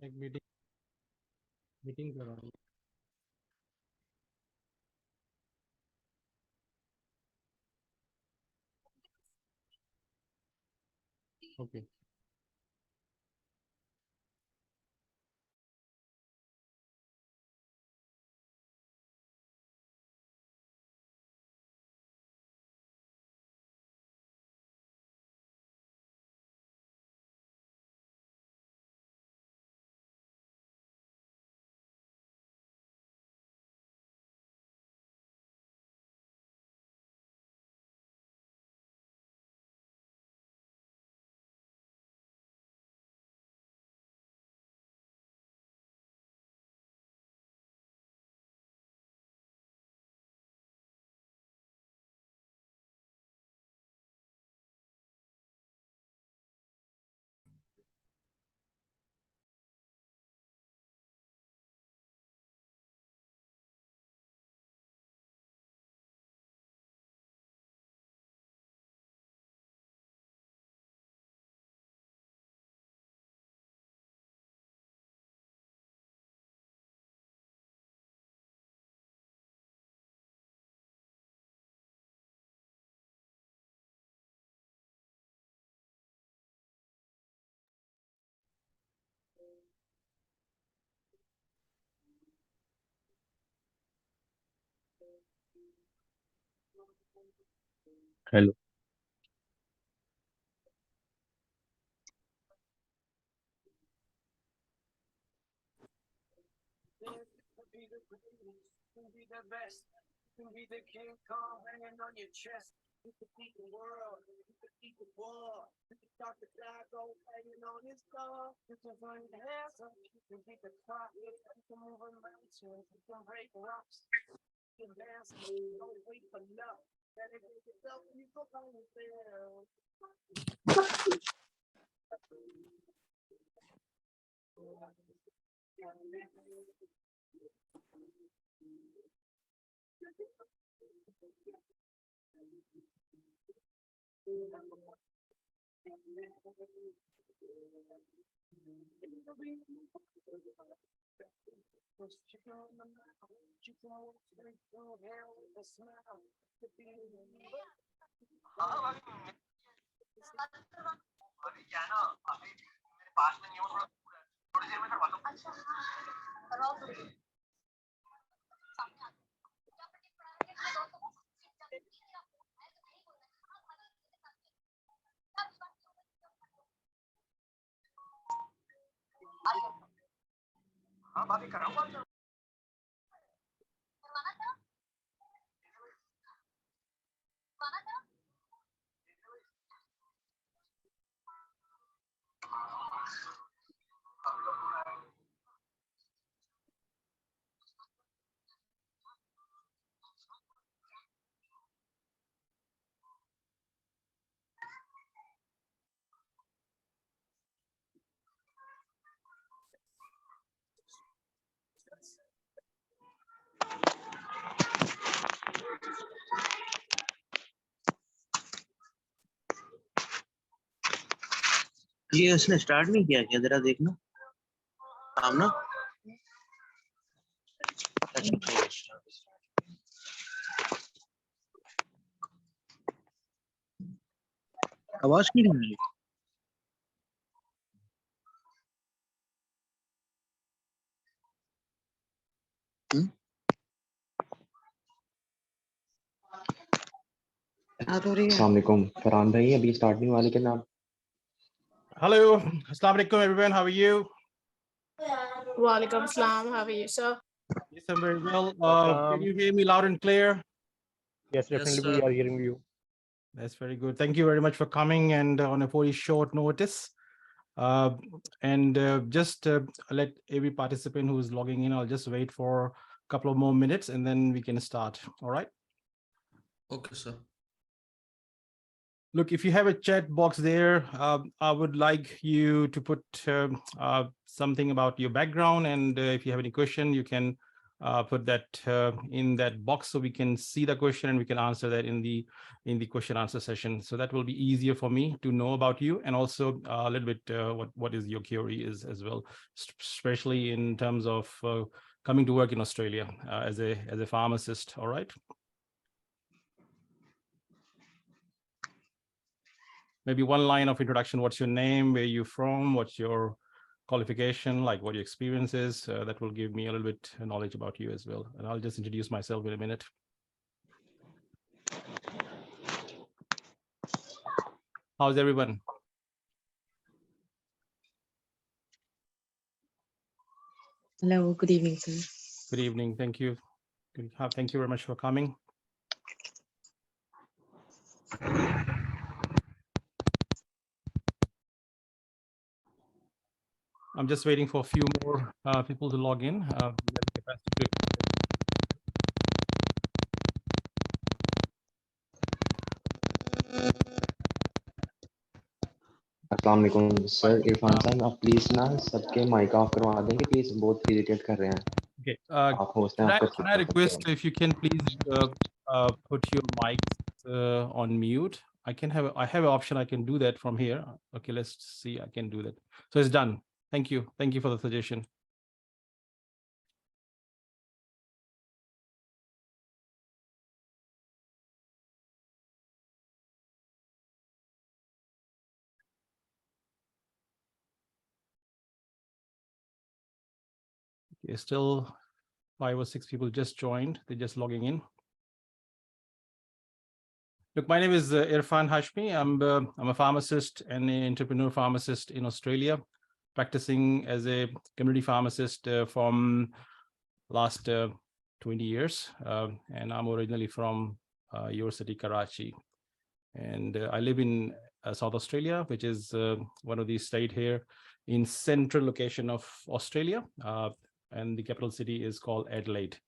एक मीटिंग कर रहा हूँ। Okay hello. ये उसने स्टार्ट नहीं किया क्या? जरा देखना सामना। आवाज क्यों नहीं आ रही? अस्सलाम वालेकुम फरहान भाई, अभी स्टार्ट नहीं वाले के नाम। हेलो अस्सलाम वालेकुम everyone, how are you? Walaikum Assalam. How are you, sir? Yes, I'm very well. Can you hear me loud and clear? Yes, definitely we are hearing you. That's very good. Thank you very much for coming and on a very short notice. Just let every participant who is logging in, I'll just wait for a couple of more minutes and then we can start. All right. Okay, sir. Look, if you have a chat box there, I would like you to put something about your background, and if you have any question, you can put that in that box so we can see the question and we can answer that in the question answer session. So that will be easier for me to know about you, and also a little bit what is your query is as well, especially in terms of coming to work in Australia as a pharmacist. All right. Maybe one line of introduction. What's your name? Where are you from? What's your qualification? Like what your experience is? That will give me a little bit of knowledge about you as well. And I'll just introduce myself in a minute. How's everyone? Hello, good evening, sir. Good evening. Thank you. Thank you very much for coming. I'm just waiting for a few more people to log in. अस्सलाम वालेकुम sir Irfan साहब आप please ना सबके mic off करवा देंगे please बहुत irritate कर रहे हैं Okay. आप होस्ट हैं आप Can I request if you can please put your mics on mute? I have an option. I can do that from here. Okay, let's see. I can do that. So it's done. Thank you. Thank you for the suggestion. Okay, still 5 or 6 people just joined. They're just logging in. Look, my name is Irfan Hashmi. I'm a pharmacist and an entrepreneur pharmacist in Australia, practicing as a community pharmacist from last 20 years. And I'm originally from your city, Karachi. And I live in South Australia, which is one of the states here in central location of Australia. And the capital city is called Adelaide.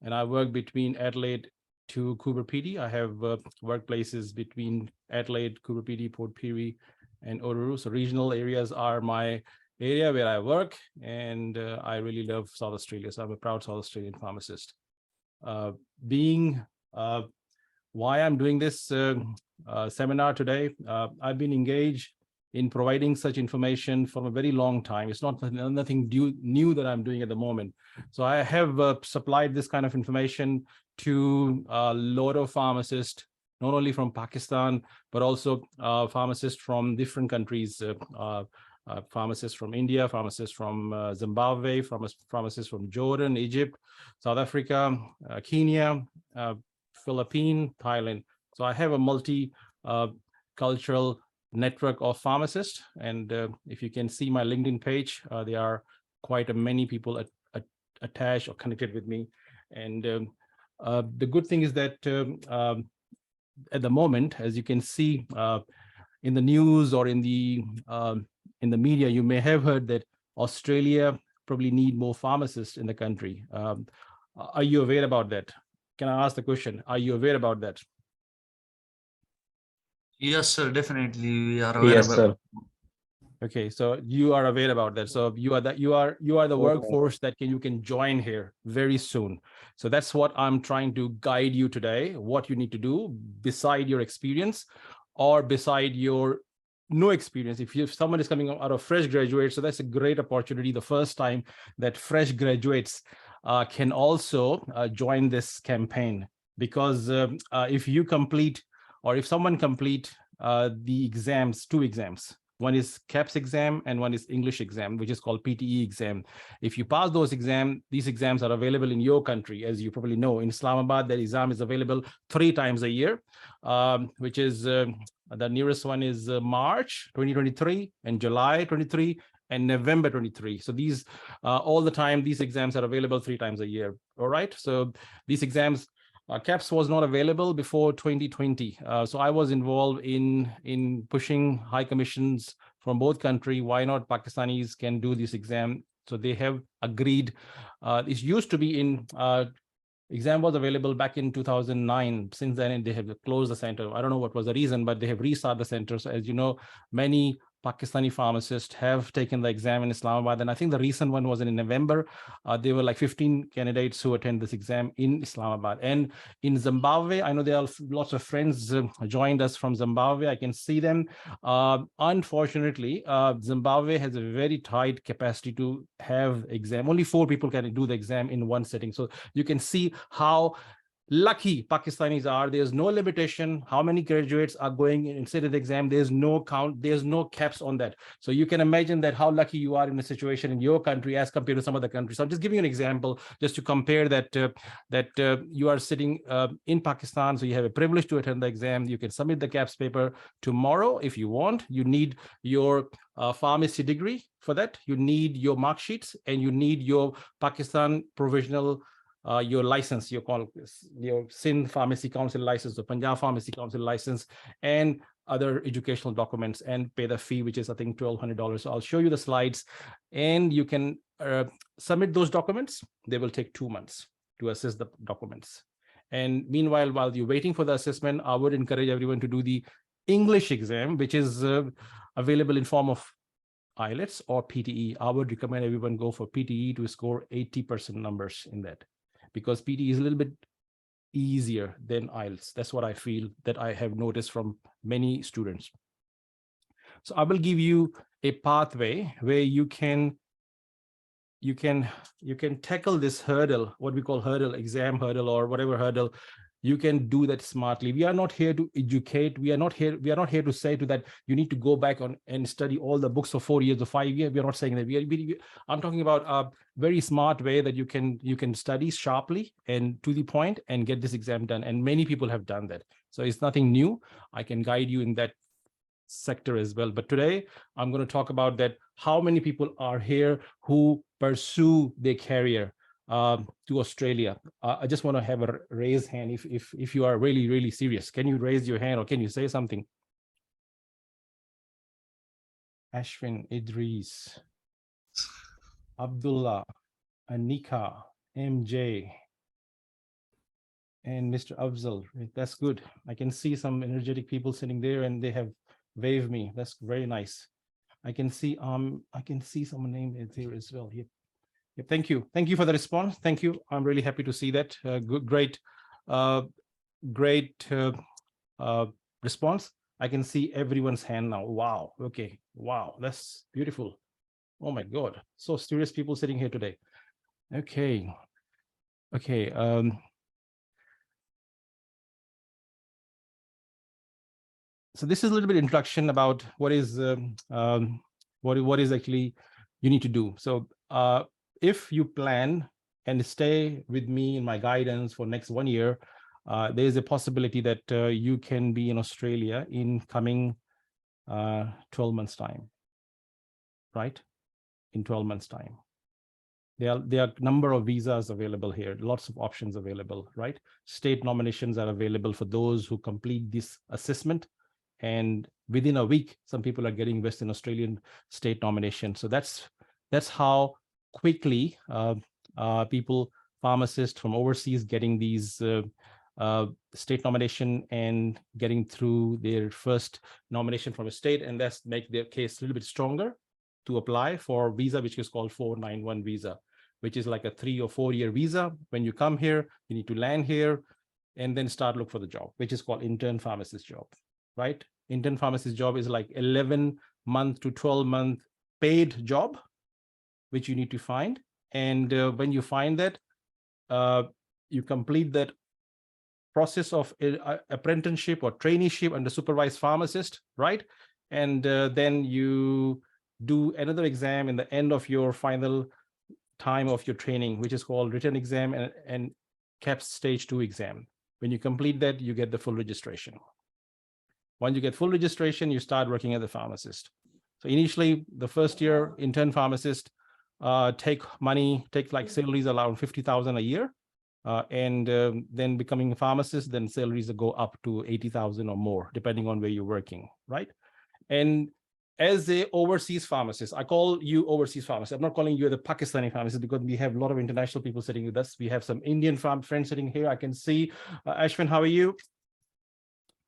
And I work between Adelaide to Coober Pedy. I have workplaces between Adelaide, Coober Pedy, Port Pirie, and Oruru. So regional areas are my area where I work, and I really love South Australia. So I'm a proud South Australian pharmacist. Why I'm doing this seminar today, I've been engaged in providing such information for a very long time. It's nothing new that I'm doing at the moment. So I have supplied this kind of information to a lot of pharmacists, not only from Pakistan, but also pharmacists from different countries, pharmacists from India, pharmacists from Zimbabwe, pharmacists from Jordan, Egypt, South Africa, Kenya, Philippines, Thailand. So I have a multi-cultural network of pharmacists, and if you can see my LinkedIn page, there are quite many people attached or connected with me. And the good thing is that at the moment, as you can see in the news or in the media, you may have heard that Australia probably need more pharmacists in the country. Are you aware about that? Can I ask the question? Are you aware about that? Yes, sir. Definitely, we are aware. Yes, sir. Okay, so you are aware about that. So you are the workforce that you can join here very soon. So that's what I'm trying to guide you today. What you need to do beside your experience or beside your no experience. If someone is coming out of fresh graduate, so that's a great opportunity. The first time that fresh graduates can also join this campaign, because if you complete, or if someone complete the exams, 2 exams, one is Kaps exam and one is English exam, which is called PTE exam. If you pass those exams, these exams are available in your country. As you probably know, in Islamabad, that exam is available 3 times a year, which is the nearest one is March 2023 and July 23 and November 23. So these all the time, these exams are available 3 times a year. All right. So these exams, Kaps was not available before 2020. So I was involved in pushing high commissions from both countries. Why not Pakistanis can do this exam? So they have agreed. It used to be in exam was available back in 2009. Since then, they have closed the center. I don't know what was the reason, but they have restarted the center. So as you know, many Pakistani pharmacists have taken the exam in Islamabad. And I think the recent one was in November. There were like 15 candidates who attend this exam in Islamabad. And in Zimbabwe, I know there are lots of friends joined us from Zimbabwe. I can see them. Unfortunately, Zimbabwe has a very tight capacity to have exam. Only 4 people can do the exam in one setting. So you can see how lucky Pakistanis are. There's no limitation how many graduates are going instead of the exam. There's no count, there's no caps on that. So you can imagine that how lucky you are in a situation in your country as compared to some other countries. So I'm just giving you an example just to compare that you are sitting in Pakistan, so you have a privilege to attend the exam. You can submit the caps paper tomorrow if you want. You need your pharmacy degree for that. You need your mark sheets, and you need your Pakistan provisional your license, your Sindh Pharmacy Council license, the Punjab Pharmacy Council license, and other educational documents, and pay the fee, which is I think $1,200. So I'll show you the slides, and you can submit those documents. They will take 2 months to assess the documents. And meanwhile, while you're waiting for the assessment, I would encourage everyone to do the English exam, which is available in form of IELTS or PTE. I would recommend everyone go for PTE to score 80% numbers in that, because PTE is a little bit easier than IELTS. That's what I feel, that I have noticed from many students. So I will give you a pathway where you can tackle this hurdle, what we call hurdle, exam hurdle, or whatever hurdle. You can do that smartly. We are not here to educate. We are not here to say to that you need to go back on and study all the books for 4 years or 5 years. We are not saying that. I'm talking about a very smart way that you can study sharply and to the point and get this exam done. And many people have done that. So it's nothing new. I can guide you in that sector as well. But today I'm going to talk about that, how many people are here who pursue their career to Australia. I just want to have a raised hand if you are really, really serious. Can you raise your hand, or can you say something? Ashwin, Idris, Abdullah, Anika, MJ, and Mr. Afzal. That's good. I can see some energetic people sitting there, and they have waved me. That's very nice. I can see someone named is here as well. Yep. Yep. Thank you for the response. Thank you. I'm really happy to see that. Great response. I can see everyone's hand now. Wow. Okay. Wow. That's beautiful. Oh my God. So serious people sitting here today. Okay. Okay. So this is a little bit introduction about what is actually you need to do. So if you plan and stay with me in my guidance for next 1 year, there is a possibility that you can be in Australia in coming 12 months time, right? In 12 months time. There are a number of visas available here, lots of options available, right? State nominations are available for those who complete this assessment. And within a week, some people are getting Western Australian state nomination. So that's how quickly people, pharmacists from overseas, getting these state nomination and getting through their first nomination from a state, and that's make their case a little bit stronger to apply for visa, which is called 491 visa, which is like a 3 or 4 year visa. When you come here, you need to land here and then start look for the job, which is called intern pharmacist job, right? Intern pharmacist job is like 11-month to 12-month paid job, which you need to find. And when you find that, you complete that process of apprenticeship or traineeship under supervised pharmacist, right? And then you do another exam in the end of your final time of your training, which is called written exam and Kaps stage 2 exam. When you complete that, you get the full registration. Once you get full registration, you start working as a pharmacist. So initially, the first year intern pharmacist take like salaries around 50,000 a year, and then becoming a pharmacist, then salaries go up to 80,000 or more, depending on where you're working, right? And as a overseas pharmacist, I call you overseas pharmacist. I'm not calling you the Pakistani pharmacist because we have a lot of international people sitting with us. We have some Indian friends sitting here. I can see Ashwin, how are you?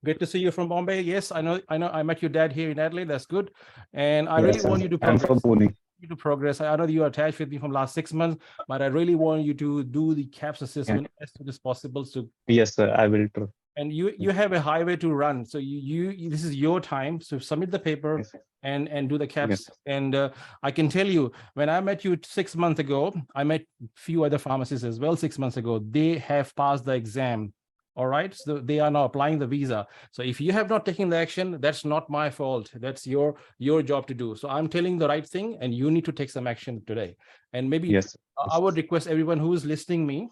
Great to see you from Bombay. Yes, I know. I met your dad here in Adelaide. That's good. And I Yes, really sir. want you to I'm from progress. Pune. You to progress. I know that you are attached with me from last 6 months, but I really want you to do the Kaps assessment as soon as possible. So, Yes, sir. I will try. and you have a highway to run. So you this is your time. So submit the paper Yes, sir. and do the Kaps. Yes. And I can tell you, when I met you 6 months ago, I met few other pharmacists as well 6 months ago. They have passed the exam. All right, so they are now applying the visa. So if you have not taken the action, that's not my fault. That's your job to do. So I'm telling the right thing, and you need to take some action today. And maybe Yes. I would request everyone who is listening me,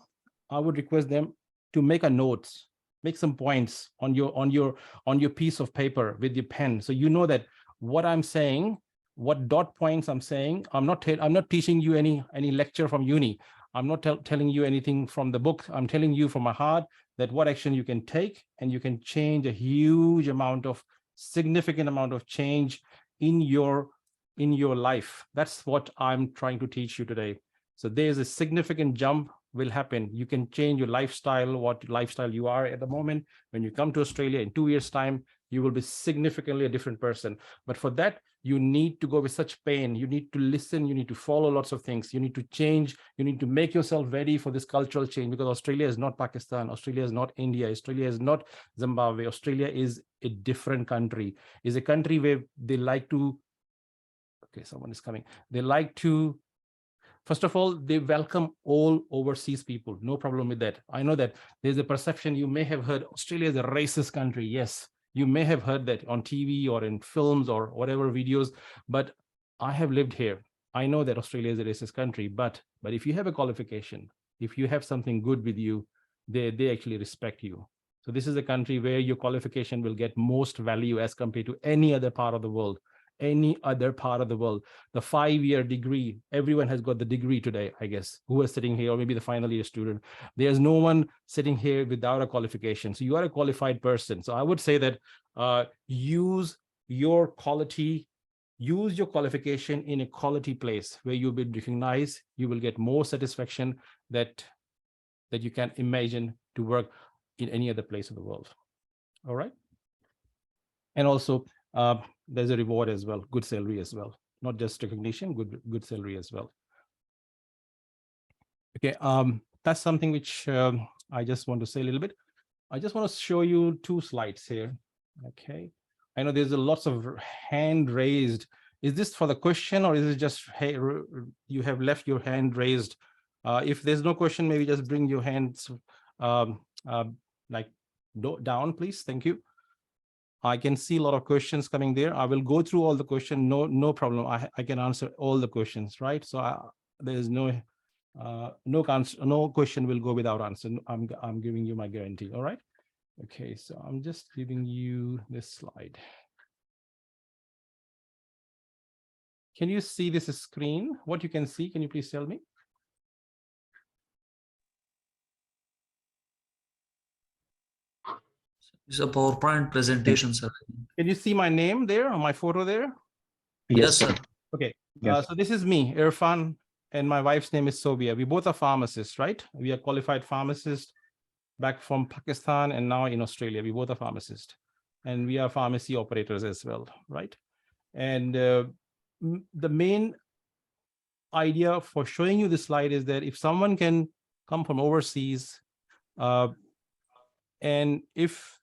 I would request them to make a notes, make some points on your piece of paper with your pen, so you know that what I'm saying, what dot points I'm saying. I'm not teaching you any lecture from uni. I'm not telling you anything from the book. I'm telling you from my heart that what action you can take, and you can change a huge amount of significant amount of change in your life. That's what I'm trying to teach you today. So there's a significant jump will happen. You can change your lifestyle, what lifestyle you are at the moment. When you come to Australia in 2 years' time, you will be significantly a different person. But for that, you need to go with such pain. You need to listen. You need to follow lots of things. You need to change. You need to make yourself ready for this cultural change, because Australia is not Pakistan. Australia is not India. Australia is not Zimbabwe. Australia is a different country. Is a country where they like to, okay, someone is coming. They like to, first of all, they welcome all overseas people. No problem with that. I know that there's a perception, you may have heard Australia is a racist country. Yes, you may have heard that on TV or in films or whatever videos, but I have lived here. I know that Australia is a racist country, but if you have a qualification, if you have something good with you, they actually respect you. So this is a country where your qualification will get most value as compared to any other part of the world. Any other part of the world. The 5-year degree, everyone has got the degree today, I guess, who is sitting here, or maybe the final year student. There's no one sitting here without a qualification. So you are a qualified person. So I would say that use your qualification in a quality place where you'll be recognized. You will get more satisfaction that you can imagine to work in any other place of the world. All right. And also, there's a reward as well, good salary as well, not just recognition, good salary as well. Okay, that's something which I just want to say a little bit. I just want to show you 2 slides here. Okay, I know there's a lots of hand raised. Is this for the question, or is it just, hey, you have left your hand raised? If there's no question, maybe just bring your hands like down, please. Thank you. I can see a lot of questions coming there. I will go through all the questions. No problem. I can answer all the questions, right? So there's no question will go without answer. I'm giving you my guarantee. All right. Okay. So I'm just giving you this slide. Can you see this screen? What you can see? Can you please tell me? It's a PowerPoint presentation, sir. Can you see my name there or my photo there? Yes, sir. Okay. Yes. So this is me, Irfan, and my wife's name is Saudia. We both are pharmacists, right? We are qualified pharmacists back from Pakistan and now in Australia. We both are pharmacists, and we are pharmacy operators as well, right? And the main idea for showing you this slide is that if someone can come from overseas, and if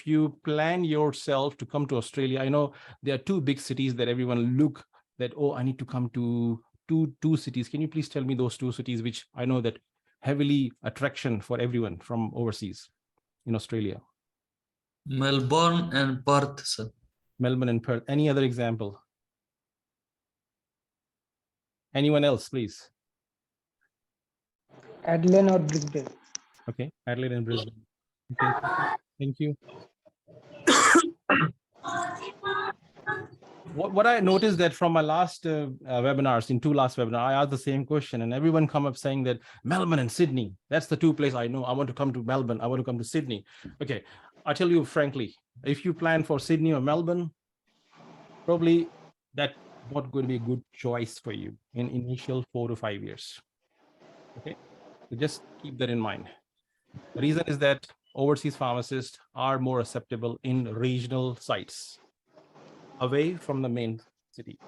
you plan yourself to come to Australia, I know there are 2 big cities that everyone look that, oh, I need to come to two cities. Can you please tell me those 2 cities which I know that heavily attraction for everyone from overseas in Australia? Melbourne and Perth, sir. Melbourne and Perth. Any other example? Anyone else, please? Adelaide or Brisbane? Okay, Adelaide and Brisbane. Okay, thank you. What I noticed that from my last webinars, in 2 last webinars, I asked the same question, and everyone come up saying that Melbourne and Sydney, that's the 2 places I know. I want to come to Melbourne. I want to come to Sydney. Okay, I tell you frankly, if you plan for Sydney or Melbourne, probably that's not going to be a good choice for you in initial 4 to 5 years. Okay, so just keep that in mind. The reason is that overseas pharmacists are more acceptable in regional sites away from the main city,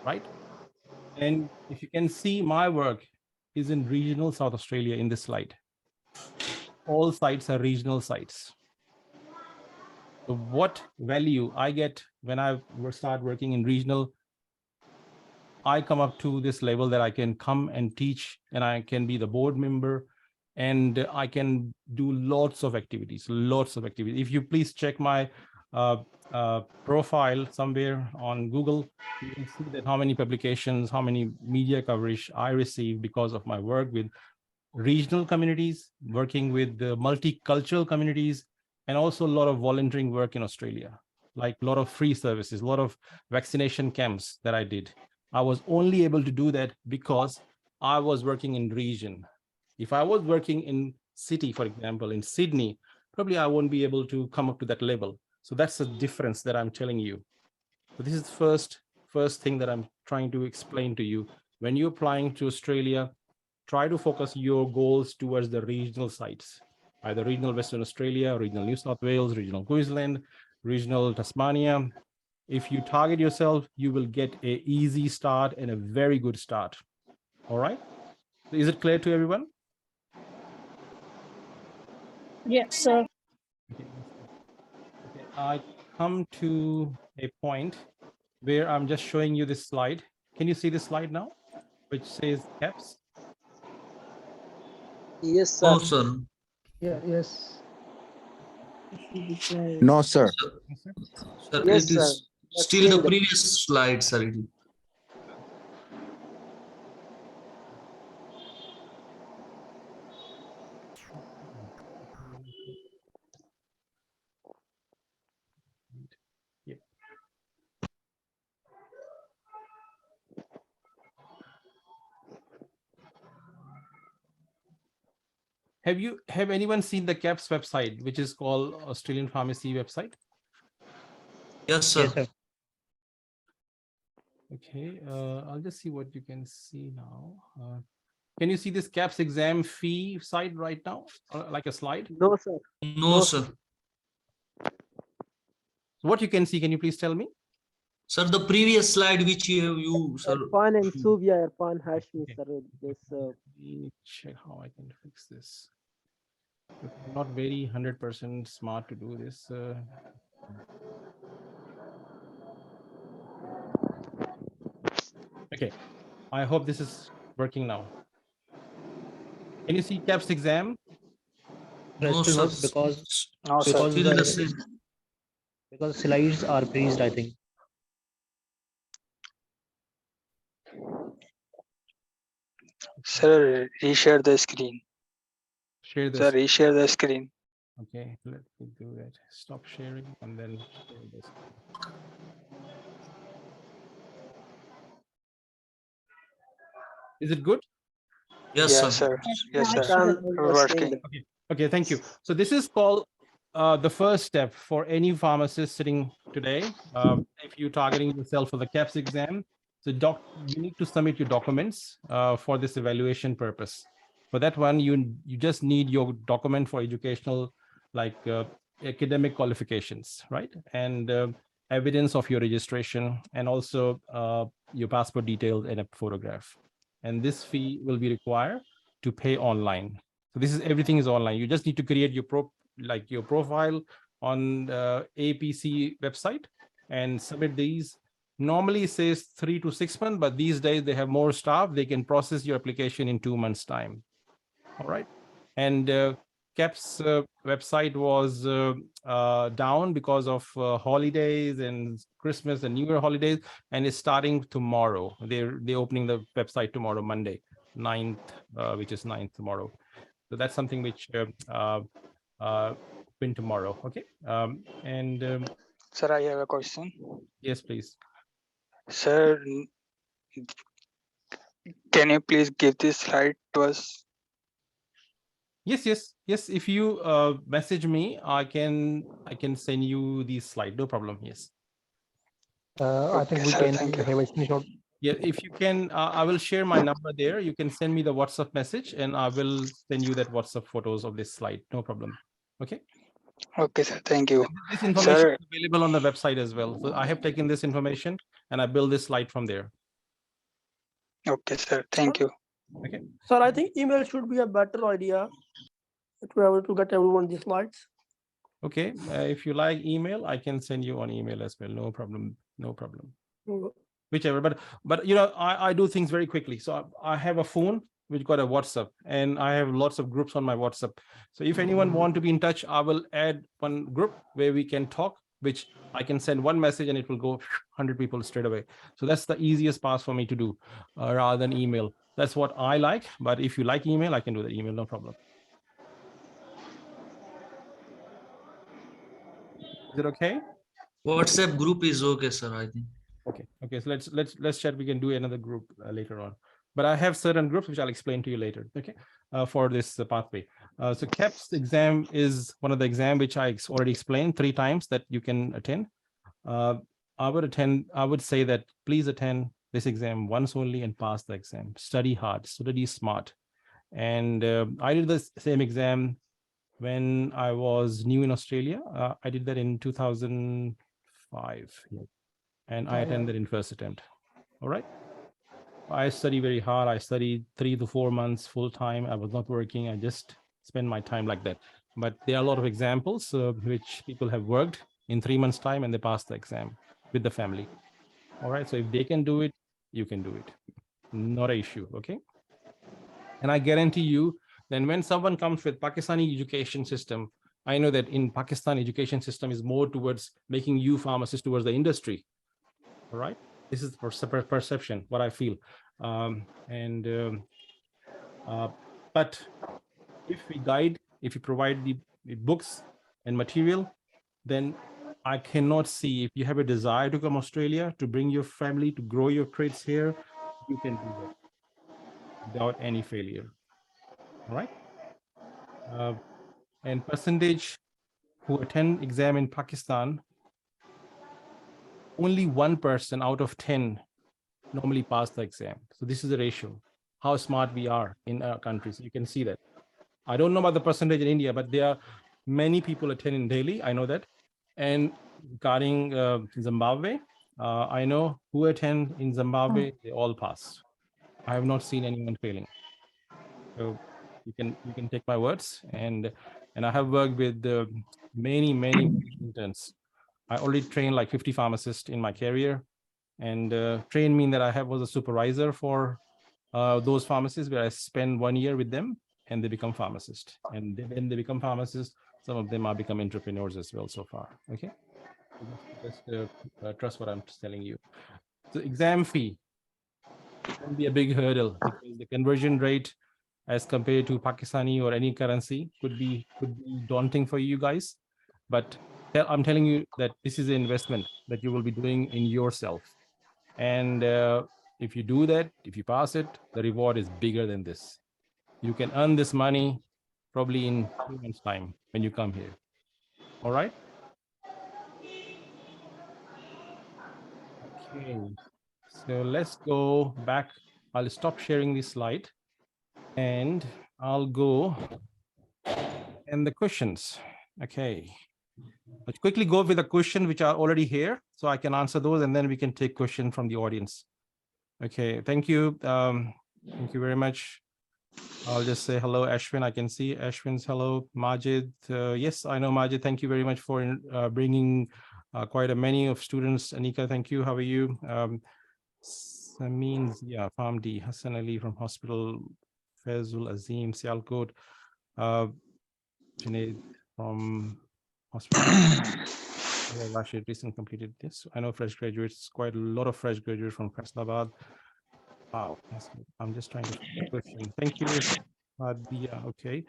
right? And if you can see, my work is in regional South Australia in this slide. All sites are regional sites. So what value I get when I start working in regional, I come up to this level that I can come and teach, and I can be the board member, and I can do lots of activities. If you please check my profile somewhere on Google, you can see that how many publications, how many media coverage I receive because of my work with regional communities, working with the multicultural communities, and also a lot of volunteering work in Australia, like a lot of free services, a lot of vaccination camps that I did. I was only able to do that because I was working in region. If I was working in city, for example, in Sydney, probably I won't be able to come up to that level. So that's the difference that I'm telling you. So this is the first thing that I'm trying to explain to you. When you're applying to Australia, try to focus your goals towards the regional sites, either regional Western Australia, regional New South Wales, regional Queensland, regional Tasmania. If you target yourself, you will get an easy start and a very good start. All right. Is it clear to everyone? Yes, sir. Okay. I come to a point where I'm just showing you this slide. Can you see this slide now, which says Kaps? Yes, sir. No, sir. Yeah, yes. No, sir. Sir, Yes, it sir. is I've still seen the that. previous slide, sir. It is. Yeah. Have anyone seen the Kaps website, which is called Australian Pharmacy website? Yes, sir. Yes, sir. Okay, I'll just see what you can see now. Can you see this Kaps exam fee site right now, like a slide? No, sir. No, sir. So what you can see, can you please tell me? Sir, the previous slide which you sir. Irfan and Saudia, Irfan Hashmi, Okay. sir. This Let me check how I can fix this. Okay, I'm not very 100% smart to do this. Okay, I hope this is working now. Can you see Kaps exam? No, Still sir. not because no, sir. because Still the same. because slides are freezed, I think. Sir, reshare the screen. Share this. Sir, reshare the screen. Okay, let me do that. Stop sharing and then share this. Is it good? Yes, Yes, sir. sir. Yes, sir. Can Working. Okay, thank you. So this is called the first step for any pharmacist sitting today. If you're targeting yourself for the Kaps exam, so you need to submit your documents for this evaluation purpose. For that one, you just need your document for educational, like academic qualifications, right? And evidence of your registration, and also your passport details and a photograph. And this fee will be required to pay online. So this is everything is online. You just need to create your your profile on APC website and submit these. Normally it says 3 to 6 months, but these days they have more staff. They can process your application in 2 months' time. All right. And Kaps website was down because of holidays and Christmas and New Year holidays, and it's starting tomorrow. They're opening the website tomorrow, Monday, 9th, which is 9th tomorrow. So that's something which win tomorrow. Okay. Sir, I have a question. Yes, please. Sir, can you please give this slide to us? Yes. If you message me, I can send you the slide. No problem. Yes. I think we sir, can thank you. have a screenshot. Yeah, if you can, I will share my number there. You can send me the WhatsApp message and I will send you that WhatsApp photos of this slide. No problem. Okay. Okay, sir. Thank you. This information Sir, is available on the website as well. So I have taken this information and I built this slide from there. okay, sir. Thank you. Okay. Sir, I think email should be a better idea to be able to get everyone the slides. Okay. If you like email, I can send you on email as well. No problem. No problem. Whichever. But you know, I do things very quickly. So I have a phone which got a WhatsApp, and I have lots of groups on my WhatsApp. So if anyone want to be in touch, I will add one group where we can talk, which I can send one message and it will go 100 people straight away. So that's the easiest path for me to do rather than email. That's what I like. But if you like email, I can do the email, no problem. Is it okay? WhatsApp group is okay, sir, I think. Okay. So let's chat. We can do another group later on. But I have certain groups which I'll explain to you later. Okay, for this pathway. So Kaps exam is one of the exam which I already explained 3 times that you can attend. I would say that please attend this exam once only and pass the exam. Study hard, study smart. And I did the same exam when I was new in Australia. I did that in 2005. And I attended in first attempt. All right. I study very hard. I studied 3 to 4 months full time. I was not working. I just spent my time like that. But there are a lot of examples which people have worked in 3 months time and they passed the exam with the family. All right. So if they can do it, you can do it. Not an issue. Okay. And I guarantee you, then when someone comes with Pakistani education system, I know that in Pakistan, education system is more towards making you pharmacists towards the industry. All right. This is the perception, what I feel. But if we guide, if you provide the books and material, then I cannot see if you have a desire to come Australia, to bring your family, to grow your trades here, you can do that without any failure. All right. And percentage who attend exam in Pakistan, only 1% out of 10 normally pass the exam. So this is the ratio, how smart we are in our countries. You can see that. I don't know about the percentage in India, but there are many people attending daily. I know that. And regarding Zimbabwe, I know who attend in Zimbabwe, they all pass. I have not seen anyone failing. So you can take my words. And I have worked with many interns. I already trained like 50 pharmacists in my career. And train mean that I was a supervisor for those pharmacists where I spend 1 year with them and they become pharmacists. And when they become pharmacists, some of them are become entrepreneurs as well so far. Okay, just trust what I'm telling you. So exam fee can be a big hurdle because the conversion rate as compared to Pakistani or any currency could be daunting for you guys. But I'm telling you that this is an investment that you will be doing in yourself. And if you do that, if you pass it, the reward is bigger than this. You can earn this money probably in 2 months' time when you come here. All right. Okay. So let's go back. I'll stop sharing this slide and I'll go and the questions. Okay. Let's quickly go with the questions which are already here so I can answer those and then we can take questions from the audience. Okay, thank you. Thank you very much. I'll just say hello, Ashwin. I can see Ashwin's hello. Majid, yes, I know Majid. Thank you very much for bringing quite a many of students. Anika, thank you. How are you? Samin, yeah, Famdi, Hassan Ali from hospital, Fazul Azim, Sialkot, Junaid from hospital. Rashid recently completed this. I know fresh graduates, quite a lot of fresh graduates from Faisalabad. Wow, I'm just trying to find a question. Thank you. Yeah, okay.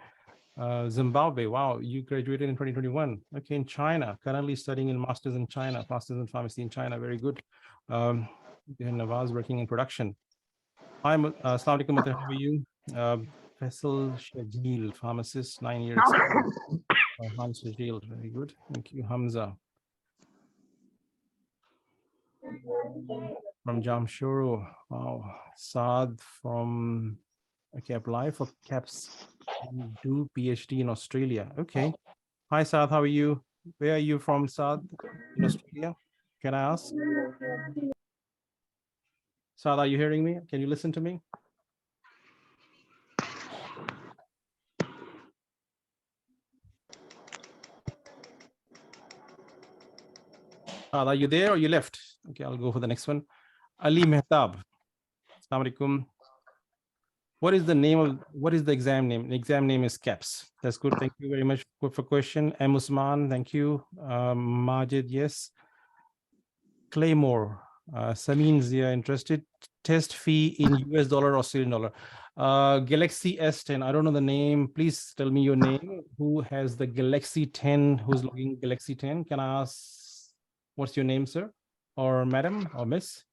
Zimbabwe, wow, you graduated in 2021. Okay, in China, currently studying in masters in China, masters in pharmacy in China, very good. Nawaz working in production. Hi, Assalamu alaikum, how are you? Faisal Shajil, pharmacist, 9 years. Hans Shajil, very good. Thank you, Hamza. From Jamshoro, wow. Saad from, okay, apply for Kaps, do PhD in Australia. Okay, Hi, Saad. How are you? Where are you from, Saad? In Australia? Can I ask? Saad, are you hearing me? Can you listen to me? Saad, are you there or you left? Okay, I'll go for the next one. Ali Mehtab. Assalamu alaikum. What is the name of, what is the exam name? The exam name is Kaps. That's good. Thank you very much for question. M. Usman, thank you. Majid, yes. Claymore. Samin Zia, interested. Test fee in US dollar, Australian dollar. Galaxy S10, I don't know the name. Please tell me your name. Who has the Galaxy 10? Who's looking Galaxy 10? Can I ask, what's your name, sir? Or madam or miss?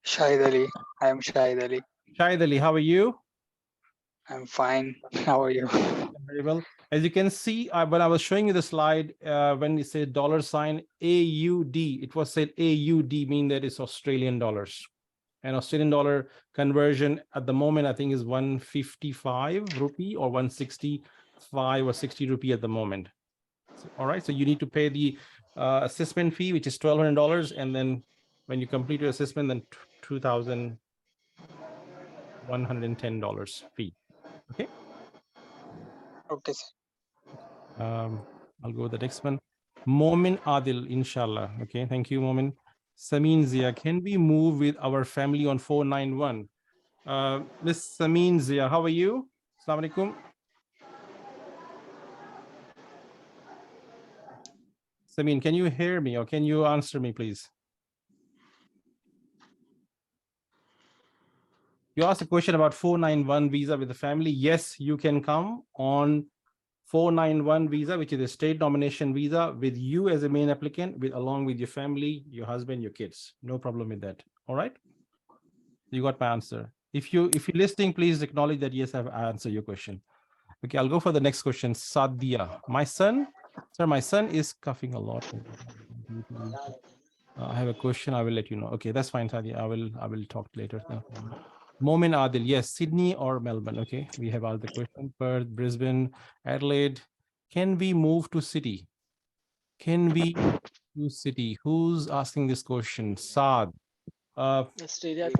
Shahid Ali. I am Shahid Ali. Shahid Ali, how are you? I'm fine. How are you? Very well. As you can see, when I was showing you the slide, when it said $AUD, it was said AUD, mean that it's Australian dollars. And Australian dollar conversion at the moment, I think, is 155 rupee or 165 or 60 rupee at the moment. So, all right, so you need to pay the assessment fee, which is $1,200, and then when you complete your assessment, then $2,110 fee. Okay. Okay, sir. I'll go with the next one. Momin Adil, inshallah. Okay, thank you, Momin. Samin Zia, can we move with our family on 491? Miss Samin Zia, how are you? Assalamu alaikum. Samin, can you hear me or can you answer me, please? You asked a question about 491 visa with the family. Yes, you can come on 491 visa, which is a state nomination visa with you as a main applicant, along with your family, your husband, your kids. No problem with that. All right. You got my answer. If you're listening, please acknowledge that yes, I've answered your question. Okay, I'll go for the next question. Sadia, my son is coughing a lot. I have a question. I will let you know. Okay, that's fine, Sadia. I will talk later. No. Momin Adil, yes, Sydney or Melbourne. Okay, we have asked the question. Perth, Brisbane, Adelaide. Can we move to city? Can we to city? Who's asking this question? Saad. Australia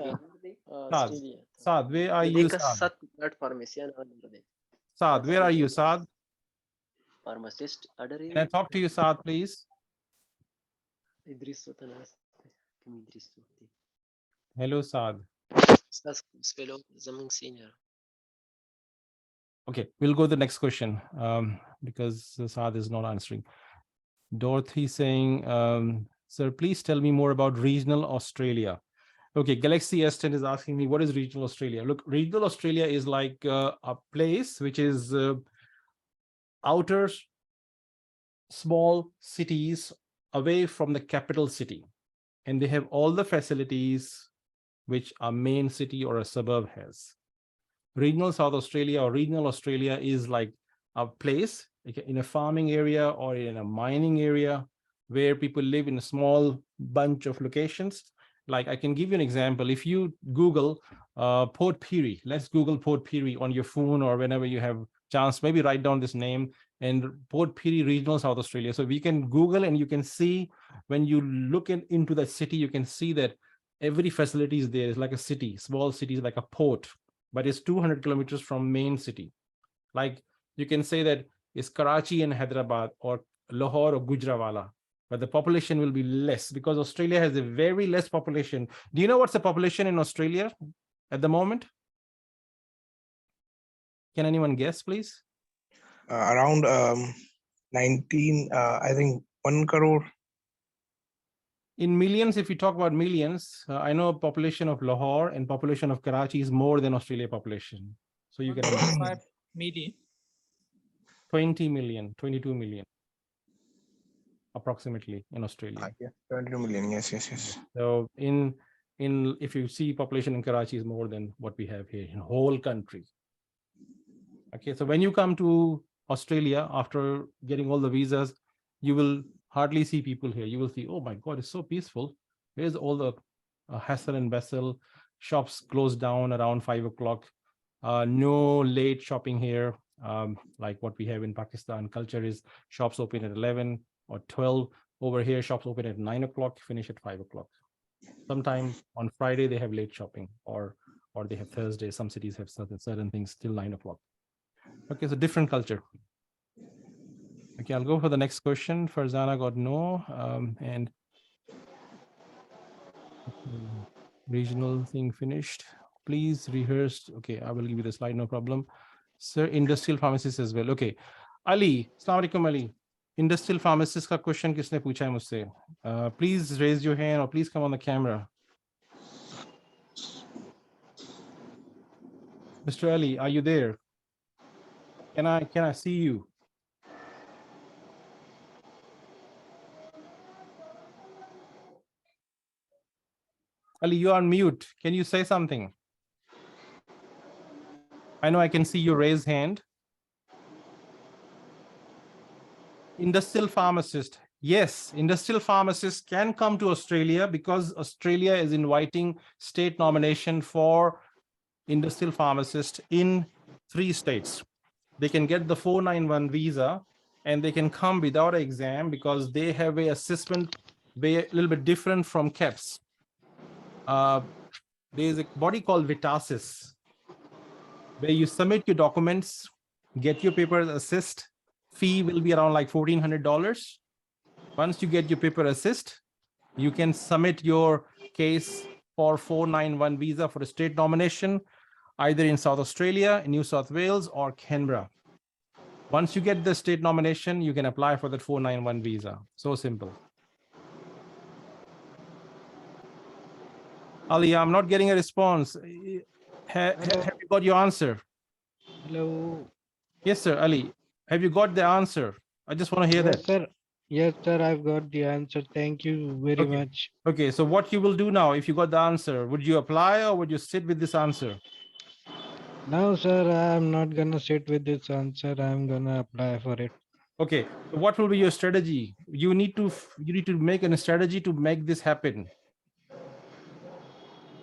Saad, where are you, Saad? Saad, where are you, Saad? Pharmacist. Can I talk to you, Saad, please? Hello, Saad. Okay, we'll go to the next question because Saad is not answering. Dorothy saying, sir, please tell me more about regional Australia. Okay, Galaxy S10 is asking me, what is regional Australia? Look, regional Australia is like a place which is outer small cities away from the capital city. And they have all the facilities which a main city or a suburb has. Regional South Australia or regional Australia is like a place in a farming area or in a mining area where people live in a small bunch of locations. Like I can give you an example. If you Google Port Pirie, let's Google Port Pirie on your phone or whenever you have chance, maybe write down this name and Port Pirie, regional South Australia. So we can Google and you can see when you look into the city, you can see that every facility is there. It's like a city, small cities like a port, but it's 200 kilometers from main city. Like you can say that it's Karachi and Hyderabad or Lahore or Gujranwala, but the population will be less because Australia has a very less population. Do you know what's the population in Australia at the moment? Can anyone guess, please? Around 19, I think 1 crore. In millions, if you talk about millions, I know population of Lahore and population of Karachi is more than Australia population. So you can median 20 million, 22 million approximately in Australia. Yeah, 22 million. Yes. So if you see population in Karachi is more than what we have here in the whole country. Okay, so when you come to Australia after getting all the visas, you will hardly see people here. You will see, oh my God, it's so peaceful. Where's all the hassle and bustle? Shops closed down around 5 o'clock. No late shopping here. Like what we have in Pakistan. Culture is shops open at 11 or 12. Over here, shops open at 9 o'clock, finish at 5 o'clock. Sometime on Friday, they have late shopping, or they have Thursday. Some cities have certain things till 9 o'clock. Okay, so different culture. Okay, I'll go for the next question. Farzana got no, and regional thing finished. Please rehearse. Okay, I will give you the slide, no problem. Sir, industrial pharmacist as well. Okay, Ali, Assalamu alaikum, Ali. Industrial pharmacist का question किसने पूछा है मुझसे? Please raise your hand or please come on the camera. Mr. Ali, are you there? Can I see you? Ali, you are on mute. Can you say something? I know I can see your raised hand. Industrial pharmacist. Yes, industrial pharmacists can come to Australia because Australia is inviting state nomination for industrial pharmacist in 3 states. They can get the 491 visa and they can come without an exam because they have a assessment a little bit different from Kaps. There's a body called Vitasis where you submit your documents, get your papers assessed. Fee will be around like $1,400. Once you get your paper assist, you can submit your case for 491 visa for a state nomination, either in South Australia, New South Wales, or Canberra. Once you get the state nomination, you can apply for that 491 visa. So simple. Ali, I'm not getting a response. Have you got your answer? Hello. Yes, sir, Ali. Have you got the answer? I just want to hear that. Sir. Yes, sir. I've got the answer. Thank you very much. Okay, so what you will do now, if you got the answer, would you apply or would you sit with this answer? No, sir. I'm not gonna sit with this answer. I'm gonna apply for it. Okay, so what will be your strategy? You need to make a strategy to make this happen.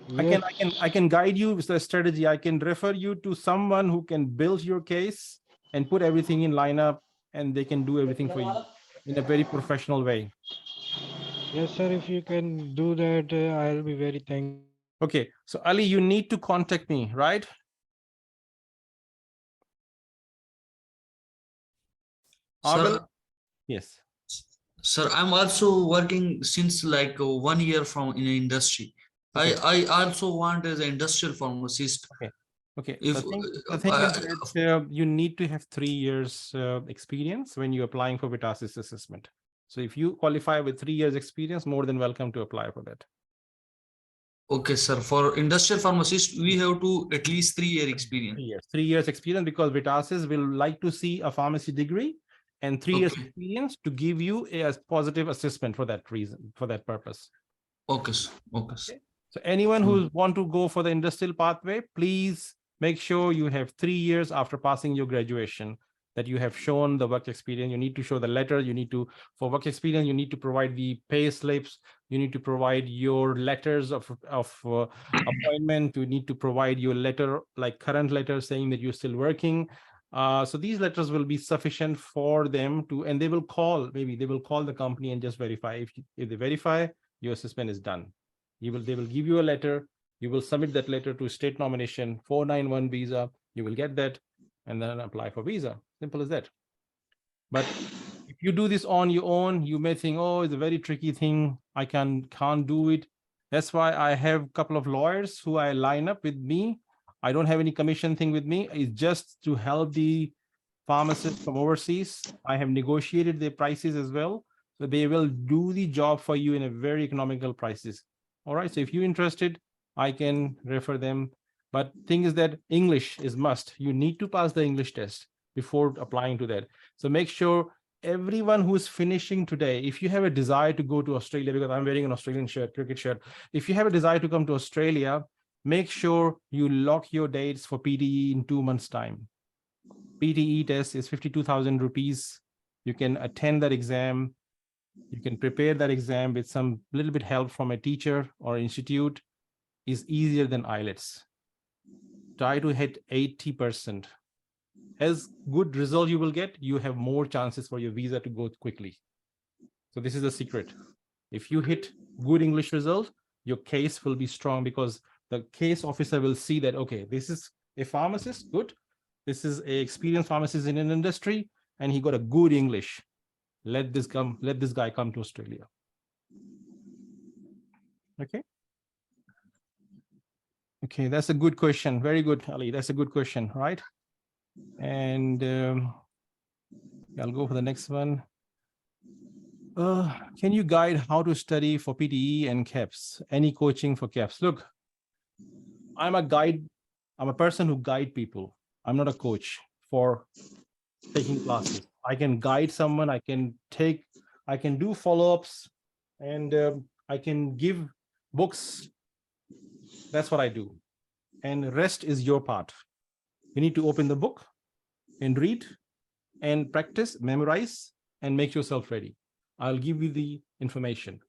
Yes. I can guide you with the strategy. I can refer you to someone who can build your case and put everything in lineup, and they can do everything for you in a very professional way. Yes, sir. If you can do that, I'll be very thankful. Okay, so Ali, you need to contact me, right? Sir, yes. Sir, I'm also working since like 1 year from in the industry. Okay. I also want as an industrial pharmacist. Okay. Okay. If, the thing is that, you need to have 3 years experience when you're applying for Vitasis assessment. So if you qualify with 3 years experience, more than welcome to apply for that. Okay, sir. For industrial pharmacist, we have to at least 3 year experience. 3 years experience, because Vitasis will like to see a pharmacy degree and 3 years experience to give you a positive assessment for that reason, for that purpose. Okay, sir. Okay. So anyone who want to go for the industrial pathway, please make sure you have 3 years after passing your graduation that you have shown the work experience. You need to show the letter. You need to, for work experience, you need to provide the pay slips. You need to provide your letters of appointment. You need to provide your letter, like current letter saying that you're still working. So these letters will be sufficient for them to, and they will call, maybe they will call the company and just verify. If they verify, your assessment is done. They will give you a letter. You will submit that letter to state nomination 491 visa. You will get that and then apply for visa. Simple as that. But if you do this on your own, you may think, oh, it's a very tricky thing. I can't do it. That's why I have a couple of lawyers who I line up with me. I don't have any commission thing with me. It's just to help the pharmacists from overseas. I have negotiated their prices as well. So they will do the job for you in a very economical prices. All right. So if you're interested, I can refer them. But thing is that English is must. You need to pass the English test before applying to that. So make sure everyone who's finishing today, if you have a desire to go to Australia, because I'm wearing an Australian shirt, cricket shirt. If you have a desire to come to Australia, make sure you lock your dates for PTE in 2 months' time. PTE test is 52,000 rupees. You can attend that exam. You can prepare that exam with some little bit help from a teacher or institute. Is easier than IELTS. Try to hit 80%. as good result you will get, you have more chances for your visa to go quickly. So this is the secret. If you hit good English result, your case will be strong because the case officer will see that, okay, this is a pharmacist, good. This is a experienced pharmacist in an industry, and he got a good English. Let this guy come to Australia. Okay. Okay, that's a good question. Very good, Ali. That's a good question, right? And I'll go for the next one. Can you guide how to study for PTE and Kaps? Any coaching for Kaps? Look, I'm a guide. I'm a person who guide people. I'm not a coach for taking classes. I can guide someone. I can do follow-ups, and I can give books. That's what I do. And rest is your part. You need to open the book and read and practice, memorize, and make yourself ready. I'll give you the information.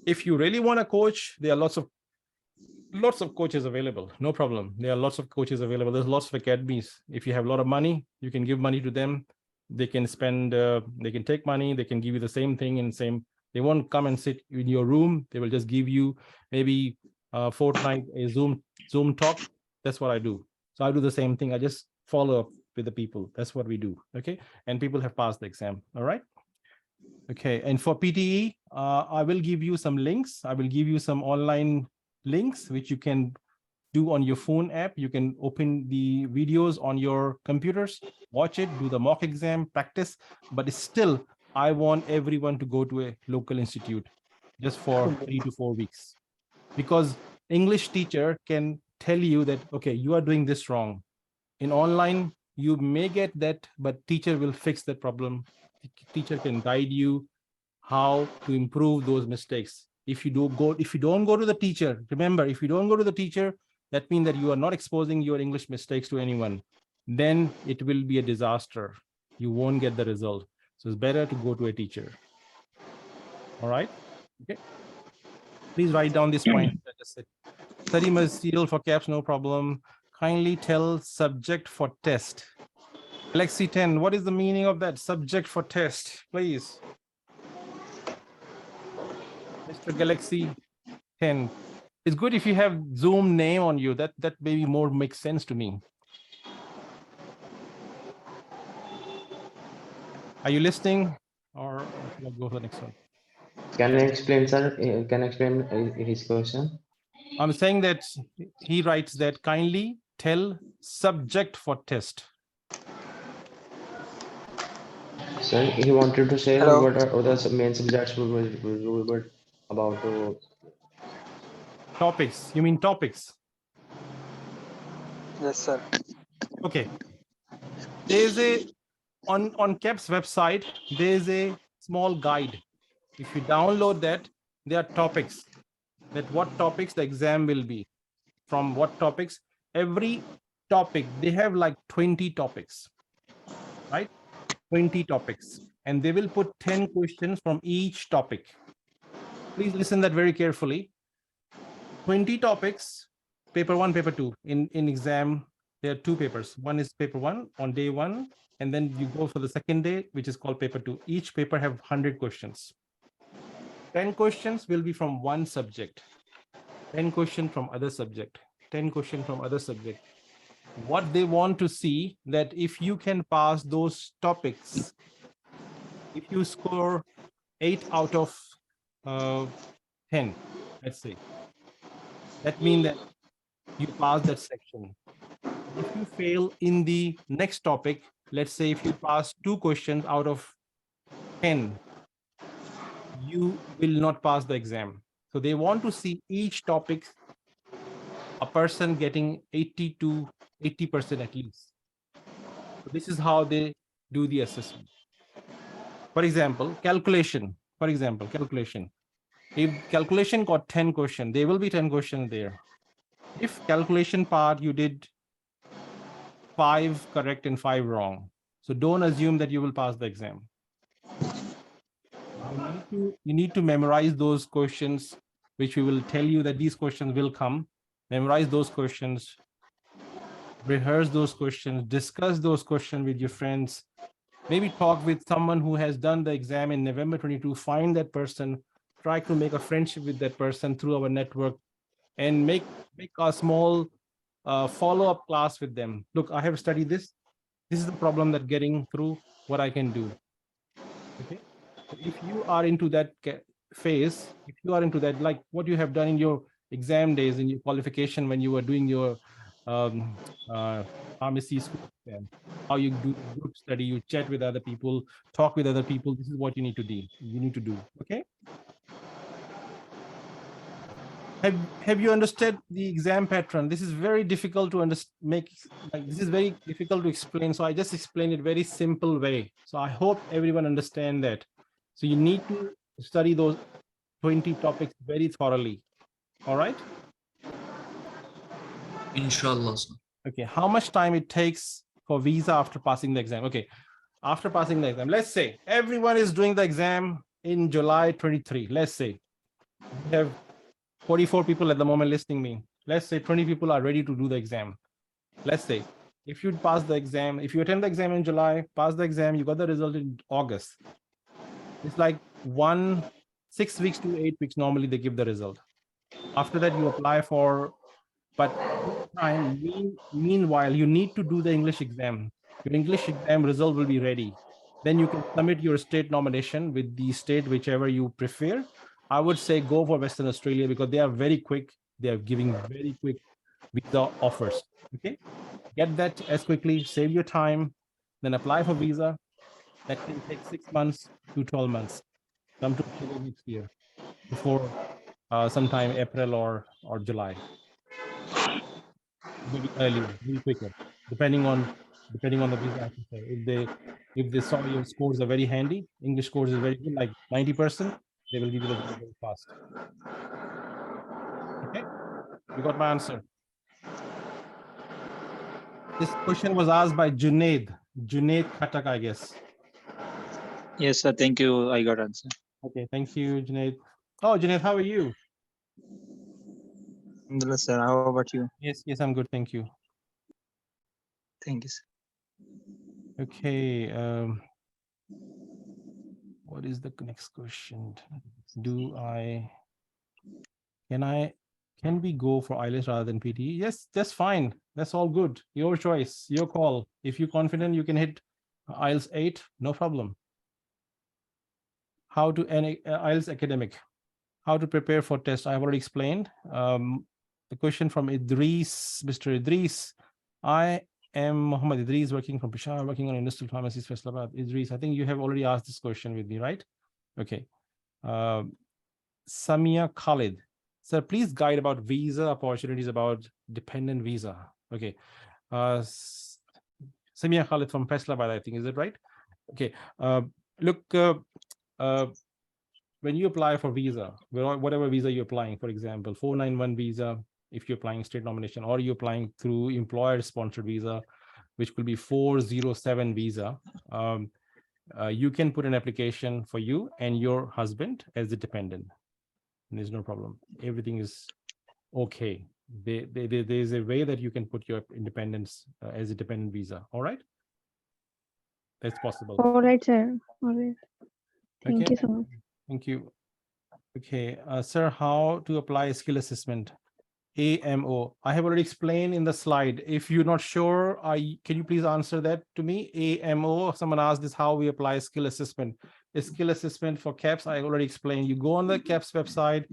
If you really want a coach, there are lots of coaches available. No problem. There are lots of coaches available. There's lots of academies. If you have a lot of money, you can give money to them. They can spend, they can take money. They can give you the same thing and same. They won't come and sit in your room. They will just give you maybe a fortnight, a Zoom talk. That's what I do. So I do the same thing. I just follow up with the people. That's what we do. Okay. And people have passed the exam. All right. Okay. And for PTE, I will give you some links. I will give you some online links, which you can do on your phone app. You can open the videos on your computers, watch it, do the mock exam, practice. But still, I want everyone to go to a local institute just for 3 to 4 weeks. Because English teacher can tell you that, okay, you are doing this wrong. In online, you may get that, but teacher will fix that problem. Teacher can guide you how to improve those mistakes. If you don't go to the teacher, remember, if you don't go to the teacher, that means that you are not exposing your English mistakes to anyone. Then it will be a disaster. You won't get the result. So it's better to go to a teacher. All right. Okay. Please write down this point. Study material for Kaps, no problem. Kindly tell subject for test. Galaxy 10, what is the meaning of that? Subject for test, please. Mr. Galaxy 10. It's good if you have Zoom name on you. That maybe more makes sense to me. Are you listening? Or should I go to the next one? Can I explain, sir? Can I explain his question? I'm saying that he writes that kindly tell subject for test. Sir, he wanted to say Hello. what are the main subjects we were about to. Topics. You mean topics? Yes, sir. Okay. There's on Kaps website, there's a small guide. If you download that, there are topics. That what topics the exam will be. From what topics? Every topic, they have like 20 topics, right? 20 topics. And they will put 10 questions from each topic. Please listen that very carefully. 20 topics, paper 1, paper 2. In exam, there are 2 papers. One is paper 1 on day 1, and then you go for the second day, which is called paper 2. Each paper have 100 questions. 10 questions will be from one subject. 10 questions from other subject. 10 questions from other subject. What they want to see that if you can pass those topics, if you score 8 out of 10, let's say, that means that you pass that section. If you fail in the next topic, let's say if you pass 2 questions out of 10, you will not pass the exam. So they want to see each topic, a person getting 80 to 80% at least. So this is how they do the assessment. For example, calculation. For example, calculation. If calculation got 10 questions, there will be 10 questions there. If calculation part you did 5 correct and 5 wrong, so don't assume that you will pass the exam. You need to memorize those questions, which we will tell you that these questions will come. Memorize those questions. rehearse those questions, discuss those questions with your friends, maybe talk with someone who has done the exam in November 22, find that person, try to make a friendship with that person through our network, and make a small follow-up class with them. Look, I have studied this. This is the problem that getting through, what I can do. Okay. So if you are into that phase, if you are into that, like what you have done in your exam days, in your qualification, when you were doing your pharmacy school exam, how you do group study, you chat with other people, talk with other people. This is what you need to do. You need to do. Okay. Have you understood the exam pattern? This is very difficult to make, like this is very difficult to explain. So I just explained it very simple way. So I hope everyone understand that. So you need to study those 20 topics very thoroughly. All right. Inshallah, sir. Okay. How much time it takes for visa after passing the exam? Okay. After passing the exam, let's say everyone is doing the exam in July 23. Let's say we have 44 people at the moment listening me. Let's say 20 people are ready to do the exam. Let's say if you pass the exam, if you attend the exam in July, pass the exam, you got the result in August. It's like 6 weeks to 8 weeks. Normally they give the result. After that you apply for, but meanwhile, you need to do the English exam. Your English exam result will be ready. Then you can submit your state nomination with the state, whichever you prefer. I would say go for Western Australia because they are very quick. They are giving very quick visa offers. Okay, get that as quickly, save your time, then apply for visa. That can take 6 months to 12 months. Come to Australia next year before sometime April or July. Maybe earlier, maybe quicker, depending on the visa officer. If they saw your scores are very handy, English scores is very good, like 90%, they will give you the visa very fast. Okay, you got my answer. This question was asked by Junaid Khatak, I guess. Yes, sir. Thank you. I got answer. Okay, thank you, Junaid. Oh, Junaid, how are you? Alhamdulillah, sir. How about you? Yes, I'm good, thank you. Thank you, sir. Okay, what is the next question? Can we go for IELTS rather than PTE? Yes, that's fine. That's all good. Your choice, your call. If you're confident, you can hit IELTS 8, no problem. How to IELTS academic, how to prepare for test. I've already explained. The question from Idris, Mr. Idris. I am Muhammad Idris, working from Peshawar, working on industrial pharmacies, Faisalabad. Idris, I think you have already asked this question with me, right? Okay. Samia Khalid. Sir, please guide about visa opportunities about dependent visa. Okay. Samia Khalid from Faisalabad, I think, is it right? Okay. Look, when you apply for visa, whatever visa you're applying, for example, 491 visa, if you're applying state nomination, or you're applying through employer-sponsored visa, which could be 407 visa, you can put an application for you and your husband as a dependent. There's no problem. Everything is okay. There's a way that you can put your independence as a dependent visa. All right, that's possible. All right, sir. All right. Thank you so much. Thank you. Okay, sir, how to apply a skill assessment? AMO. I have already explained in the slide. If you're not sure, can you please answer that to me? AMO. Someone asked this, how we apply skill assessment. A skill assessment for Kaps, I already explained. You go on the Kaps website,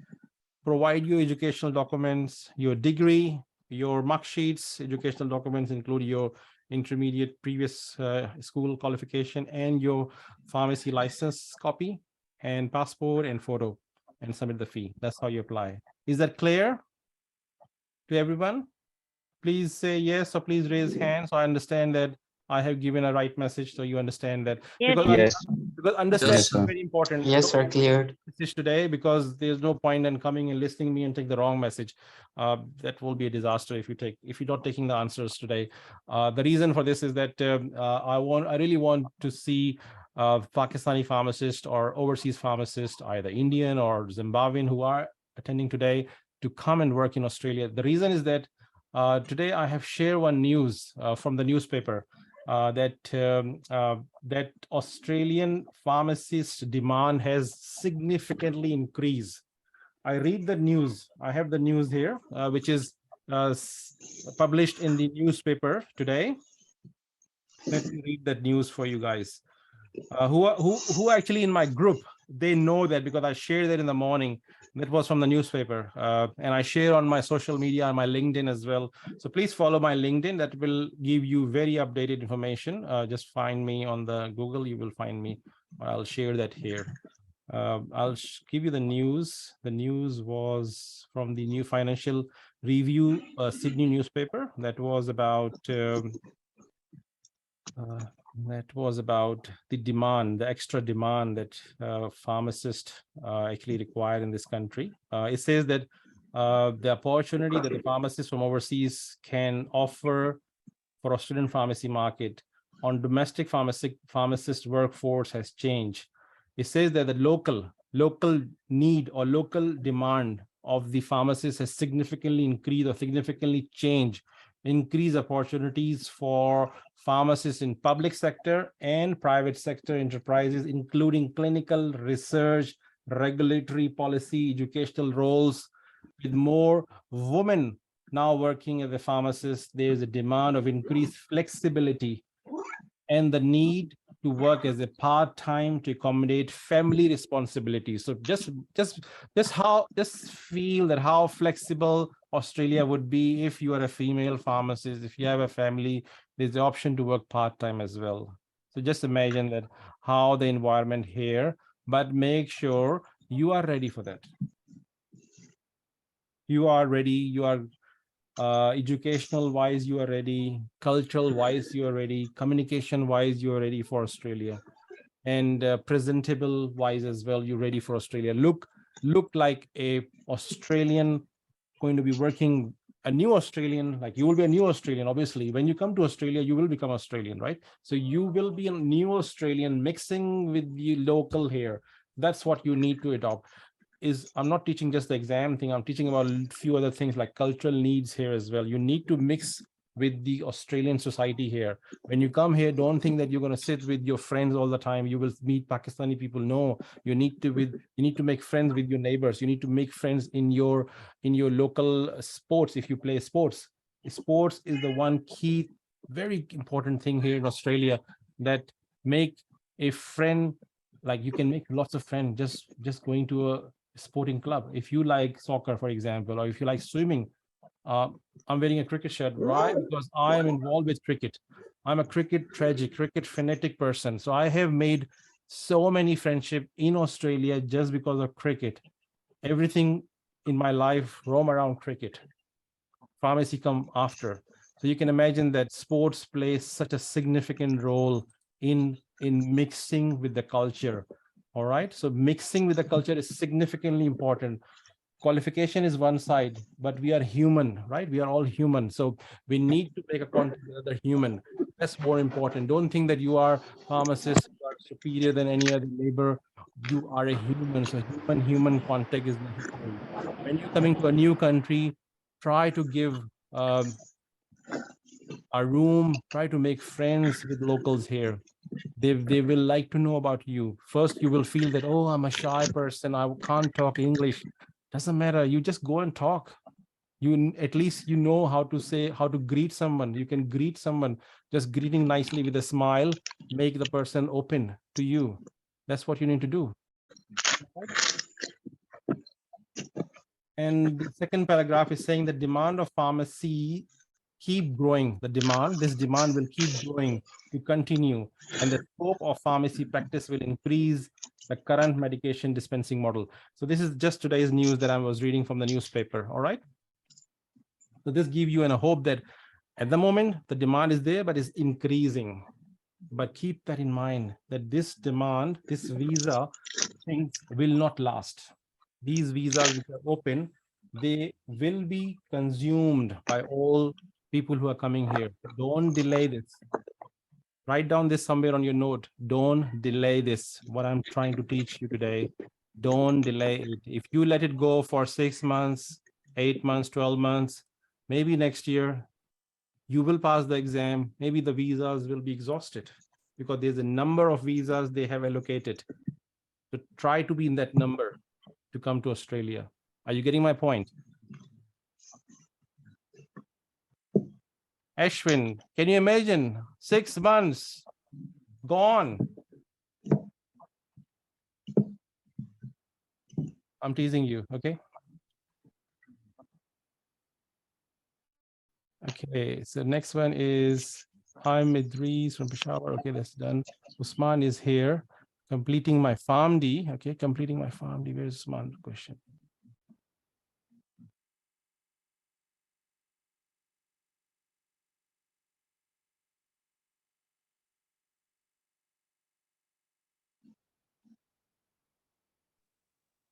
provide your educational documents, your degree, your mark sheets. Educational documents include your intermediate previous school qualification and your pharmacy license copy and passport and photo, and submit the fee. That's how you apply. Is that clear to everyone? Please say yes, or please raise hands so I understand that I have given a right message, so you understand that. Yes. Because understanding is very important. Yes, sir, cleared. Message today, because there's no point in coming and listening to me and take the wrong message. That will be a disaster if you're not taking the answers today. The reason for this is that I really want to see Pakistani pharmacists or overseas pharmacists, either Indian or Zimbabwean, who are attending today, to come and work in Australia. The reason is that Today I have shared one news from the newspaper that Australian pharmacist demand has significantly increased. I read the news. I have the news here, which is published in the newspaper today. Let me read that news for you guys. Who actually in my group, they know that because I shared that in the morning. That was from the newspaper, and I share on my social media, on my LinkedIn as well. So please follow my LinkedIn. That will give you very updated information. Just find me on the Google. You will find me. I'll share that here. I'll give you the news. The news was from the New Financial Review, Sydney newspaper. That was about the demand, the extra demand that pharmacists actually require in this country. It says that the opportunity that the pharmacists from overseas can offer for Australian pharmacy market on domestic pharmacist workforce has changed. It says that the local need or local demand of the pharmacists has significantly increased or significantly changed, increase opportunities for pharmacists in public sector and private sector enterprises, including clinical research, regulatory policy, educational roles. With more women now working as a pharmacist, there is a demand of increased flexibility and the need to work as a part-time to accommodate family responsibilities. So just feel that how flexible Australia would be if you are a female pharmacist. If you have a family, there's the option to work part-time as well. So just imagine that how the environment here, but make sure you are ready for that. You are ready, you are educational wise, you are ready, cultural wise, you are ready, communication wise, you are ready for Australia, and presentable wise as well, you're ready for Australia. Look like a Australian, going to be working a new Australian, like you will be a new Australian. Obviously, when you come to Australia, you will become Australian, right? So you will be a new Australian mixing with the local here. That's what you need to adopt. I'm not teaching just the exam thing. I'm teaching about a few other things like cultural needs here as well. You need to mix with the Australian society here. When you come here, don't think that you're going to sit with your friends all the time. You will meet Pakistani people. No, you need to make friends with your neighbors. You need to make friends in your local sports. If you play sports is the one key, very important thing here in Australia, that make a friend. Like you can make lots of friends just going to a sporting club. If you like soccer, for example, or if you like swimming, I'm wearing a cricket shirt. Why? Because I am involved with cricket. I'm a cricket fanatic person. So I have made so many friendships in Australia just because of cricket. Everything in my life roam around cricket. Pharmacy come after. So you can imagine that sports plays such a significant role in mixing with the culture. All right, so mixing with the culture is significantly important. Qualification is one side, but we are human, right? We are all human. So we need to make a contact with other human. That's more important. Don't think that you are pharmacist, you are superior than any other neighbor. You are a human. So human contact is necessary. When you're coming to a new country, try to give a room, try to make friends with locals here. They will like to know about you. First, you will feel that, oh, I'm a shy person, I can't talk English. Doesn't matter. You just go and talk. You at least you know how to greet someone. You can greet someone. Just greeting nicely with a smile, make the person open to you. That's what you need to do. And the second paragraph is saying the demand of pharmacy keep growing. This demand will keep growing, to continue, and the scope of pharmacy practice will increase the current medication dispensing model. So this is just today's news that I was reading from the newspaper. All right. So this gives you a hope that at the moment the demand is there, but it's increasing. But keep that in mind, that this demand, this visa things will not last. These visas which are open, they will be consumed by all people who are coming here. Don't delay this. Write down this somewhere on your note. Don't delay this. What I'm trying to teach you today, don't delay it. If you let it go for 6 months, 8 months, 12 months, maybe next year you will pass the exam. Maybe the visas will be exhausted because there's a number of visas they have allocated. So try to be in that number to come to Australia. Are you getting my point? Ashwin, can you imagine 6 months gone? I'm teasing you, okay? Okay, so next one is I'm Idris from Peshawar. Okay, that's done. Usman is here, completing my PharmD. Okay, completing my PharmD. Where's Usman? Question.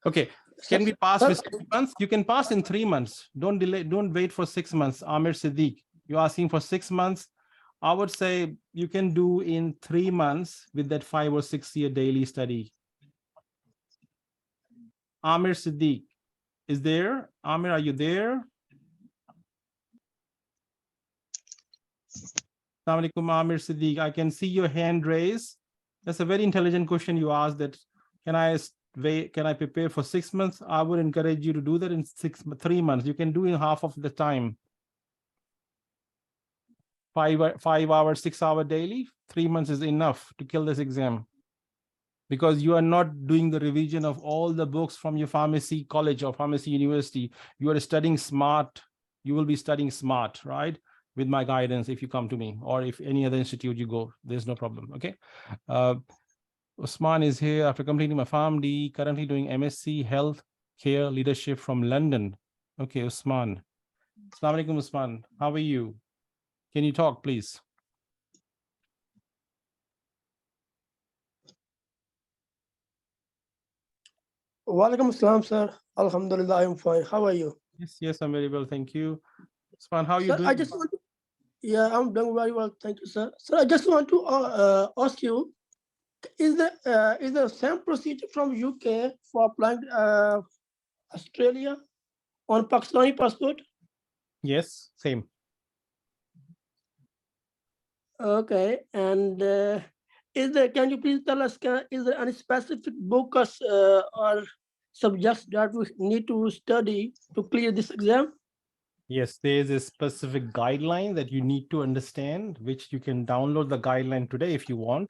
Okay, can we pass with 6 months? You can pass in 3 months. Don't delay, don't wait for 6 months. Amir Siddiq, you're asking for 6 months. I would say you can do in 3 months with that 5 or 6 year daily study. Amir Siddiq is there. Amir, are you there? Assalamu alaikum, Amir Siddiq. I can see your hand raised. That's a very intelligent question you asked. That can I prepare for 6 months? I would encourage you to do that in 3 months. You can do in half of the time. 5 hours, 6 hour daily. 3 months is enough to kill this exam, because you are not doing the revision of all the books from your pharmacy college or pharmacy university. You are studying smart. You will be studying smart, right? With my guidance, if you come to me, or if any other institute you go, there's no problem. Okay. Usman is here after completing my PharmD, currently doing MSc Health Care Leadership from London. Okay, Usman. Assalamu alaikum, Usman. How are you? Can you talk, please? Walaikum assalam, sir. Alhamdulillah, I am fine. How are you? Yes, I'm very well, thank you. Usman, how are you Sir, doing? I just want to, yeah, I'm doing very well. Thank you, sir. Sir, I just want to ask you, is the same procedure from UK for applying Australia on Pakistani passport? Yes, same. Okay, and can you please tell us, is there any specific books or subjects that we need to study to clear this exam? Yes, there is a specific guideline that you need to understand, which you can download the guideline today if you want.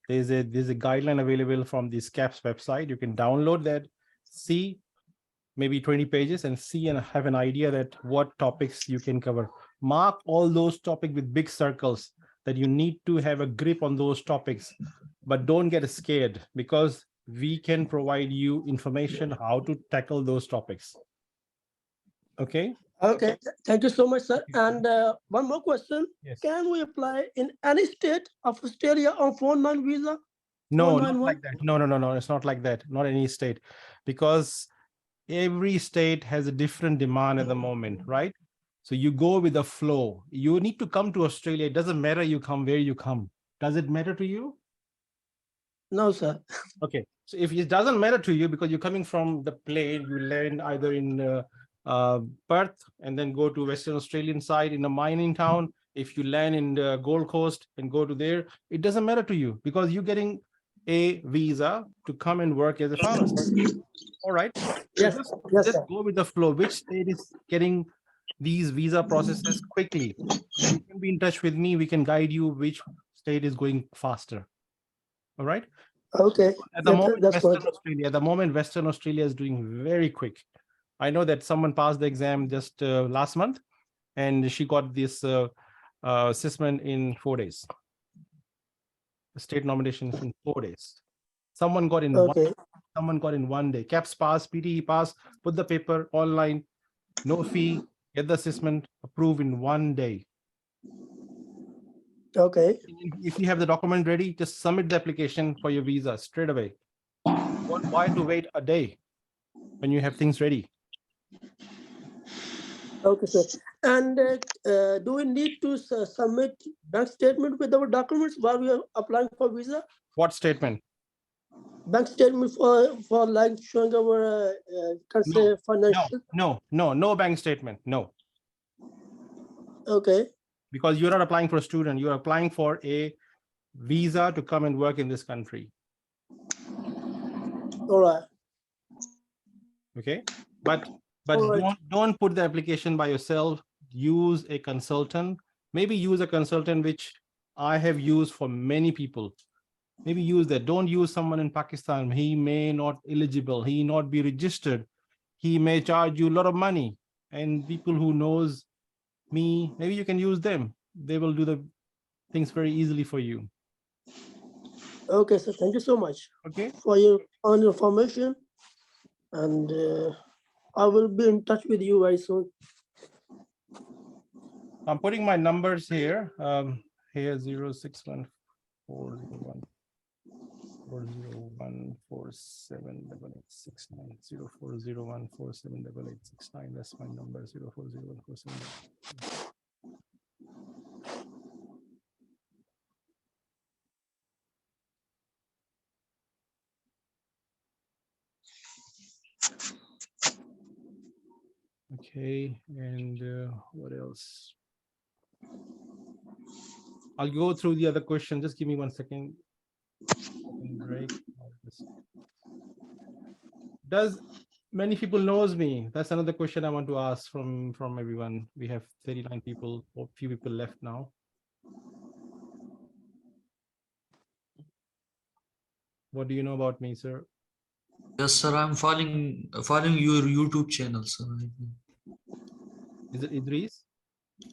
There's a guideline available from the Kaps website. You can download that, see maybe 20 pages and see and have an idea that what topics you can cover. Mark all those topics with big circles, that you need to have a grip on those topics, but don't get scared, because we can provide you information how to tackle those topics. Okay. Okay, thank you so much, sir. And one more question. Yes. Can we apply in any state of Australia on 491 visa? No, not 491? like that. No, it's not like that. Not any state, because every state has a different demand at the moment, right? So you go with the flow. You need to come to Australia. It doesn't matter you come where you come. Does it matter to you? No, sir. Okay. So if it doesn't matter to you because you're coming from the plane, you land either in Perth and then go to Western Australian side in a mining town. If you land in the Gold Coast and go to there, it doesn't matter to you because you're getting a visa to come and work as a pharmacist. All right. Yes, Just go with the flow. Which state is getting these visa processes quickly? You can be in touch with me. We can guide you which state is going faster. All right. Okay. At the moment, that's Western Australia is doing very quick. I know that someone passed the exam just last month, and she got this assessment in 4 days. The state nomination in 4 days. Someone got in someone got in 1 day. Kaps pass, PTE pass, put the paper online, no fee, get the assessment approved in 1 day. Okay. If you have the document ready, just submit the application for your visa straight away. Why to wait a day when you have things ready? Okay, sir. And do we need to submit bank statement with our documents while we are applying for visa? What statement? Bank statement for like showing our financial. No bank statement. No. Okay. Because you're not applying for a student, you're applying for a visa to come and work in this country. All right. Okay, but All right. don't put the application by yourself. Use a consultant. Maybe use a consultant which I have used for many people. Maybe use that. Don't use someone in Pakistan. He may not eligible. He not be registered. He may charge you a lot of money. And people who knows me, maybe you can use them. They will do the things very easily for you. Okay, so thank you so much. Okay. For your information, and I will be in touch with you very soon. I'm putting my numbers here. Here 061 401 401 478869 0401 478869. That's my number 0401 478869. Okay, and what else? I'll go through the other question. Just give me 1 second. Break. Does many people knows me? That's another question I want to ask from everyone. We have 39 people, or few people left now. What do you know about me, sir? Yes, sir. I'm following your YouTube channel, sir. Is it Idris?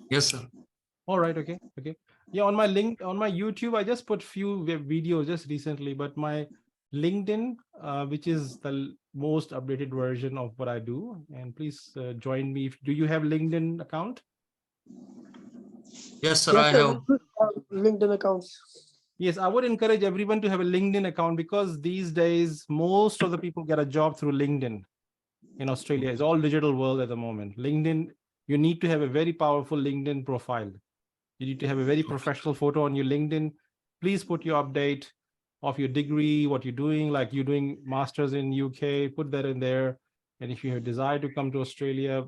Yes, sir. All right. Okay. Okay. Yeah. On my YouTube, I just put few videos just recently, but my LinkedIn, which is the most updated version of what I do, and please join me. Do you have LinkedIn account? Yes, sir. Yes, I sir, have. we have LinkedIn accounts. Yes, I would encourage everyone to have a LinkedIn account, because these days most of the people get a job through LinkedIn in Australia. It's all digital world at the moment. LinkedIn, you need to have a very powerful LinkedIn profile. You need to have a very professional photo on your LinkedIn. Please put your update of your degree, what you're doing, like you're doing masters in UK, put that in there. And if you have desire to come to Australia,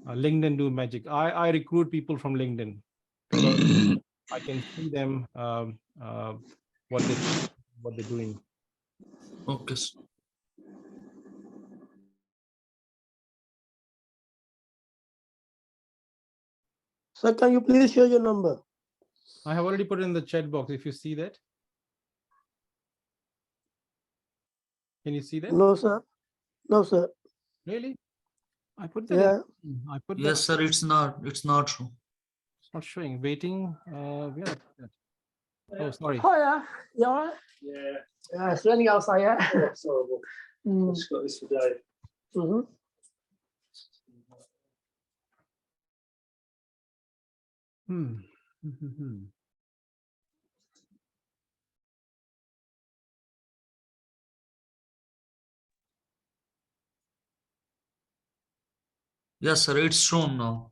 LinkedIn do magic. I recruit people from LinkedIn because I can see them what they're doing. Okay, sir. Sir, can you please share your number? I have already put it in the chat box. If you see that, can you see that? No, sir. No, sir. Really? I put that. Yeah. I put that. Yes, sir. It's not true. It's not showing. Waiting. Where? Oh, sorry. Hiya. You all right? Yeah. Yeah, it's raining outside, yeah? It's horrible. Just got this today. Mm-hmm. Yes, sir. It's shown now.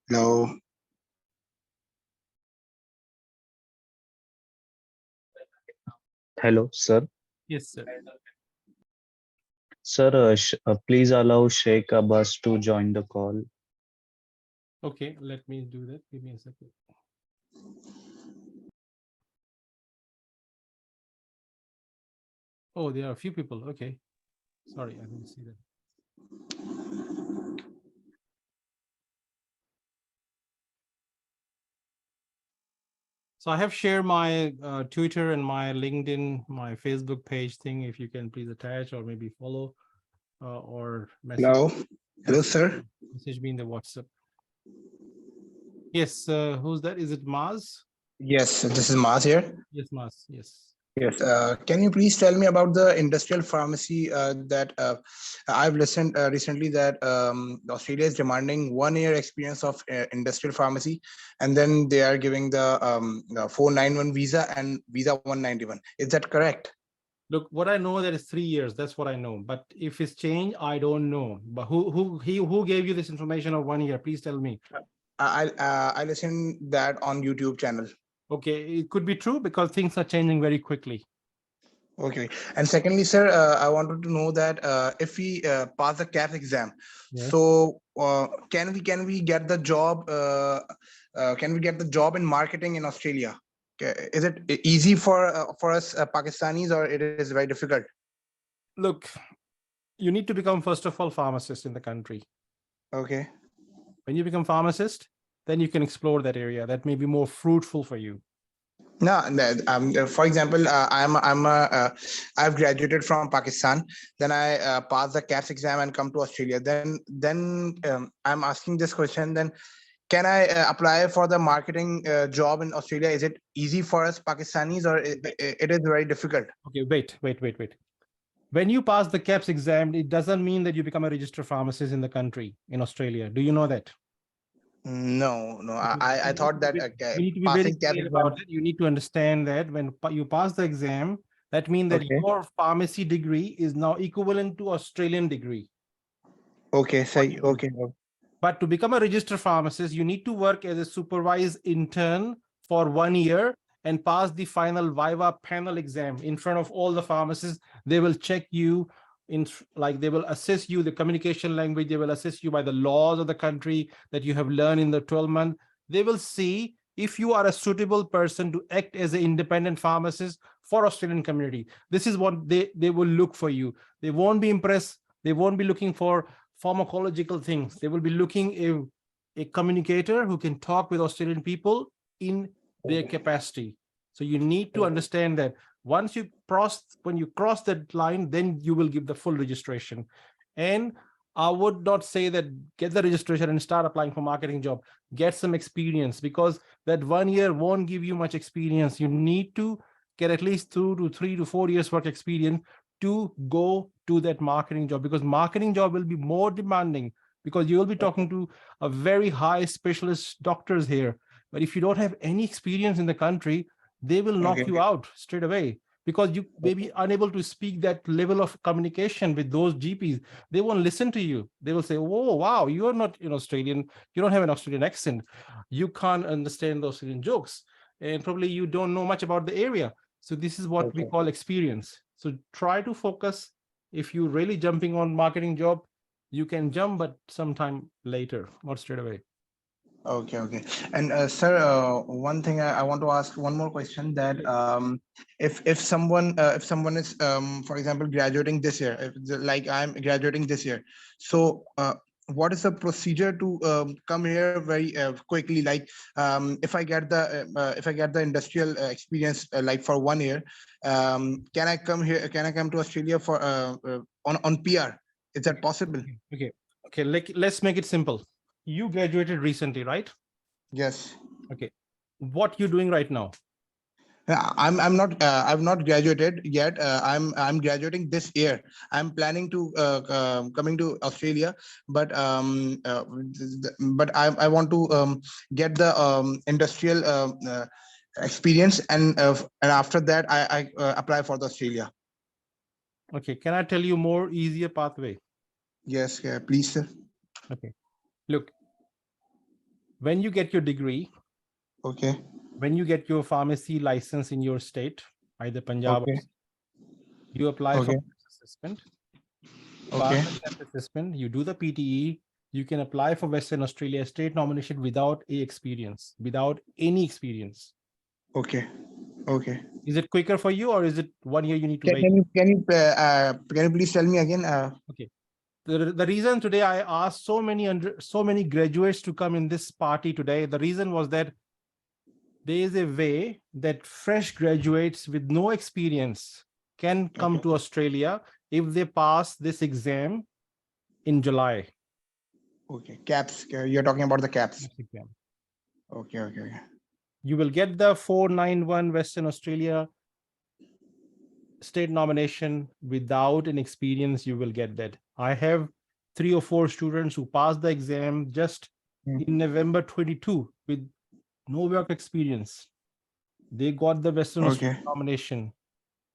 Hello. Hello, sir. Yes, sir. Sir, please allow Sheikh Abbas to join the call. Okay, let me do that. Give me a second. Oh, there are a few people. Okay. Sorry, I didn't see that. So I have shared my Twitter and my LinkedIn, my Facebook page thing. If you can please attach or maybe follow or message. Hello. Hello, sir. Message me in the WhatsApp. Yes, who's that? Is it Maz? Yes, this is Maz here. Yes, Maz. Yes. Yes. Can you please tell me about the industrial pharmacy that I've listened recently that Australia is demanding 1 year experience of industrial pharmacy, and then they are giving the 491 visa and visa 191. Is that correct? Look, what I know that is 3 years. That's what I know. But if it's changed, I don't know. But who gave you this information of 1 year? Please tell me. I listened that on YouTube channel. Okay, it could be true because things are changing very quickly. Okay. And secondly, sir, I wanted to know that if we pass the CAPS exam, Yes. so can we get the job? Can we get the job in marketing in Australia? Is it easy for us Pakistanis, or it is very difficult? Look, you need to become, first of all, pharmacist in the country. Okay. When you become pharmacist, then you can explore that area. That may be more fruitful for you. No, for example, I've graduated from Pakistan. Then I passed the CAPS exam and come to Australia. Then I'm asking this question. Then can I apply for the marketing job in Australia? Is it easy for us Pakistanis, or it is very difficult? Okay, wait. When you pass the CAPS exam, it doesn't mean that you become a registered pharmacist in the country, in Australia. Do you know that? No. Okay. I thought that You need to be very passing CAPS clear exam. about it. You need to understand that when you pass the exam, that means that Okay. your pharmacy degree is now equivalent to Australian degree. Okay, say okay. But to become a registered pharmacist, you need to work as a supervised intern for 1 year and pass the final Viva panel exam in front of all the pharmacists. They will check you they will assess you the communication language. They will assess you by the laws of the country that you have learned in the 12 months. They will see if you are a suitable person to act as an independent pharmacist for Australian community. This is what they will look for you. They won't be impressed. They won't be looking for pharmacological things. They will be looking a communicator who can talk with Australian people in their capacity. So you need to understand that when you cross that line, then you will give the full registration. And I would not say that get the registration and start applying for marketing job. Get some experience, because that 1 year won't give you much experience. You need to get at least 2 to 3 to 4 years work experience to go to that marketing job, because marketing job will be more demanding, because you will be talking to a very high specialist doctors here. But if you don't have any experience in the country, they will knock you out straight away, because you may be unable to speak that level of communication with those GPs. They won't listen to you. They will say, "Oh, wow, you are not an Australian. You don't have an Australian accent. You can't understand the Australian jokes. And probably you don't know much about the area." So this is what we call experience. So try to focus. If you're really jumping on marketing job, you can jump, but sometime later, not straight away. Okay. And sir, one thing I want to ask, one more question, that if someone is for example graduating this year, like I'm graduating this year, so what is the procedure to come here very quickly? Like if I get the industrial experience like for 1 year, can I come here? Can I come to Australia for on PR? Is that possible? Okay. Let's make it simple. You graduated recently, right? Yes. Okay. What you doing right now? I'm not I've not graduated yet. I'm graduating this year. I'm planning to coming to Australia, but I want to get the industrial experience, and after that I apply for the Australia. Okay. Can I tell you more easier pathway? Yes, please, sir. Okay. Look, when you get your degree, okay, when you get your pharmacy license in your state, either Punjab, okay, you apply for assessment. okay, Assessment, you do the PTE, you can apply for Western Australia state nomination without any experience. okay. Is it quicker for you, or is it 1 year you need to wait? Can you please tell me again? Okay. The reason today I asked so many graduates to come in this party today, the reason was that there is a way that fresh graduates with no experience can come to Australia if they pass this exam in July. Okay, CAPS. You're talking about the CAPS. Exam. Okay. You will get the 491 Western Australia state nomination without an experience, you will get that. I have 3 or 4 students who passed the exam just in November 22 with no work experience. They got the Western Australia nomination.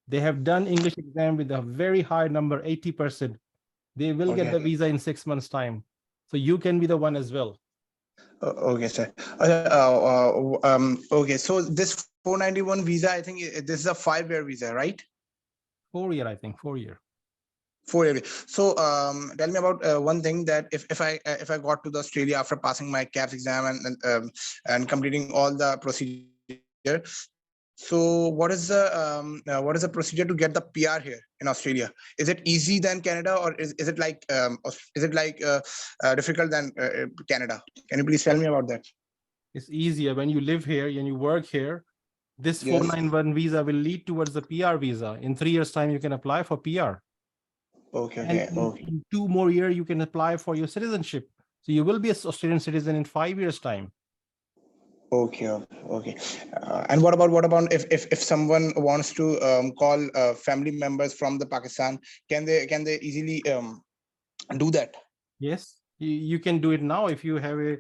They have done English exam with a very high number, 80%. They will get the visa in 6 months' time. So you can be the one as well. Okay, sir. Okay, so this 491 visa, I think this is a 5-year visa, right? 4-year, I think, 4-year. 4-year. So tell me about one thing, that if I got to the Australia after passing my Kaps exam and completing all the procedure. So what is the procedure to get the PR here in Australia? Is it easy than Canada, or is it like difficult than Canada? Can you please tell me about that? It's easier when you live here and you work here. This 491 visa will lead towards the PR visa. In 3 years' time, you can apply for PR. Okay. In 2 more years, you can apply for your citizenship. So you will be an Australian citizen in 5 years' time. Okay. And what about if someone wants to call family members from the Pakistan, can they easily do that? Yes, you can do it now. If you have a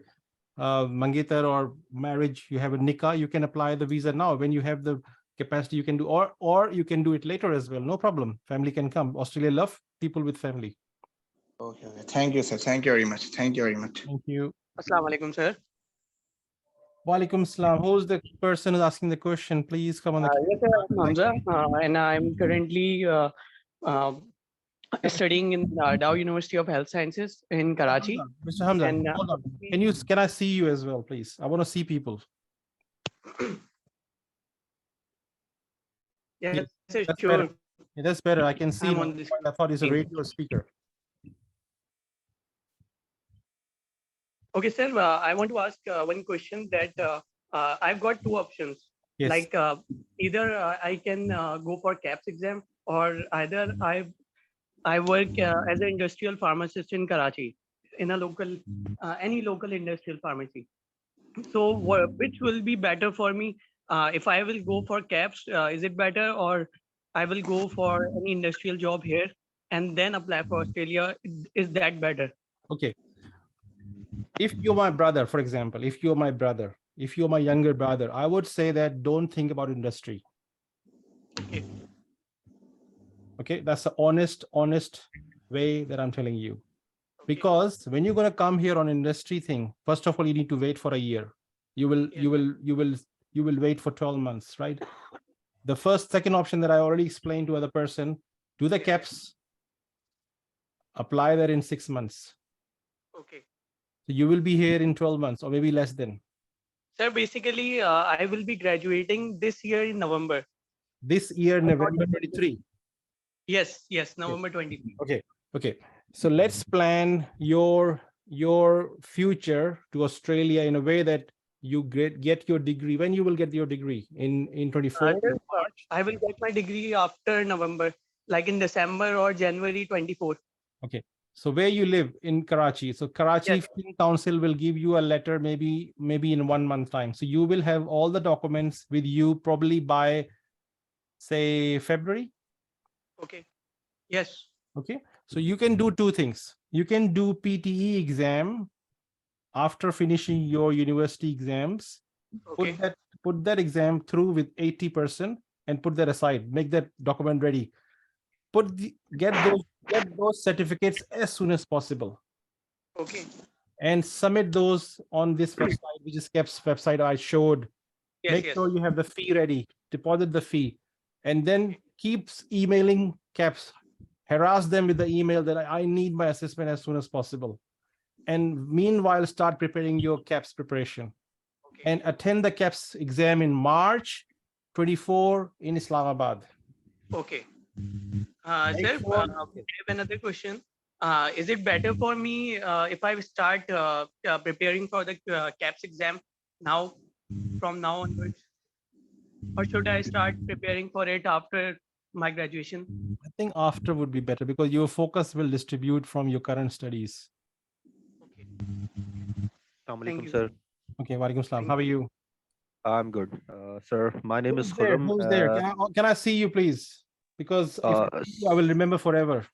mangetar or marriage, you have a nikah, you can apply the visa now. When you have the capacity, you can do, or you can do it later as well. No problem. Family can come. Australia love people with family. Okay. Thank you, sir. Thank you very much. Thank you. Assalamu alaikum, sir. Walaikum salam. Who's the person who's asking the question? Please come on the Yes, sir, I'm Hamza, and I'm currently studying in Dow University of Health Sciences in Karachi. Mr. Hamza, And, hold on. Can I see you as well, please? I want to see people. Yes, sir, That's sure. better. Yeah, that's better. I can see. I'm now. on this I thought it's a screen. radio speaker. Okay, sir, I want to ask one question that I've got 2 options. Yes. Like either I can go for Kaps exam, or either I work as an industrial pharmacist in Karachi in a local, any local industrial pharmacy. So which will be better for me? If I will go for Kaps, is it better, or I will go for any industrial job here and then apply for Australia? Is that better? Okay. If you're my brother, for example, if you're my younger brother, I would say that don't think about industry. Okay, that's the honest way that I'm telling you. Because when you're going to come here on industry thing, first of all, you need to wait for a year. You will wait for 12 months, right? The second option that I already explained to other person, do the Kaps, apply there in 6 months. Okay. So you will be here in 12 months or maybe less than. Sir, basically, I will be graduating this year in November. This year, November 23. Yes, November 23. Okay. So let's plan your future to Australia in a way that you get your degree. When you will get your degree in 24? I will get my degree after November, like in December or January 24. Okay. So where you live in Karachi, so Karachi Film Council will give you a letter maybe in 1 month time. So you will have all the documents with you probably by, say, February. Okay. Yes. Okay. So you can do 2 things. You can do PTE exam after finishing your university exams. Okay. Put that exam through with 80% and put that aside. Make that document ready. Get those certificates as soon as possible. Okay. And submit those on this website, which is Kaps website I showed. Make sure you have the fee ready. Deposit the fee, and then keeps emailing Kaps. Harass them with the email that I need my assessment as soon as possible. And meanwhile, start preparing your Kaps preparation. Okay. And attend the Kaps exam in March 24 in Islamabad. Okay. Sir, I have another question. Is it better for me if I start preparing for the Kaps exam now, from now onwards? Or should I start preparing for it after my graduation? I think after would be better because your focus will distribute from your current studies. Okay. Assalamu alaikum, sir. Okay, walaikum salam. How are you? I'm good. Sir, my name is Who's there? Khurram. Who's there? Can I see you, please? Because if I will remember forever.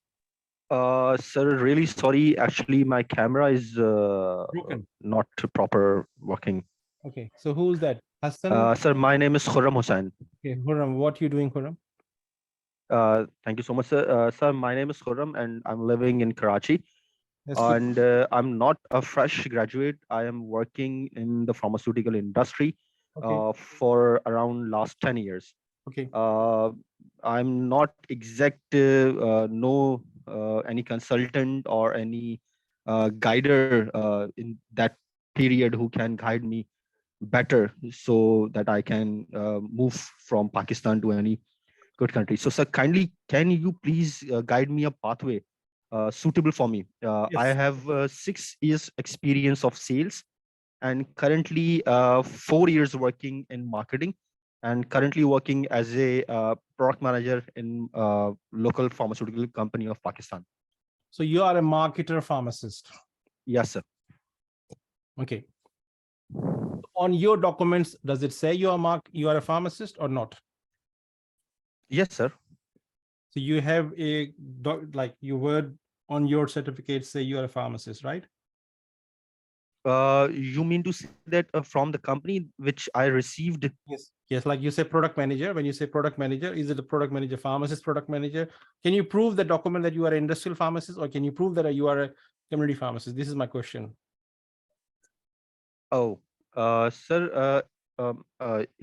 Sir, really sorry. Actually, my camera is Broken. not proper working. Okay, so who's that? Hassan? Sir, my name is Khurram Hussain. Okay, Khurram, what you doing, Khurram? Thank you so much, sir. Sir, my name is Khurram and I'm living in Karachi. That's good. And I'm not a fresh graduate. I am working in the pharmaceutical industry for around last 10 years. Okay. I'm not no any consultant or any guider in that period who can guide me better so that I can move from Pakistan to any good country. So, sir, kindly, can you please guide me a pathway suitable for me? I have 6 years experience of sales and currently 4 years working in marketing and currently working as a product manager in local pharmaceutical company of Pakistan. So you are a marketer pharmacist. Yes, sir. Okay. On your documents, does it say you are a pharmacist or not? Yes, sir. So you have a like your word on your certificate say you are a pharmacist, right? You mean to say that from the company which I received? Yes. Yes, like you say product manager. When you say product manager, is it a product manager, pharmacist, product manager? Can you prove the document that you are an industrial pharmacist, or can you prove that you are a community pharmacist? This is my question. Oh, sir,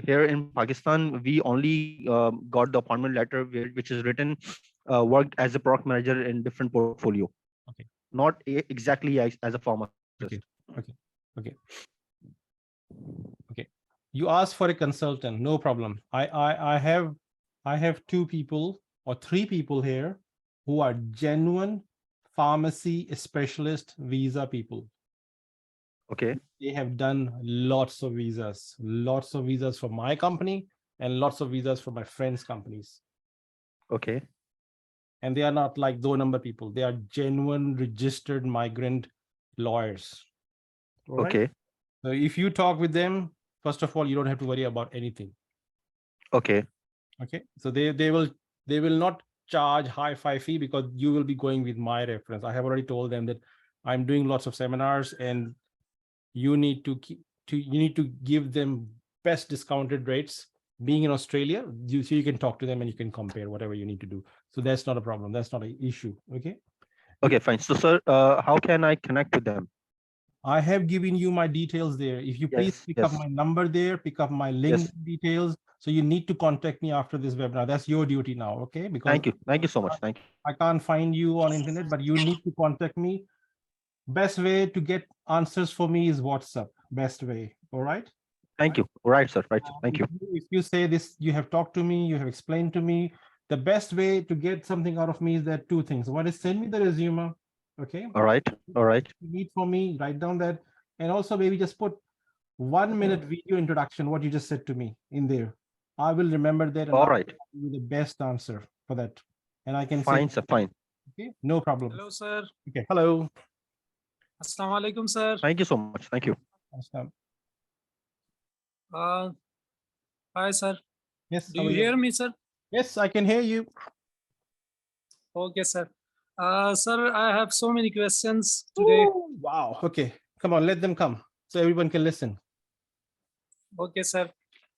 here in Pakistan, we only got the appointment letter which is written, worked as a product manager in different portfolio. Okay. Not exactly as a pharmacist. Okay. Okay. Okay. Okay. You asked for a consultant, no problem. I have 2 people or 3 people here who are genuine pharmacy specialist visa people. Okay. They have done lots of visas for my company and lots of visas for my friends' companies. Okay. And they are not like though number people. They are genuine registered migrant lawyers. All right? Okay. So if you talk with them, first of all, you don't have to worry about anything. Okay. Okay. So they will not charge high-fi fee because you will be going with my reference. I have already told them that I'm doing lots of seminars and you need to give them best discounted rates. Being in Australia, so you can talk to them and you can compare whatever you need to do. So that's not a problem. That's not an issue. Okay. Okay, fine. So, sir, how can I connect with them? I have given you my details there. If you please pick up my number there, pick up my link details. So you need to contact me after this webinar. That's your duty now, okay? Because thank you. Thank you so much. Thank you. I can't find you on internet, but you need to contact me. Best way to get answers for me is WhatsApp. Best way. All right. Thank you. All right, sir. Right. Thank you. If you say this, you have talked to me, you have explained to me. The best way to get something out of me is that 2 things. One is send me the resume. Okay. All right. All right. You need for me, write down that. And also maybe just put 1 minute video introduction, what you just said to me in there. I will remember that. And all right. I'll give you the best answer for that. And I can fine, say, sir. Fine. Okay. No problem. Hello, sir. Okay. Hello. Assalamu alaikum, sir. Thank you so much. Thank you. Hi, sir. Yes. Do you hear me, sir? Yes, I can hear you. Okay, sir. Sir, I have so many questions today. Ooh, wow. Okay. Come on, let them come so everyone can listen. Okay, sir.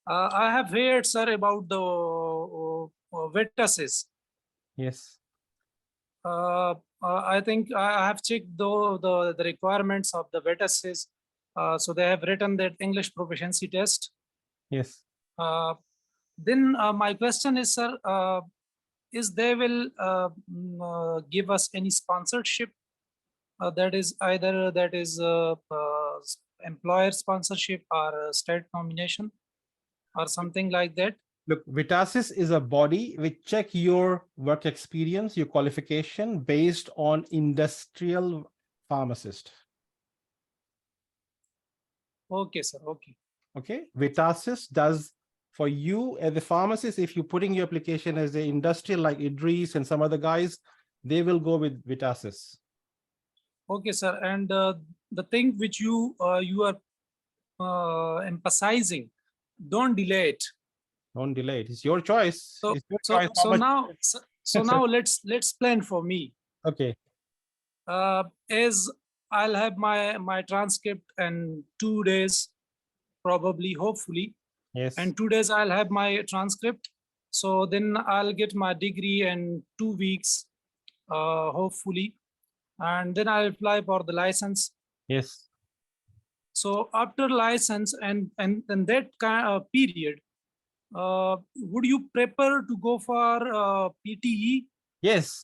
I have heard, sir, about the Wirte. Yes. I think I have checked the requirements of the Wirte. So they have written that English proficiency test. Yes. Then my question is, sir, is they will give us any sponsorship? That is either employer sponsorship or state nomination or something like that. Look, Vitasis is a body which check your work experience, your qualification based on industrial pharmacist. Okay, sir. Okay. Okay. Vitasis does for you as a pharmacist. If you're putting your application as an industrial like Idris and some other guys, they will go with Vitasis. Okay, sir. And the thing which you are emphasizing, don't delay it. Don't delay it. It's your choice. So It's your so choice. How so much- now so now let's plan for me. Okay. As I'll have my transcript in 2 days, probably, hopefully. Yes. And 2 days I'll have my transcript. So then I'll get my degree in 2 weeks, hopefully. And then I'll apply for the license. Yes. So after license and that kind of period, would you prefer to go for PTE? Yes.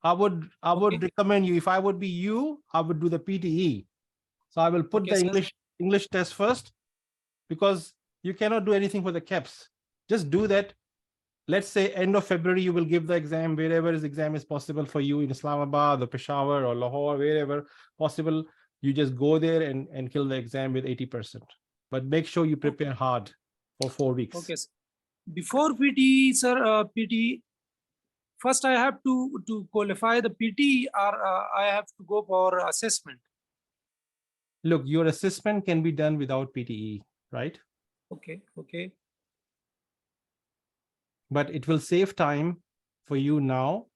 I would recommend you, if I would be you, I would do the PTE. So I will put Okay, the sir. English test first, because you cannot do anything for the Kaps. Just do that. Let's say end of February, you will give the exam wherever is exam is possible for you in Islamabad or Peshawar or Lahore, wherever possible. You just go there and kill the exam with 80%. But make sure you prepare hard for 4 weeks. Okay, sir. Before PTE, sir, PTE, first I have to qualify the PTE, or I have to go for assessment. Look, your assessment can be done without PTE, right? Okay, okay. But it will save time for you now.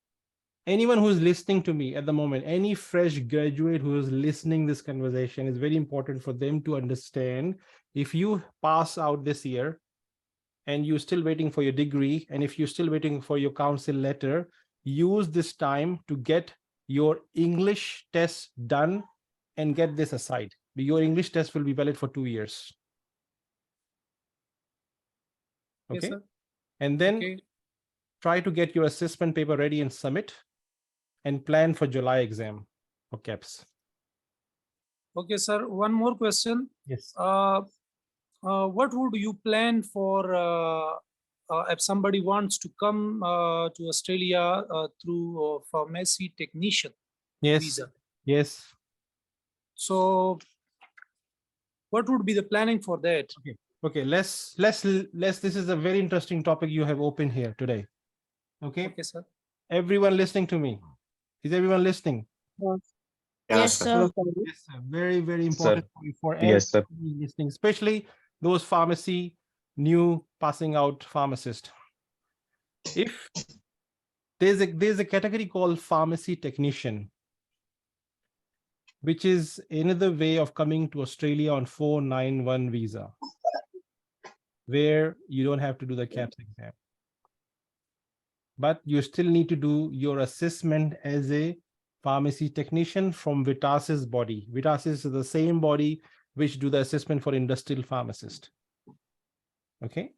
Anyone who's listening to me at the moment, any fresh graduate who is listening this conversation, is very important for them to understand. If you pass out this year and you're still waiting for your degree, and if you're still waiting for your council letter, use this time to get your English test done and get this aside. Your English test will be valid for 2 years. Yes, Okay. sir. And then Okay. try to get your assessment paper ready and submit, and plan for July exam for Kaps. Okay, sir. One more question. Yes. What would you plan for if somebody wants to come to Australia through pharmacy technician Yes. visa? Yes. So, what would be the planning for that? Okay. Okay. Let's. This is a very interesting topic you have opened here today. Okay. Okay, sir. Everyone listening to me. Is everyone listening? Yes, sir. Yes, sir. Very, very important for Yes, sir. everybody listening, especially those pharmacy new passing out pharmacists. If there's a category called pharmacy technician, which is another way of coming to Australia on 491 visa, where you don't have to do the Kaps exam, but you still need to do your assessment as a pharmacy technician from Wirte's body. Wirte is the same body which do the assessment for industrial pharmacist. Okay.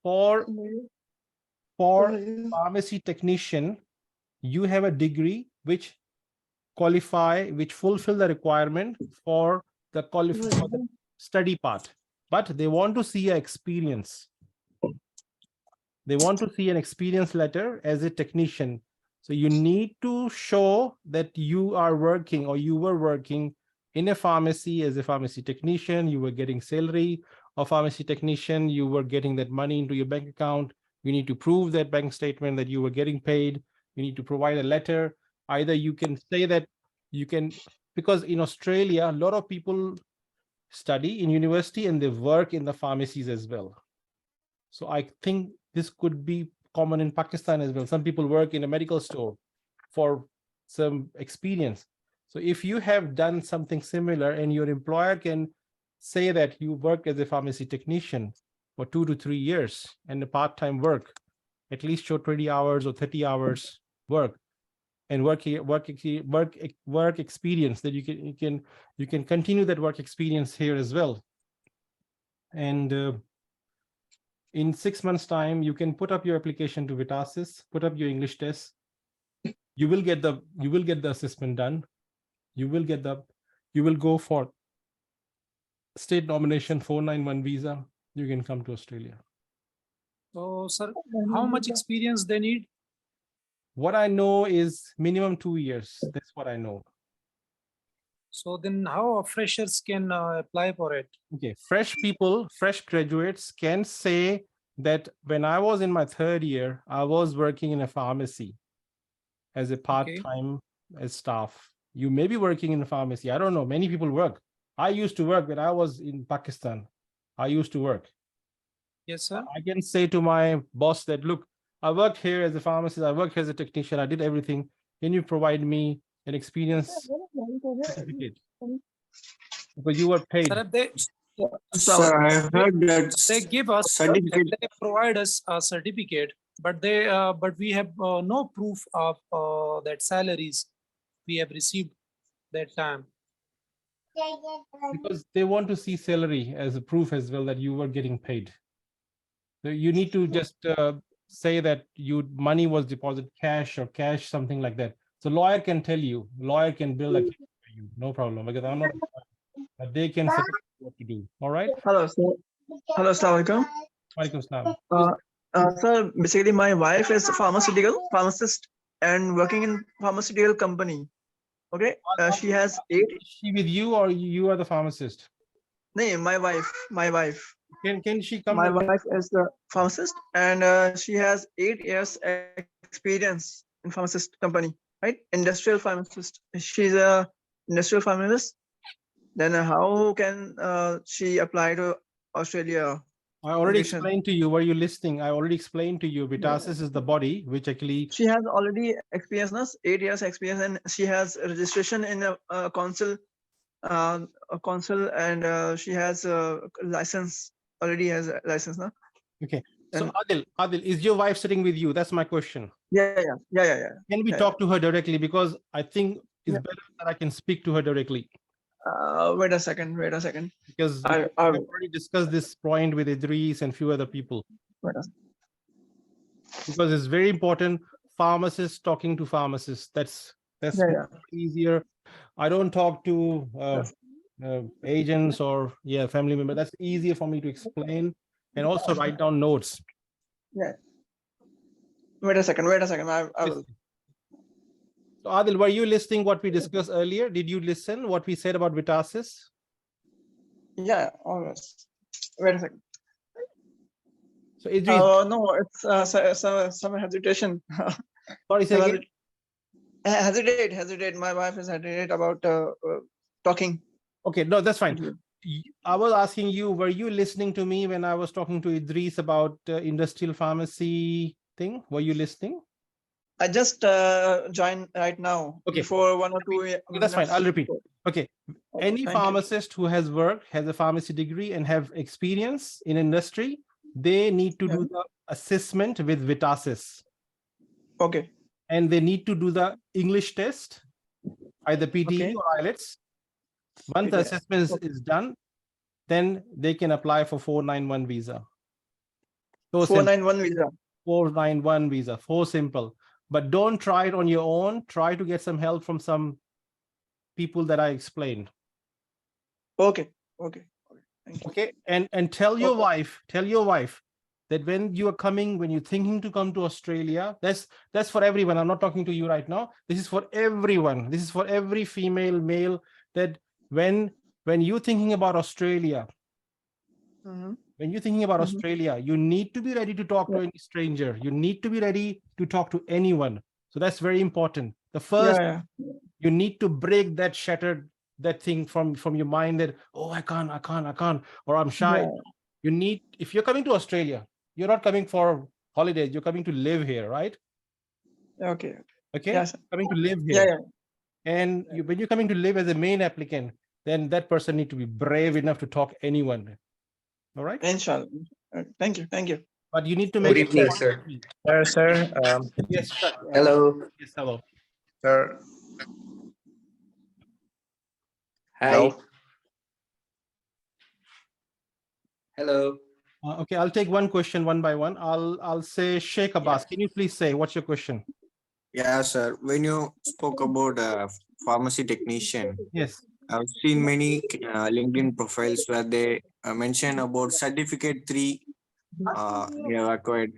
For pharmacy technician, you have a degree which fulfill the requirement for the study part, but they want to see an experience. They want to see an experience letter as a technician. So you need to show that you are working, or you were working in a pharmacy as a pharmacy technician. You were getting salary of pharmacy technician. You were getting that money into your bank account. You need to prove that bank statement that you were getting paid. You need to provide a letter. Either you can say that you can, because in Australia, a lot of people study in university and they work in the pharmacies as well. So I think this could be common in Pakistan as well. Some people work in a medical store for some experience. So if you have done something similar and your employer can say that you worked as a pharmacy technician for 2 to 3 years and a part-time work, at least show 20 hours or 30 hours work and work experience, that you can continue that work experience here as well. And in 6 months' time, you can put up your application to Wirte, put up your English test. You will get the assessment done. You will go for state nomination 491 visa. You can come to Australia. So, sir, how much experience they need? What I know is minimum 2 years. That's what I know. So then how freshers can apply for it? Okay, fresh graduates can say that when I was in my 3rd year, I was working in a pharmacy as a part-time as staff. You may be working in a pharmacy. I don't know. Many people work. I used to work when I was in Pakistan. I used to work. Yes, sir. I can say to my boss that, look, I worked here as a pharmacist, I worked here as a technician, I did everything. Can you provide me an experience certificate? Because you were paid. Sir, if they, Sir, I have heard that they give us, certificate. they provide us a certificate, but but we have no proof of that salaries we have received that time. Because they want to see salary as a proof as well that you were getting paid. So you need to just say that money was deposited cash or cash, something like that. So lawyer can tell you, lawyer can build a case for you, no problem, because I'm not, but they can say what to do. All right. Hello, sir. Hello, Assalamualaikum. Walaikum salam. Sir, basically my wife is a pharmacist and working in pharmaceutical company. Okay, she has 8. Is she with you or you are the pharmacist? No, my wife. Can she come? My wife is the pharmacist and she has 8 years experience in pharmacist company, right? Industrial pharmacist. She's a industrial pharmacist. Then how can she apply to Australia? I already explained to you. Were you listening? I already explained to you. Vitasis is the body, which actually. She has already experience, 8 years experience, and she has registration in a council, and she has a license. Already has a license, no? Okay. So Adil, is your wife sitting with you? That's my question. Yeah. Can we talk to her directly? Because I think it's better that I can speak to her directly. Wait a second. Because I've already discussed this point with Idris and few other people. Because it's very important. Pharmacists talking to pharmacists. That's easier. I don't talk to agents or family members. That's easier for me to explain and also write down notes. Yeah. Wait a second. I will. So Adil, were you listening what we discussed earlier? Did you listen what we said about Vitasis? Yeah, always. Wait a second. So Idris. No, it's some hesitation. Sorry, say again. Hesitate. My wife is hesitate about talking. Okay, no, that's fine. I was asking you, were you listening to me when I was talking to Idris about industrial pharmacy thing? Were you listening? I just joined right now. Okay. For 1 or 2 Okay, that's fine. I'll repeat. Okay. Any pharmacist who has worked, has a pharmacy degree and have experience in industry, they need to do the assessment with Vitasis. Okay. And they need to do the English test, either PTE or IELTS. Once the assessment is done, then they can apply for 491 visa. So 491 visa. 491 visa. So simple. But don't try it on your own. Try to get some help from some people that I explained. Okay. Okay. And tell your wife that when you are coming, when you're thinking to come to Australia, that's for everyone. I'm not talking to you right now. This is for everyone. This is for every female, male, that when you're thinking about Australia, when you're thinking about Australia, you need to be ready to talk to any stranger. You need to be ready to talk to anyone. So that's very important. The first, you need to break that thing from your mind that, oh, I can't, or I'm shy. You need, if you're coming to Australia, you're not coming for holidays. You're coming to live here, right? Okay. Yes. Coming to live here. And when you're coming to live as a main applicant, then that person need to be brave enough to talk to anyone. All right. Inshallah. Thank you. But you need to make Good evening, sir. Sir. Yes. Hello. Yes. Hello. Sir. Hi. Hello. Okay, I'll take one question one by one. I'll say Sheikh Abbas. Can you please say what's your question? Yeah, sir. When you spoke about pharmacy technician, yes, I've seen many LinkedIn profiles where they mention about certificate 3 you have acquired.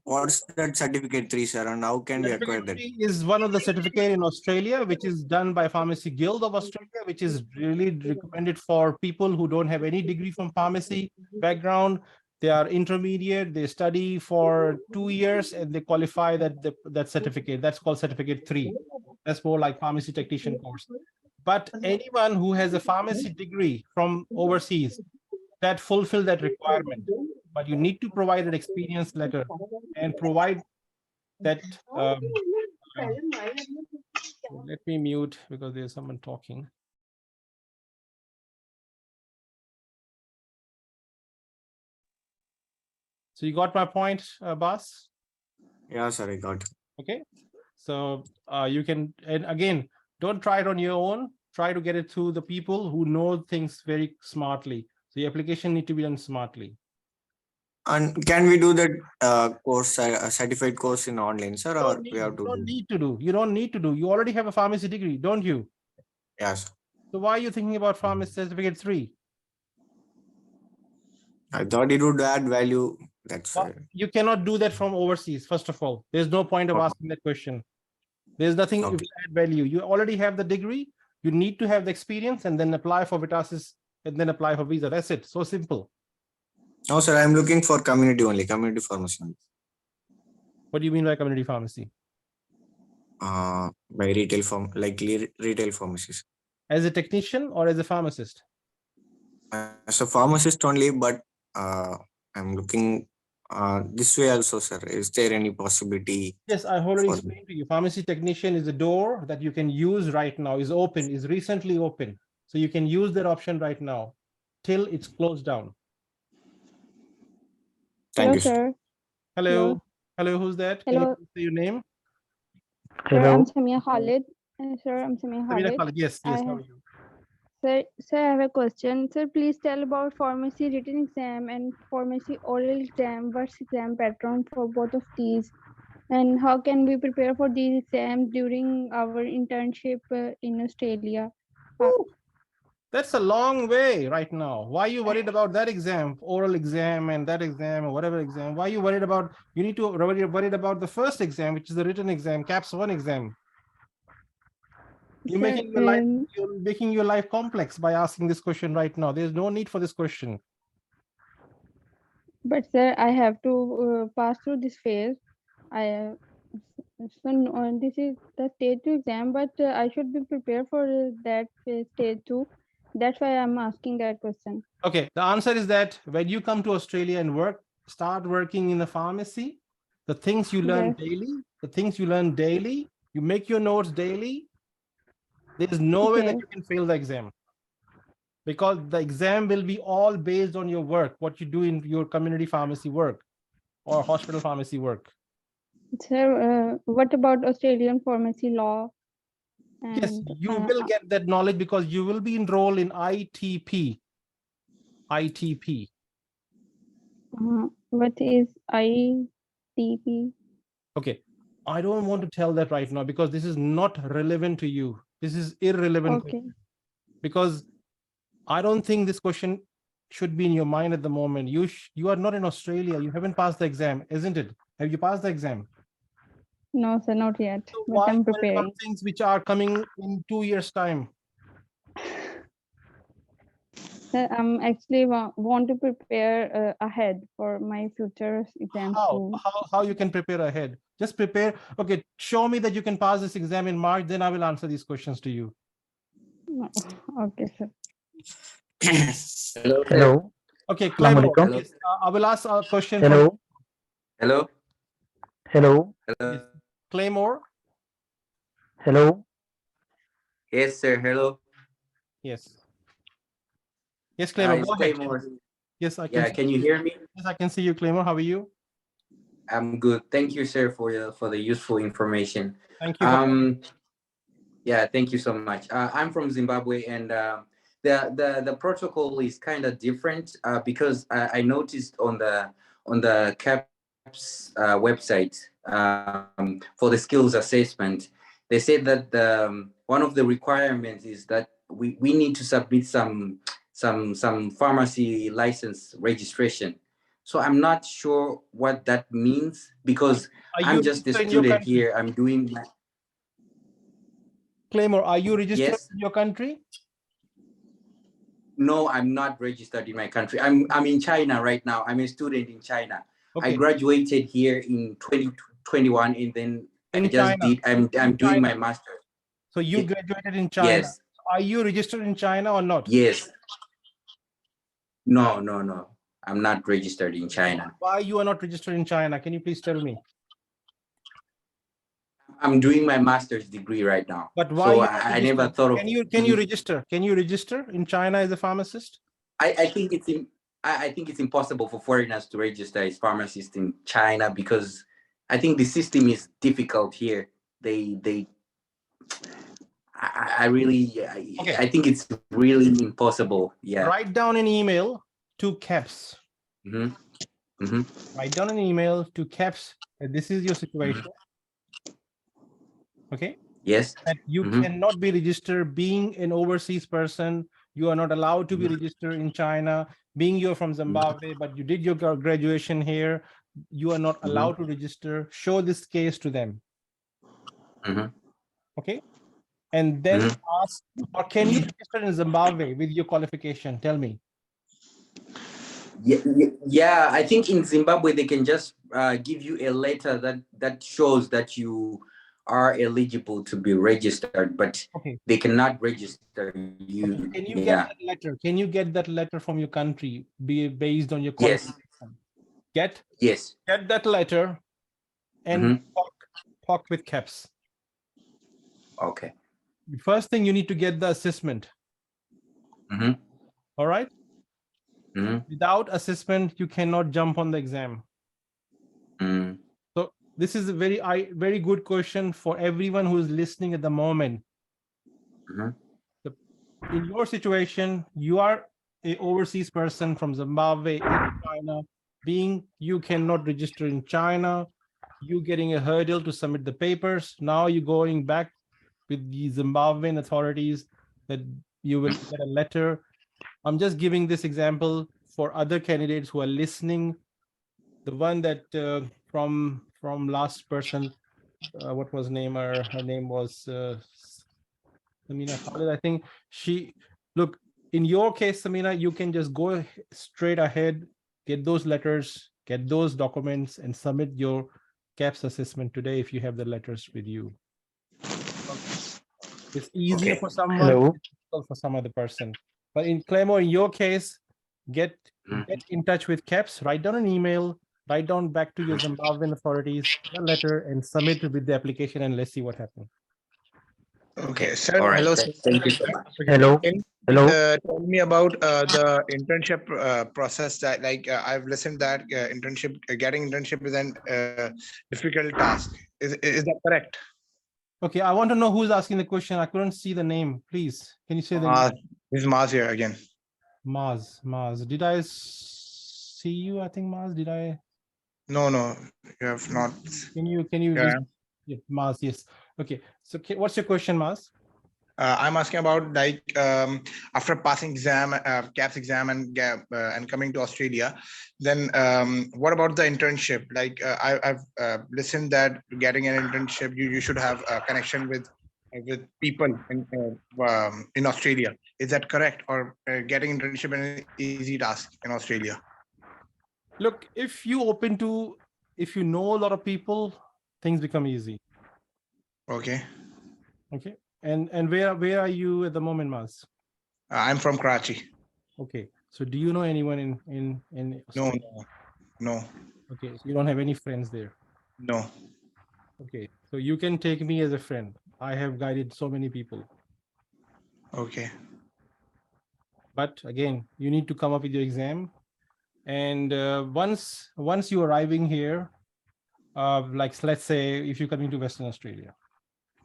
What's that certificate 3, sir, and how can we acquire that? Is one of the certificate in Australia, which is done by Pharmacy Guild of Australia, which is really recommended for people who don't have any degree from pharmacy background. They are intermediate, they study for 2 years and they qualify that certificate. That's called certificate 3. That's more like pharmacy technician course. But anyone who has a pharmacy degree from overseas that fulfill that requirement, but you need to provide an experience letter and provide that. Let me mute because there's someone talking. So you got my point, Bas? Yeah, sir, I got. Okay. So you can, and again, don't try it on your own. Try to get it through the people who know things very smartly. So the application need to be done smartly. And can we do that course, a certified course in online, sir, or we have to You don't do? need to do. You don't need to do. You already have a pharmacy degree, don't you? Yes. So why are you thinking about pharmacy certificate 3? I thought it would add value. That's why. You cannot do that from overseas, first of all. There's no point of asking that question. There's nothing if you add value. You already have the degree. You need to have the experience and then apply for Vitasis and then apply for visa. That's it. So simple. No, sir, I'm looking for community only, community pharmacy. What do you mean by community pharmacy? By retail retail pharmacies. As a technician or as a pharmacist? As a pharmacist only, but I'm looking this way also, sir. Is there any possibility? Yes, I already explained to you. Pharmacy technician is a door that you can use right now, is open, is recently open. So you can use that option right now till it's closed down. Hello, sir. Hello. Hello, who's that? Hello. Can you say your name? Sir, I'm Samia Khalid. Sir, I'm Samia Samira Khalid. Khalid. Yes, yes. How are you? Sir, I have a question. Sir, please tell about pharmacy written exam and pharmacy oral exam. What's exam pattern for both of these? And how can we prepare for these exams during our internship in Australia? That's a long way right now. Why are you worried about that exam, oral exam and that exam or whatever exam? Why are you worried about, you need to worried about the first exam, which is the written exam, Kaps 1 exam. You're making your life complex by asking this question right now. There's no need for this question. But sir, I have to pass through this phase. This is the stage 2 exam, but I should be prepared for that stage 2. That's why I'm asking that question. Okay, the answer is that when you come to Australia and start working in a pharmacy, the things you learn daily, you make your notes daily. There's no way that you can fail the exam, because the exam will be all based on your work, what you do in your community pharmacy work or hospital pharmacy work. Sir, what about Australian pharmacy law? Yes, you will get that knowledge because you will be enrolled in ITP. ITP. What is ITP? Okay, I don't want to tell that right now because this is not relevant to you. This is irrelevant. Okay. Because I don't think this question should be in your mind at the moment. You are not in Australia. You haven't passed the exam, isn't it? Have you passed the exam? No, sir, not yet. So but why I'm worry about preparing. things which are coming in 2 years' time? Sir, I'm actually want to prepare ahead for my future exams too. How you can prepare ahead? Just prepare. Okay, show me that you can pass this exam in March, then I will answer these questions to you. Okay, sir. Hello. Hello. Okay, Claymore. Assalamualaikum. Yes, I will ask a question. Hello. Hello. Hello. Yes. Claymore. Hello. Yes, sir. Hello. Yes. Yes, Claymore. It's Go ahead. Claymore. Yes, I can. Yeah, can you hear me? Yes, I can see you, Claymore. How are you? I'm good. Thank you, sir, for the useful information. Thank you. Yeah, thank you so much. I'm from Zimbabwe, and the protocol is kind of different because I noticed on the Kaps website for the skills assessment, they said that one of the requirements is that we need to submit some pharmacy license registration. So I'm not sure what that means because I'm just a student here. I'm doing my... Claymore, are you registered in your country? No, I'm not registered in my country. I'm in China right now. I'm a student in China. Okay. I graduated here in 2021, and then I'm doing my master's. So you graduated in China. Yes. Are you registered in China or not? Yes. No. I'm not registered in China. Why you are not registered in China? Can you please tell me? I'm doing my master's degree right now. But why So you not I never registered? thought of. Can you register? Can you register in China as a pharmacist? I think it's I think it's impossible for foreigners to register as pharmacists in China because I think the system is difficult here. I really I think it's really impossible. Yeah. Write down an email to Kaps. Mm-hmm. Write down an email to Kaps. This is your situation. Okay. Yes. That you cannot be registered being an overseas person. You are not allowed to be registered in China. Being you're from Zimbabwe, but you did your graduation here. You are not allowed to register. Show this case to them. Okay. And then ask, or can you register in Zimbabwe with your qualification? Tell me. Yeah, I think in Zimbabwe they can just give you a letter that shows that you are eligible to be registered, but they cannot register you. Can you get that letter? Can you get that letter from your country based on your qualification? Get that letter and talk with Kaps. Okay. The first thing you need to get the assessment. All right. Without assessment, you cannot jump on the exam. So this is a very good question for everyone who is listening at the moment. In your situation, you are an overseas person from Zimbabwe in China. Being you cannot register in China, you getting a hurdle to submit the papers. Now you're going back with the Zimbabwean authorities that you will get a letter. I'm just giving this example for other candidates who are listening. The one that from last person, what was name? Her name was Samina Khalid. I think look, in your case, Samina, you can just go straight ahead, get those letters, get those documents, and submit your Kaps assessment today if you have the letters with you. It's easier for someone, difficult for some other person. But in Clemo, in your case, get in touch with Kaps, write down an email, write down back to your Zimbabwean authorities a letter, and submit it with the application, and let's see what happens. Okay, sir. All right. Hello, sir. Thank you so much. Hello. Can you tell me about the internship process? That I've listened that getting internship is a difficult task. Is that correct? Okay, I want to know who's asking the question. I couldn't see the name. Please, can you say the name? This is Maz here again. Maz. Did I see you? I think Maz. Did I? No, you have not. Can you? Yeah. Maz. Yes. Okay. So, what's your question, Maz? I'm asking about after passing Kaps exam and coming to Australia, then what about the internship? I've listened that getting an internship, you should have a connection with people in Australia. Is that correct? Or getting internship an easy task in Australia? Look, if you know a lot of people, things become easy. Okay. Okay. And where are you at the moment, Maz? I'm from Karachi. Okay. So do you know anyone in Australia? No. Okay. So you don't have any friends there? No. Okay. So you can take me as a friend. I have guided so many people. Okay. But again, you need to come up with your exam. And once you're arriving here, let's say if you're coming to Western Australia.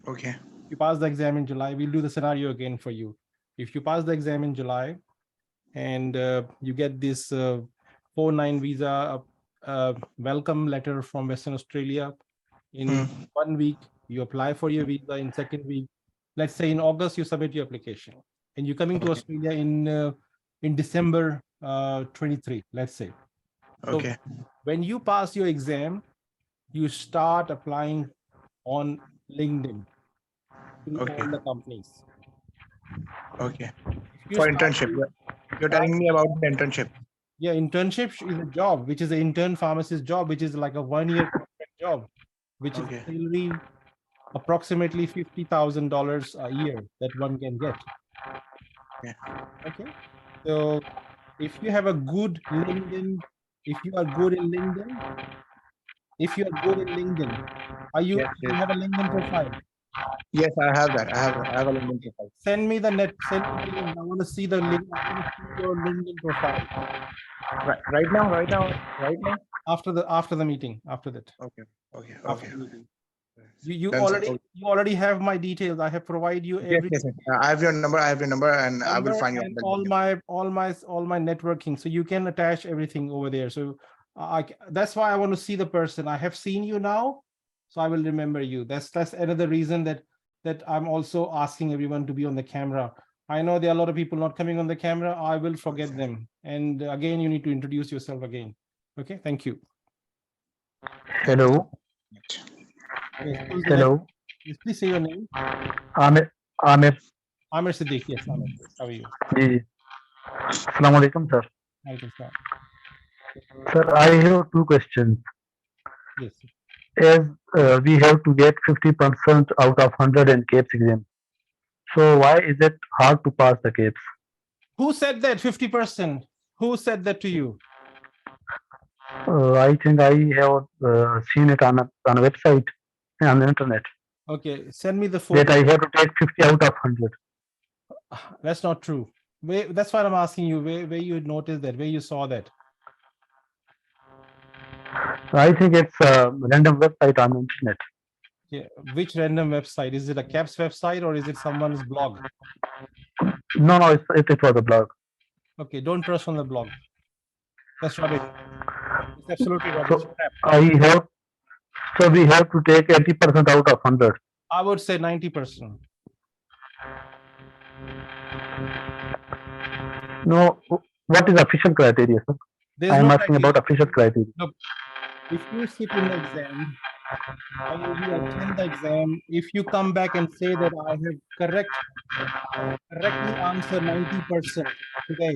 Okay. You pass the exam in July, we'll do the scenario again for you. If you pass the exam in July and you get this 4-9 visa welcome letter from Western Australia, in 1 week, you apply for your visa. In 2nd week, let's say in August, you submit your application and you're coming to Australia in December 23, let's say. Okay. So when you pass your exam, you start applying on LinkedIn. All the companies. Okay. For internship, you're telling me about the internship. Yeah, internship is a job, which is an intern pharmacist job, which is like a 1-year job, which is salary approximately $50,000 a year that one can get. Okay. So if you have a good LinkedIn, if you are good in LinkedIn, if you are good in LinkedIn, do you have a LinkedIn profile? Yes, I have that. I have a LinkedIn profile. Send me the send me the link. I want to see the link. I want to see your LinkedIn profile. Right now. After the meeting, after that. Okay. After the meeting. You Done, sir. Okay. already have my details. I have provided you every Yes. I have your number, and I will find you. and all my networking. So you can attach everything over there. So that's why I want to see the person. I have seen you now, so I will remember you. That's another reason that I'm also asking everyone to be on the camera. I know there are a lot of people not coming on the camera. I will forget them. And again, you need to introduce yourself again. Okay, thank you. Hello. Yes, Hello. Yes, please say your name. Amir Siddiq. Yes, Amir. How are you? Ji Assalamu alaikum, sir. Alaikum salam. Sir, I have two questions. Yes. As we have to get 50% out of 100 in Kaps exam, so why is it hard to pass the Kaps? Who said that 50%? Who said that to you? I think I have seen it on a website on the internet. Okay, send me the photo. That I have to take 50 out of 100. That's not true. That's why I'm asking you where you noticed that, where you saw that. I think it's a random website on the internet. Yeah, which random website? Is it a Kaps website or is it someone's blog? No, it was a blog. Okay, don't trust on the blog. That's rubbish. It's absolutely rubbish. So we have to take 80% out of 100. I would say 90%. No, what is official criteria, sir? I am asking about official criteria. Look, if you sit in the exam and you attend the exam, if you come back and say that I have correctly answered 90% today,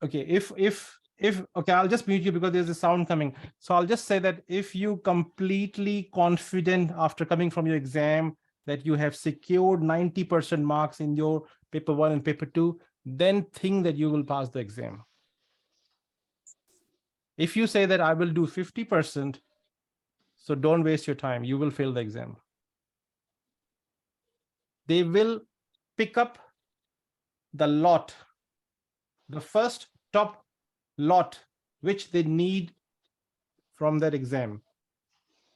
okay, if okay, I'll just mute you because there's a sound coming. So I'll just say that if you completely confident after coming from your exam that you have secured 90% marks in your paper 1 and paper 2, then think that you will pass the exam. If you say that I will do 50%, so don't waste your time, you will fail the exam. They will pick up the lot, the first top lot which they need from that exam.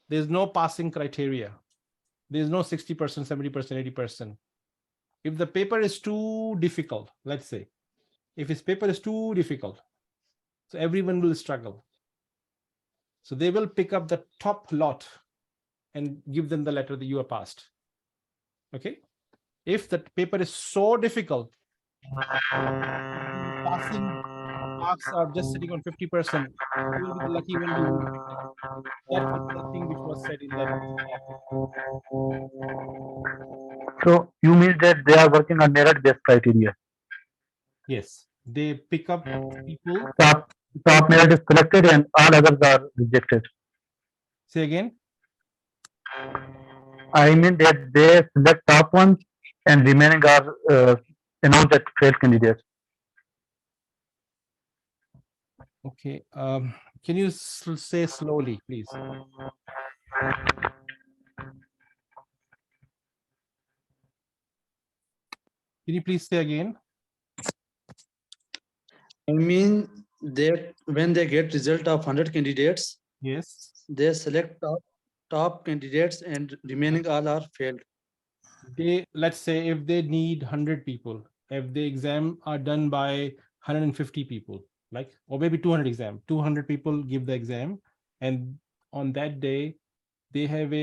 There's no passing criteria. There's no 60%, 70%, 80%. If the paper is too difficult, let's say, if his paper is too difficult, so everyone will struggle. So they will pick up the top lot and give them the letter that you are passed. Okay. If the paper is so difficult, passing marks are just sitting on 50%, you will be the lucky one who will pick that. That is the thing which was said in that. So you mean that they are working on merit-based criteria? Yes, they pick up people. Top merit is selected and all others are rejected. Say again. I mean that they select top ones and remaining are announced as failed candidates. Okay. Can you say slowly, please? Can you please say again? I mean that when they get result of 100 candidates, yes, they select top candidates and remaining all are failed. Let's say if they need 100 people, if the exam are done by 150 people, like, or maybe 200 exam, 200 people give the exam, and on that day they have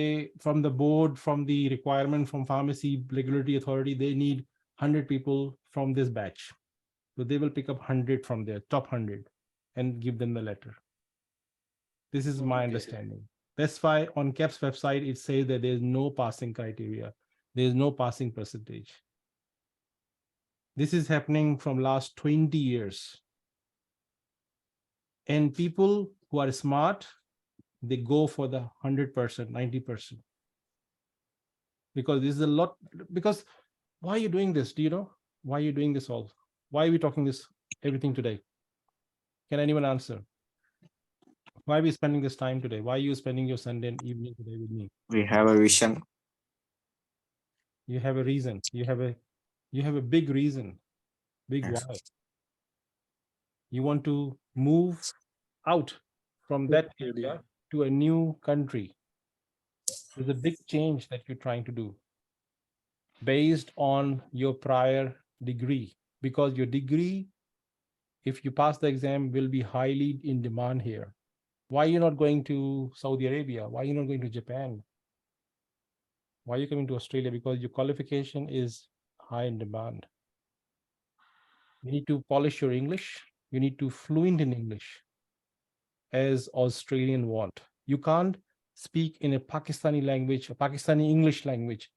from the board, from the requirement from pharmacy regulatory authority, they need 100 people from this batch. So they will pick up 100 from their top 100 and give them the letter. This is my understanding. That's why on Kaps website, it says that there's no passing criteria. There's no passing percentage. This is happening from last 20 years. And people who are smart, they go for the 100%, 90%. because this is a lot. Because why are you doing this? Do you know why are you doing this all? Why are we talking this everything today? Can anyone answer? Why are we spending this time today? Why are you spending your Sunday evening today with me? We have a vision. You have a reason. You have a big reason. Big Yes. why. You want to move out from that area to a new country. There's a big change that you're trying to do based on your prior degree, because your degree, if you pass the exam, will be highly in demand here. Why are you not going to Saudi Arabia? Why are you not going to Japan? Why are you coming to Australia? Because your qualification is high in demand. You need to polish your English. You need to fluent in English as Australian want. You can't speak in a Pakistani language, a Pakistani English language.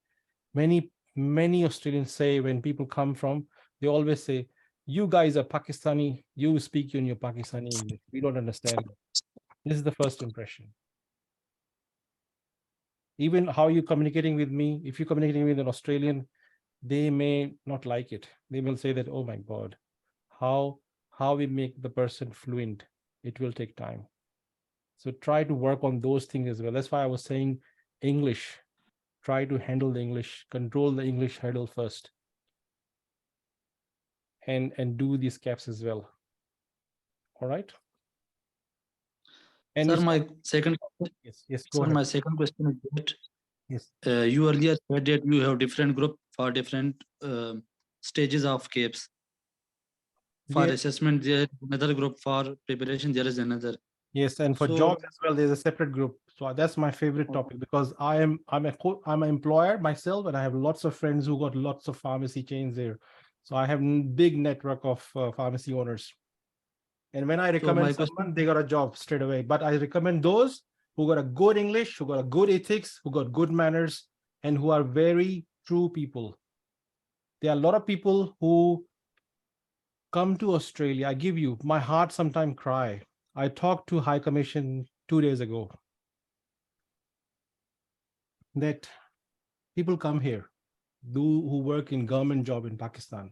Many Australians say, when people come from, they always say, you guys are Pakistani, you speak in your Pakistani English. We don't understand it. This is the first impression. Even how you're communicating with me, if you're communicating with an Australian, they may not like it. They will say that, oh my God, how we make the person fluent, it will take time. So try to work on those things as well. That's why I was saying English. Try to handle the English, control the English hurdle first. And do these caps as well. All right. And Sir, my second yes, go sir, ahead. my second question is that Yes. You earlier said that you have different group for different stages of CAPS. For Yes. assessment, there is another group. For preparation, there is another. Yes, and for So- jobs as well, there's a separate group. So that's my favorite topic, because I'm an employer myself, and I have lots of friends who got lots of pharmacy chains there. So I have big network of pharmacy owners. And when I recommend someone, they got a job straight away. But I recommend those who got a good English, who got a good ethics, who got good manners, and who are very true people. There are a lot of people who come to Australia. I give you, my heart sometimes cry. I talked to High Commission 2 days ago that people come here who work in government job in Pakistan,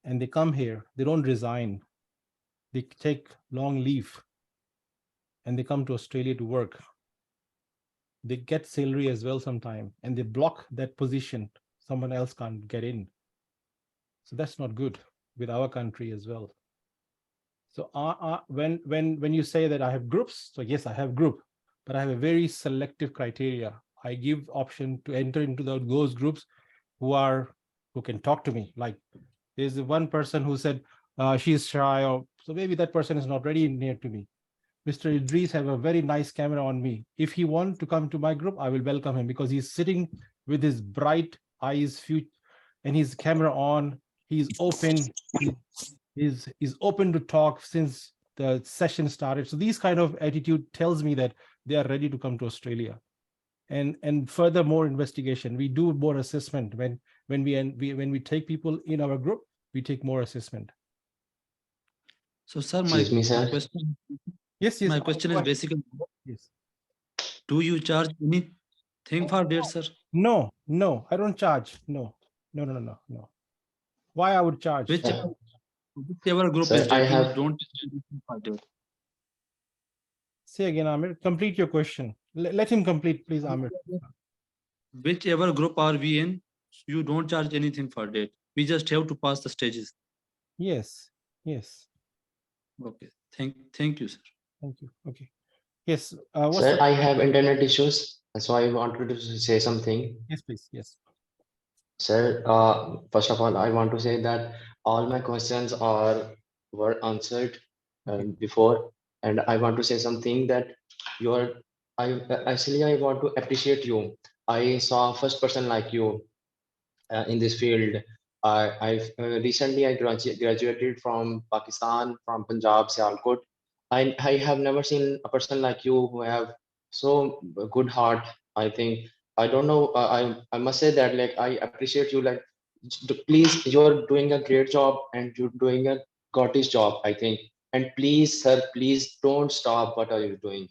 and they come here, they don't resign, they take long leave, and they come to Australia to work. They get salary as well sometime, and they block that position. Someone else can't get in. So that's not good with our country as well. So when you say that I have groups, so yes, I have group, but I have a very selective criteria. I give option to enter into those groups who can talk to me. Like there's one person who said she's shy, or so maybe that person is not ready near to me. Mr. Idris have a very nice camera on me. If he wants to come to my group, I will welcome him, because he's sitting with his bright eyes, and his camera on. He's open. He's open to talk since the session started. So these kind of attitude tells me that they are ready to come to Australia. And further more investigation. We do more assessment when we take people in our group. We take more assessment. So, sir, Excuse me, sir. question. Yes. My question is basically, yes. Do you charge anything for that, sir? No, I don't charge. No. Why I would charge? Whichever group Sir, is I that, have- you don't charge anything for that. Say again, Amir. Complete your question. Let him complete, please, Amir. Whichever group are we in, you don't charge anything for that. We just have to pass the stages. Yes. Okay. Thank you, sir. Thank you. Okay. Yes. Sir, I have internet issues, so I wanted to say something. Yes, please. Yes. Sir, first of all, I want to say that all my questions were answered before, and I want to say something that I want to appreciate you. I saw first person like you in this field. Recently I graduated from Pakistan, from Punjab, Sialkot. I have never seen a person like you who have so good heart. I think I don't know. I must say that like I appreciate you. Like please, you're doing a great job and you're doing a Scottish job. I think. And please, sir, please don't stop. What are you doing?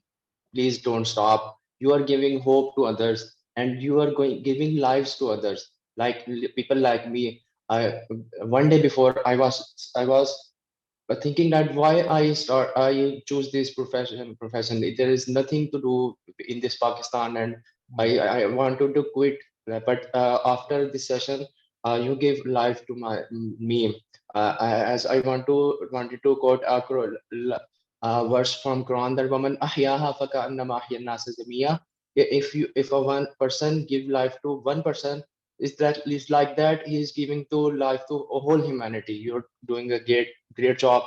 Please don't stop. You are giving hope to others, and you are giving lives to others, like people like me. I one day before I was thinking that why I choose this profession. There is nothing to do in this Pakistan, and I wanted to quit. But after this session, you gave life to me. As I wanted to quote a verse from Quran that woman ahyaha fakannama ahyan nasa jamiya. If a one person give life to one person, is like that he is giving to life to a whole humanity. You're doing a great job.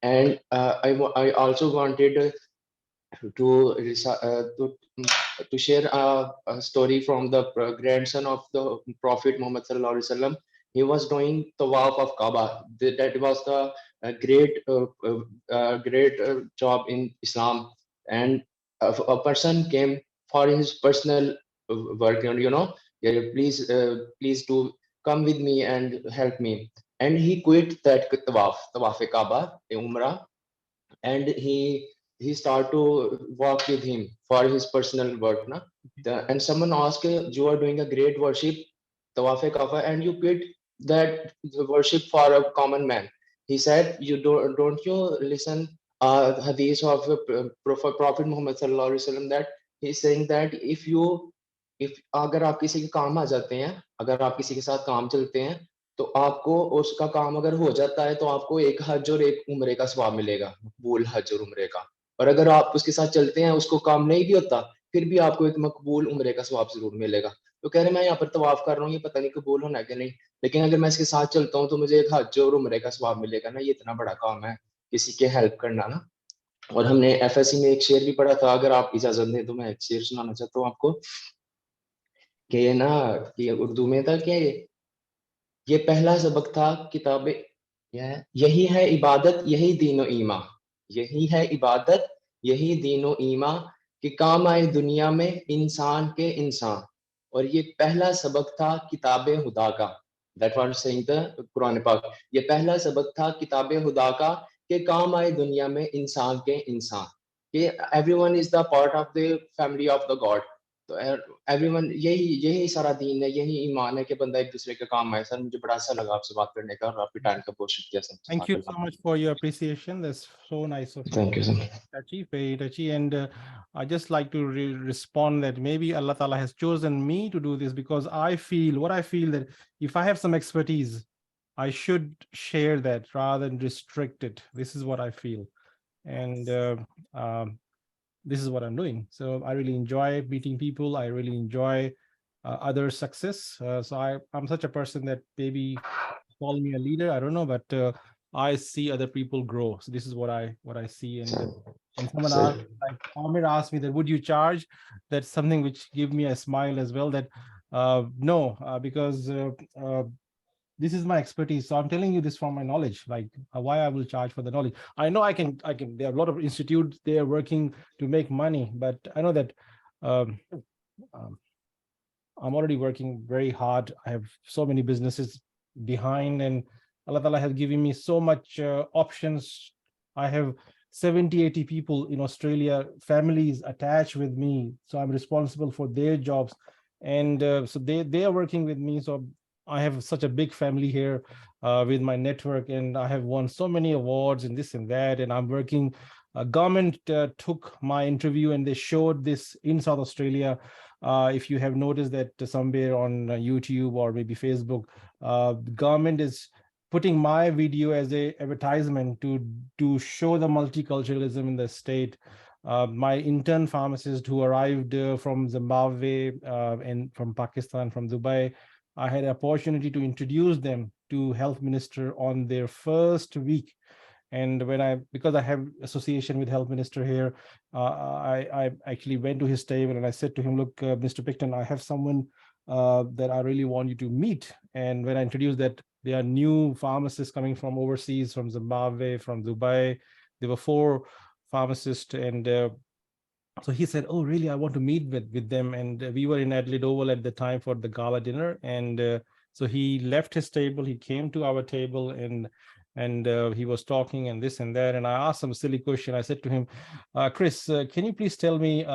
And I also wanted to share a story from the grandson of the Prophet Muhammad sallallahu alaihi wasallam. He was doing tawaf of Kaaba. That was the great job in Islam. And a person came for his personal work, and yeah, please do come with me and help me. And he quit that tawaf Kaaba, Umrah, and he started to walk with him for his personal work. And someone asked, you are doing a great worship, tawaf kafa, and you quit that worship for a common man. He said, you don't you listen hadith of Prophet Muhammad sallallahu alaihi wasallam, that he's saying that if अगर आप किसी के काम आ जाते हैं, अगर आप किसी के साथ काम चलते हैं, तो आपको उसका काम अगर हो जाता है तो आपको एक हज और एक उम्रे का सवाब मिलेगा, मकबूल हज और उम्रे का। और अगर आप उसके साथ चलते हैं, उसको काम नहीं भी होता, फिर भी आपको एक मकबूल उम्रे का सवाब जरूर मिलेगा। तो कह रहे मैं यहाँ पर तवाफ कर रहा हूँ, ये पता नहीं कबूल होना है कि नहीं, लेकिन अगर मैं इसके साथ चलता हूँ तो मुझे एक हज और उम्रे का सवाब मिलेगा ना। ये इतना बड़ा काम है किसी के हेल्प करना ना। और हमने एफएससी में एक शेर भी पढ़ा था, अगर आप इजाजत दें तो मैं एक शेर सुनाना चाहता हूँ आपको, कि ये ना, कि उर्दू में था कि ये पहला सबक था किताबे, यही है इबादत यही दीनो ईमा, यही है इबादत यही दीनो ईमा, कि काम आए दुनिया में इंसान के इंसान। और ये पहला सबक था किताबे खुदा का, that was saying the Quran पाक। ये पहला सबक था किताबे खुदा का, कि काम आए दुनिया में इंसान के इंसान, कि everyone is the part of the family of the God. तो एवरीवन, यही सारा दीन है, यही ईमान है कि बंदा एक दूसरे के काम आए। सर मुझे बड़ा अच्छा लगा आपसे बात करने का, और आपके टाइम का बहुत शुक्रिया sir. Thank you so much for your appreciation. That's so nice of you. Thank you, sir. Touchy, very touchy. And I just like to respond that maybe Allah Ta'ala has chosen me to do this because I feel that if I have some expertise, I should share that rather than restrict it. This is what I feel. And this is what I'm doing. So I really enjoy meeting people. I really enjoy other success. So I'm such a person that maybe call me a leader, I don't know, but I see other people grow. So this is what I see. And someone asked, like Amir asked me that, would you charge? That's something which give me a smile as well, that no, because this is my expertise. So I'm telling you this from my knowledge, like why I will charge for the knowledge. I know I can, there are a lot of institutes, they are working to make money, but I know that I'm already working very hard. I have so many businesses behind, and Allah Ta'ala has given me so much options. I have 70-80 people in Australia, families attached with me. So I'm responsible for their jobs. And so they are working with me. So I have such a big family here with my network, and I have won so many awards and this and that. And I'm working, government took my interview and they showed this in South Australia. If you have noticed that somewhere on YouTube or maybe Facebook, the government is putting my video as a advertisement to show the multiculturalism in the state. My intern pharmacist who arrived from Zimbabwe and from Pakistan, from Dubai, I had an opportunity to introduce them to health minister on their first week. And because I have association with health minister here, I actually went to his table and I said to him, look, Mr. Picton, I have someone that I really want you to meet. And when I introduced that there are new pharmacists coming from overseas, from Zimbabwe, from Dubai, there were 4 pharmacists. And so he said, oh, really, I want to meet with them. And we were in Adelaide Oval at the time for the gala dinner. And so he left his table, he came to our table, and he was talking and this and that. And I asked some silly question. I said to him, Chris, can you please tell me,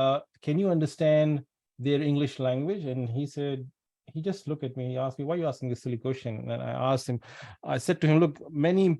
can you understand their English language. And he said, he just looked at me, he asked me, why are you asking this silly question? And I asked him, I said to him, look, many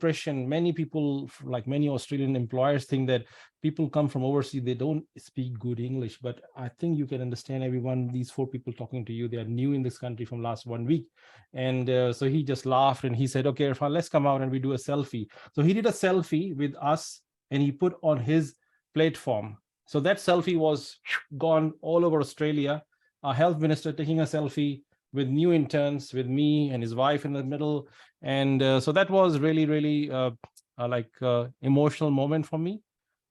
people, like many Australian employers, think that people come from overseas, they don't speak good English. But I think you can understand everyone, these 4 people talking to you, they are new in this country from last 1 week. And so he just laughed and he said, okay, Irfan, let's come out and we do a selfie. So he did a selfie with us and he put on his platform. So that selfie was gone all over Australia. Our health minister taking a selfie with new interns, with me and his wife in the middle. And so that was really, really emotional moment for me.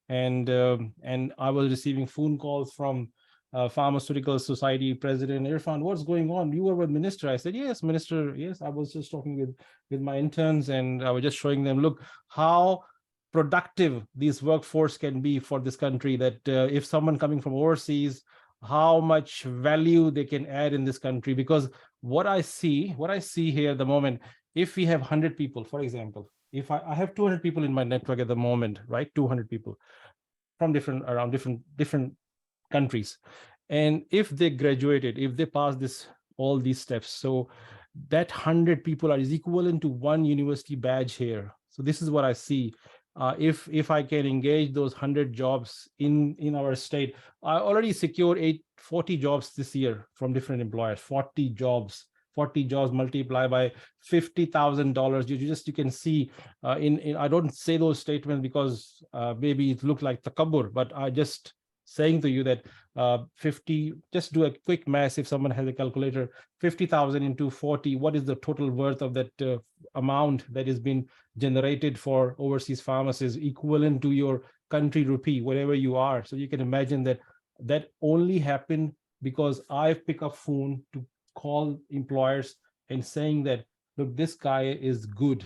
And I was receiving phone calls from Pharmaceutical Society President Irfan, what's going on? You were with Minister. I said, yes, Minister. Yes, I was just talking with my interns and I was just showing them, look, how productive this workforce can be for this country, that if someone coming from overseas, how much value they can add in this country. Because what I see here at the moment, if we have 100 people, for example, if I have 200 people in my network at the moment, right? 200 people from different countries. And if they graduated, if they pass all these steps, so that 100 people is equivalent to 1 university badge here. So this is what I see. If I can engage those 100 jobs in our state, I already secured 40 jobs this year from different employers. 40 jobs multiplied by $50,000. You can see in I don't say those statements because maybe it looked like takabbur, but I just saying to you that 50, just do a quick math. If someone has a calculator, 50,000 into 40, what is the total worth of that amount that has been generated for overseas pharmacists, equivalent to your country rupee, wherever you are. So you can imagine that only happened because I pick up phone to call employers and saying that, look, this guy is good.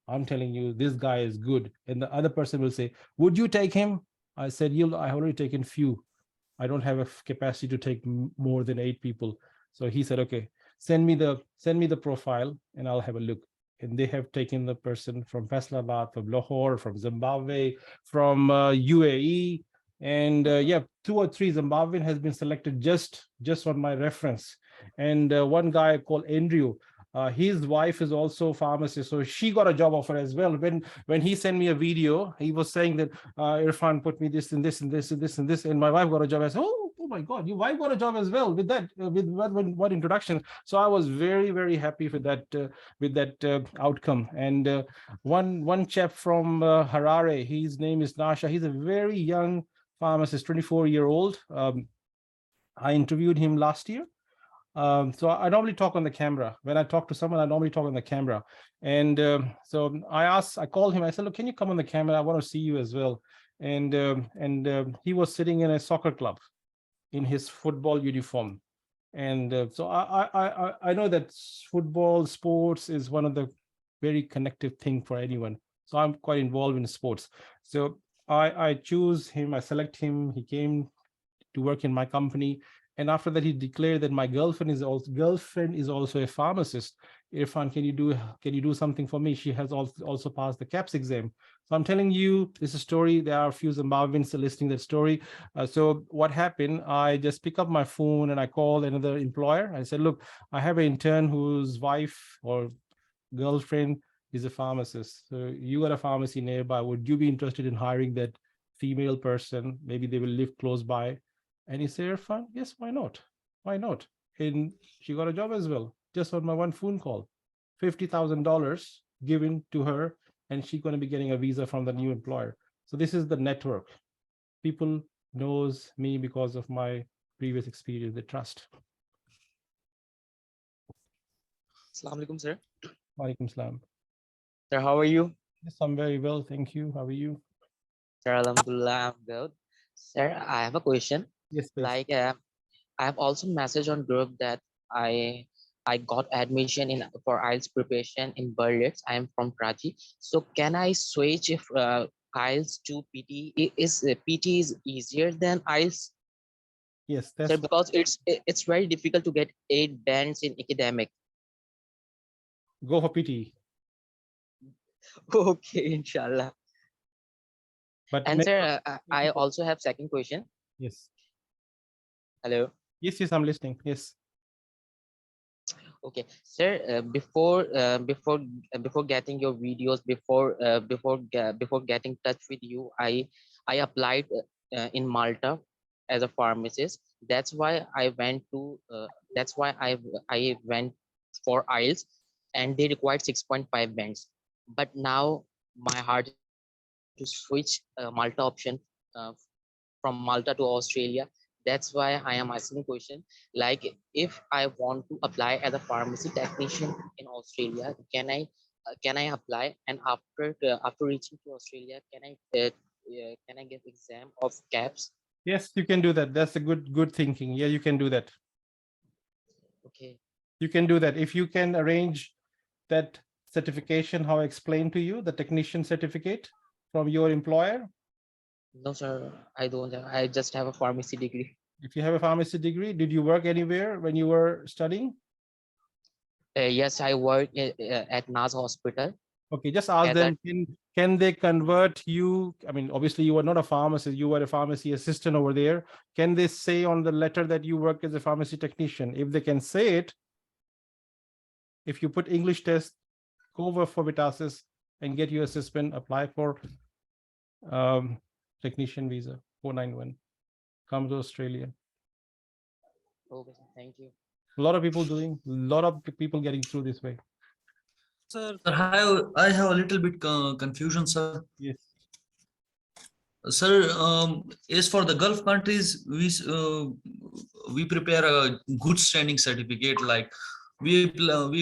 I'm telling you, this guy is good. And the other person will say, would you take him? I said, I already taken few. I don't have a capacity to take more than 8 people. So he said, okay, send me the profile and I'll have a look. And they have taken the person from Faisalabad, from Lahore, from Zimbabwe, from UAE. And 2 or 3 Zimbabwean has been selected just on my reference. And one guy called Andrew, his wife is also a pharmacist, so she got a job offer as well. When he sent me a video, he was saying that Irfan put me this and this and this and this and this, and my wife got a job. I said, oh my God, your wife got a job as well with that, with what introduction. So I was very, very happy with that outcome. And one chap from Harare, his name is Nasha. He's a very young pharmacist, 24-year-old. I interviewed him last year. So I normally talk on the camera. When I talk to someone, I normally talk on the camera. And so I called him. I said, look, can you come on the camera? I want to see you as well. And he was sitting in a soccer club in his football uniform. And so I know that football, sports is one of the very connective thing for anyone. So I'm quite involved in sports. So I choose him, I select him. He came to work in my company. And after that, he declared that my girlfriend is also a pharmacist. Irfan, can you do something for me? She has also passed the Kaps exam. So I'm telling you, this is a story. There are a few Zimbabweans listening to that story. So what happened? I just pick up my phone and I called another employer. I said, look, I have an intern whose wife or girlfriend is a pharmacist. So you got a pharmacy nearby. Would you be interested in hiring that female person? Maybe they will live close by. And he said, Irfan, yes, why not? Why not? And she got a job as well, just on my one phone call. $50,000 given to her, and she's going to be getting a visa from the new employer. So this is the network. People knows me because of my previous experience, they trust. Assalamu alaikum, sir. Walaikum salam. Sir, how are you? Yes, I'm very well, thank you. How are you? Sir, alhamdulillah, I'm good. Sir, I have a question. Yes, please. Like, I have also messaged on group that I got admission for IELTS preparation in Berlin. I am from Karachi. So can I switch if IELTS to PT? Is PT is easier than IELTS? Yes, sir, because it's very difficult to get 8 bands in academic. Go for PT. Okay, inshallah. But and sir, I also have second question. Yes. Hello. Yes, yes, I'm listening. Yes. Okay, sir. Before getting your videos, before getting touch with you, I applied in Malta as a pharmacist. That's why I went to. That's why I went for IELTS, and they required 6.5 bands. But now my heart is to switch Malta option uh, from Malta to Australia. That's why I am asking question, like if I want to apply as a pharmacy technician in Australia, can I apply, and after reaching to Australia, can I get exam of Kaps? Yes, you can do that. That's a good thinking. Yeah, you can do that. Okay. You can do that. If you can arrange that certification, how I explained to you, the technician certificate from your employer. No, sir, I don't have. I just have a pharmacy degree. If you have a pharmacy degree, did you work anywhere when you were studying? Yes, I work at NAS hospital. Okay, just ask As them, can they convert you? I mean, obviously you are not a pharmacist, you were a pharmacy assistant over there. Can they say on the letter that you work as a pharmacy technician? If they can say it, if you put English test, go over for Vitasis and get your assessment, apply for technician visa 491, come to Australia. Okay, sir, thank you. A lot of people getting through this way. Sir, I have a little bit confusion, sir. Yes. Sir, as for the Gulf countries, we prepare a good standing certificate. Like we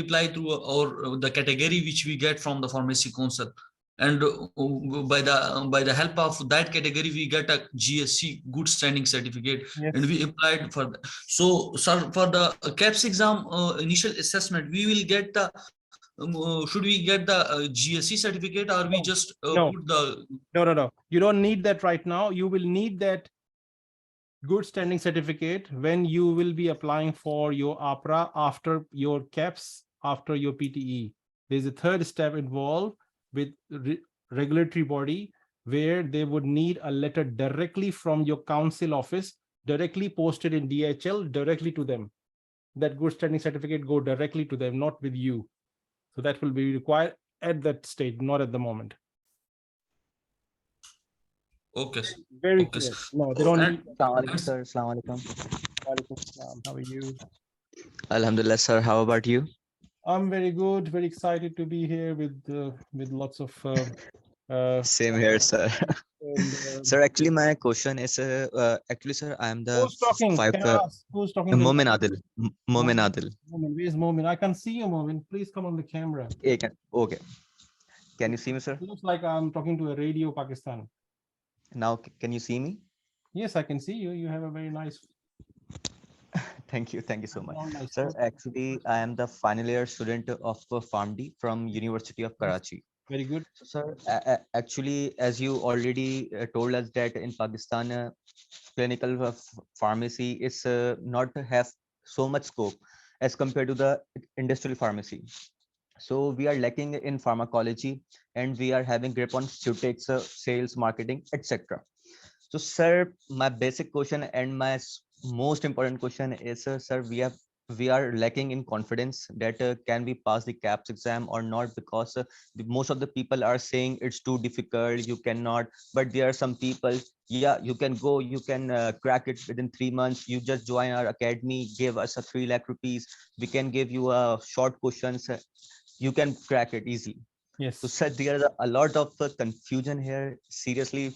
apply through the category which we get from the pharmacy council, and by the help of that category we get a GSC good standing certificate. Yes. And we applied for that. So, sir, for the Kaps exam initial assessment, we will get the should we get the GSC certificate, or we just No. put the No. You don't need that right now. You will need that good standing certificate when you will be applying for your APRA after your Kaps, after your PTE. There's a third step involved with regulatory body where they would need a letter directly from your council office, directly posted in DHL, directly to them. That good standing certificate go directly to them, not with you. So that will be required at that stage, not at the moment. Okay. Very okay. clear. No, they don't need. Assalamualaikum, sir. Assalamualaikum. Walaikum salam. How are you? Alhamdulillah, sir. How about you? I'm very good. Very excited to be here with lots of. Same here, sir. And, Sir, actually, my question is, actually, sir, I am the who's talking? five. Can I ask who's talking? To Momin Adil. Momin Adil. Momin, where's Momin? I can see you, Momin. Please come on the camera. Okay. Can you see me, sir? It looks like I'm talking to a radio Pakistan. Now, can you see me? Yes, I can see you. You have a very nice. Thank you so much, nice sir. photo. Actually, I am the final year student of PharmD from University of Karachi. Very good. So, sir, actually, as you already told us that in Pakistan, clinical pharmacy is not have so much scope as compared to the industrial pharmacy. So we are lacking in pharmacology, and we are having grip on Sutex, sales, marketing, etc. So, sir, my basic question and my most important question is, sir, we are lacking in confidence that can we pass the Kaps exam or not, because most of the people are saying it's too difficult, you cannot. But there are some people, yeah, you can go, you can crack it within 3 months. You just join our academy, give us a 3 lakh rupees. We can give you a short questions. You can crack it easily. Yes. So, sir, there is a lot of confusion here. Seriously,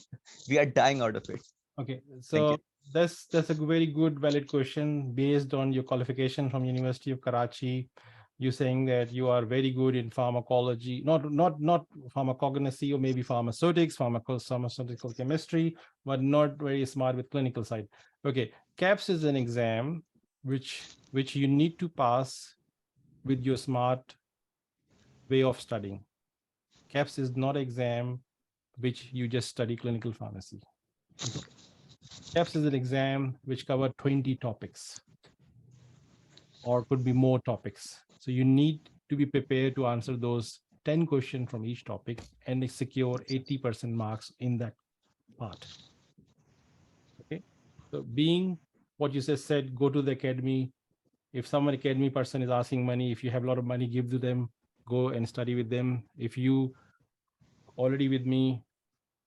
we are dying out of it. Okay, so that's a very good valid question based on your qualification from University of Karachi. You're saying that you are very good in pharmacology, not pharmacognosy, or maybe pharmaceutics, pharmaceutical chemistry, but not very smart with clinical side. Okay, Kaps is an exam which you need to pass with your smart way of studying. Kaps is not an exam which you just study clinical pharmacy. Kaps is an exam which covers 20 topics, or could be more topics. So you need to be prepared to answer those 10 questions from each topic and secure 80% marks in that part. Okay, so being what you just said, go to the academy. If someone academy person is asking money, if you have a lot of money, give to them, go and study with them. If you already with me,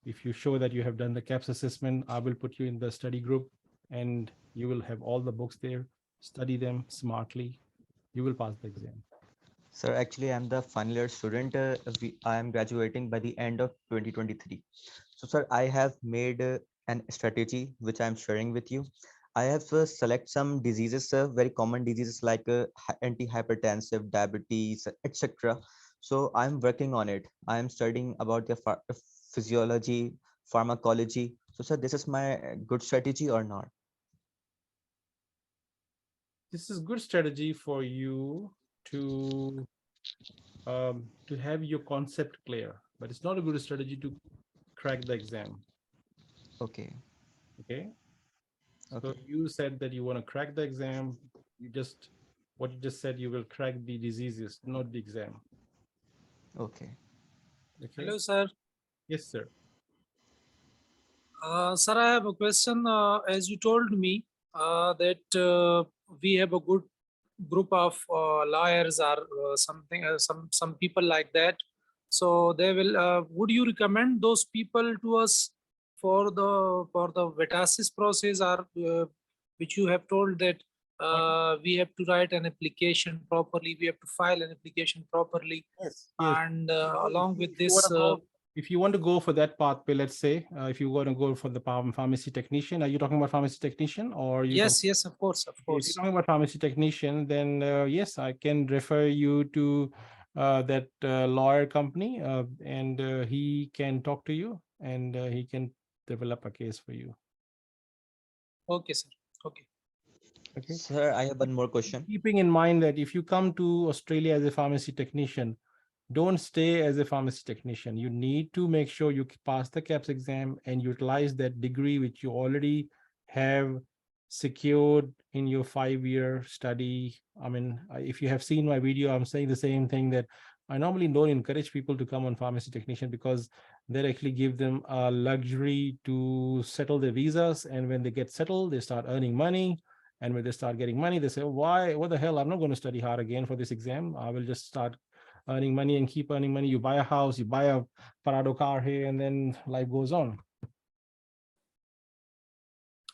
if you show that you have done the Kaps assessment, I will put you in the study group and you will have all the books there. Study them smartly. You will pass the exam. Sir, actually, I'm the final year student. I am graduating by the end of 2023. So, sir, I have made an strategy which I'm sharing with you. I have select some diseases, very common diseases like anti-hypertensive, diabetes, etc. So I'm working on it. I'm studying about the physiology, pharmacology. So, sir, this is my good strategy or not? This is good strategy for you to have your concept clear, but it's not a good strategy to crack the exam. Okay. Okay. So Okay. you said that you want to crack the exam. What you just said, you will crack the diseases, not the exam. Okay. Okay. Hello, sir. Yes, sir. Sir, I have a question. As you told me that we have a good group of lawyers or some people like that. So they will. Would you recommend those people to us for the Vitasis process, or which you have told that we have to write an application properly, we have to file an application properly, yes. And along with this. If you want to go for that pathway, let's say, if you want to go for the pharmacy technician, are you talking about pharmacy technician or you? Yes, of course, of course. If you're talking about pharmacy technician, then yes, I can refer you to that lawyer company, and he can talk to you and he can develop a case for you. Okay, sir. Okay. Okay. Sir, I have one more question. Keeping in mind that if you come to Australia as a pharmacy technician, don't stay as a pharmacy technician. You need to make sure you pass the Kaps exam and utilize that degree which you already have secured in your 5-year study. I mean, if you have seen my video, I'm saying the same thing, that I normally don't encourage people to come on pharmacy technician because they actually give them a luxury to settle their visas. And when they get settled, they start earning money. And when they start getting money, they say, what the hell? I'm not going to study hard again for this exam. I will just start earning money and keep earning money. You buy a house, you buy a Parado car here, and then life goes on.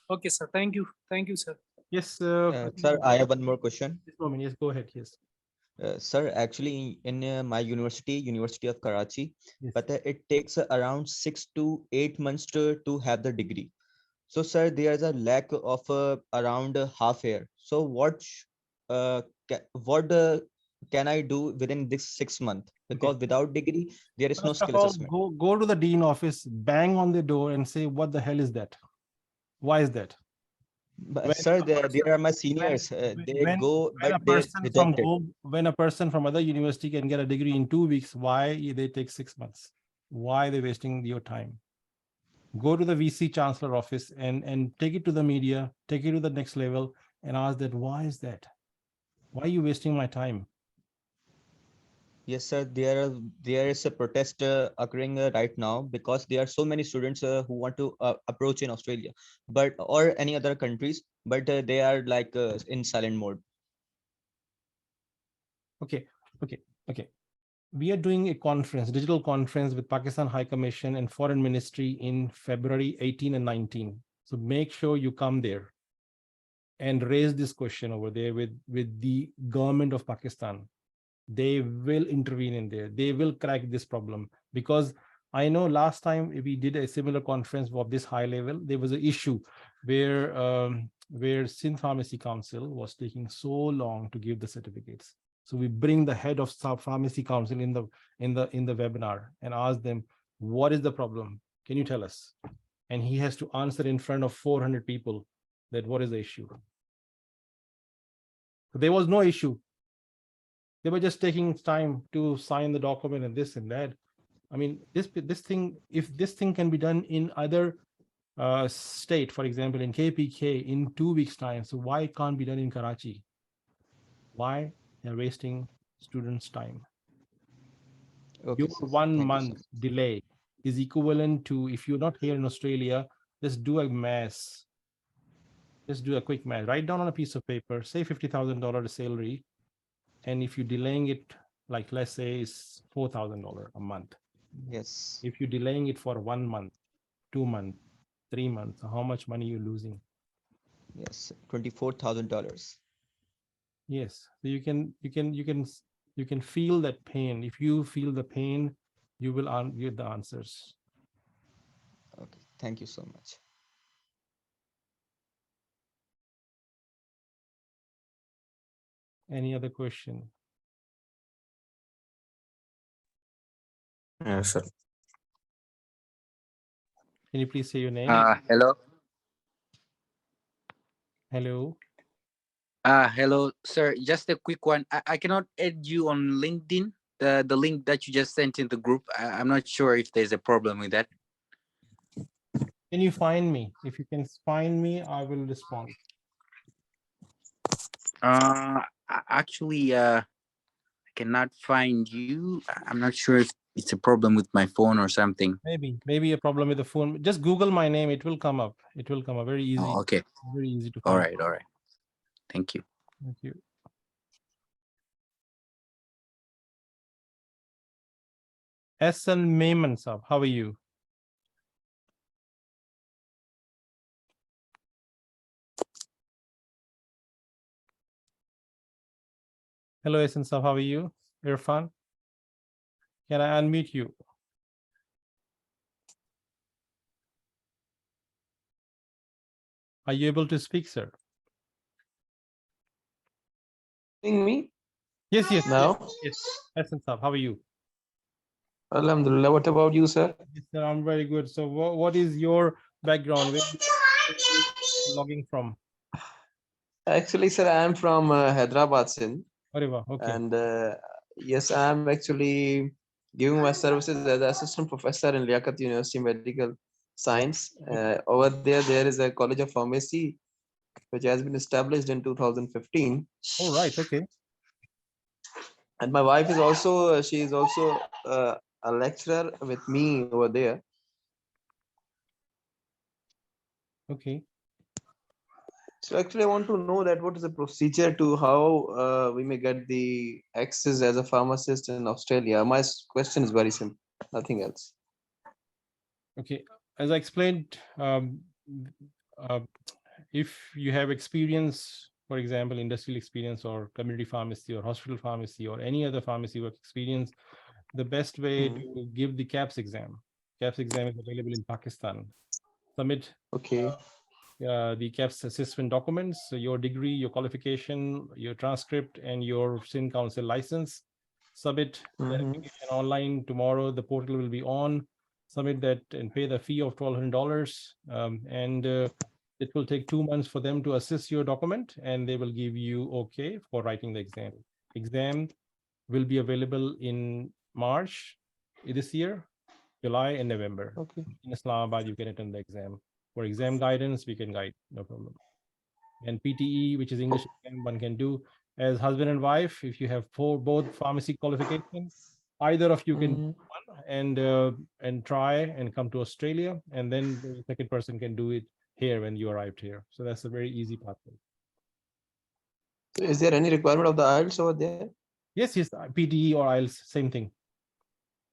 Okay, sir. Thank you. Thank you, sir. Yes, sir, I have one more question. This moment, yes, go ahead. Yes. Sir, actually, in my University of Karachi, yes. But it takes around 6 to 8 months to have the degree. So, sir, there is a lack of around half year. So, what can I do within this 6 months? Because without degree, there is no skill assessment. Go to the dean office, bang on the door, and say, "What the hell is that? Why is that?" But sir, there are my seniors. They go, but they reject it. When a person from other university can get a degree in 2 weeks, why they take 6 months? Why are they wasting your time? Go to the VC chancellor office and take it to the media, take it to the next level, and ask that, why is that? Why are you wasting my time? Yes, sir. There is a protest occurring right now because there are so many students who want to approach in Australia, or any other countries, but they are like in silent mode. Okay. We are doing a conference, digital conference with Pakistan High Commission and Foreign Ministry in February 18 and 19. So make sure you come there and raise this question over there with the government of Pakistan. They will intervene in there. They will crack this problem, because I know last time we did a similar conference of this high level, there was an issue where Sindh Pharmacy Council was taking so long to give the certificates. So we bring the head of Pharmacy Council in the webinar and ask them, what is the problem? Can you tell us? And he has to answer in front of 400 people that what is the issue. There was no issue. They were just taking time to sign the document and this and that. I mean, this thing, if this thing can be done in other state, for example, in KPK in 2 weeks time, so why it can't be done in Karachi? Why they're wasting students' time? Okay, Your 1 month delay is equivalent to, if you're not here in Australia, just do a mass. just do a quick math. Write down on a piece of paper, say $50,000 salary. And if you're delaying it, like let's say it's $4,000 a month. Yes. If you're delaying it for 1 month, 2 months, 3 months, how much money you're losing? Yes. $24,000. Yes. So you can feel that pain. If you feel the pain, you will get the answers. Okay. Thank you so much. Any other question? Yes, sir. Can you please say your name? Hello. Hello. Hello, sir. Just a quick one. I cannot add you on LinkedIn. The link that you just sent in the group. I'm not sure if there's a problem with that. Can you find me? If you can find me, I will respond. Actually, I cannot find you. I'm not sure if it's a problem with my phone or something. Maybe a problem with the phone. Just Google my name. It will come up. It will come up. Very easy. Oh, okay. Very easy to All find. right. Thank you. Thank you. SN Mayman sir, how are you? Hello, SN sir, how are you? Irfan? Can I unmute you? Are you able to speak, sir? Me? Yes. Now? Yes. SN sir, how are you? Alhamdulillah. What about you, sir? Yes, sir, I'm very good. So what is your background? Where are you logging from? Actually, sir, I am from Hyderabad, Sindh. Okay. And yes, I am actually giving my services as assistant professor in Liaquat University Medical Science. Over there is a College of Pharmacy, which has been established in 2015. Oh, right. Okay. And my wife is also, she is also a lecturer with me over there. Okay. So actually, I want to know that what is the procedure to how we may get the access as a pharmacist in Australia. My question is very simple, nothing else. Okay. As I explained, if you have experience, for example, industrial experience or community pharmacy or hospital pharmacy or any other pharmacy work experience, the best way to give the Kaps exam. Kaps exam is available in Pakistan. Submit the Kaps assessment documents, so your degree, your qualification, your transcript, and your SIN Council license. Submit the application online. Tomorrow, the portal will be on. Submit that and pay the fee of $1,200. It will take 2 months for them to assess your document, and they will give you okay for writing the exam. Exam will be available in March this year, July and November. Okay. In Islamabad, you can attend the exam. For exam guidance, we can guide, no problem. And PTE, which is English exam, one can do as husband and wife. If you have both pharmacy qualifications, either of you can do one and try and come to Australia, and then the second person can do it here when you arrived here. So that's a very easy pathway. So is there any requirement of the IELTS over there? Yes, PTE or IELTS, same thing.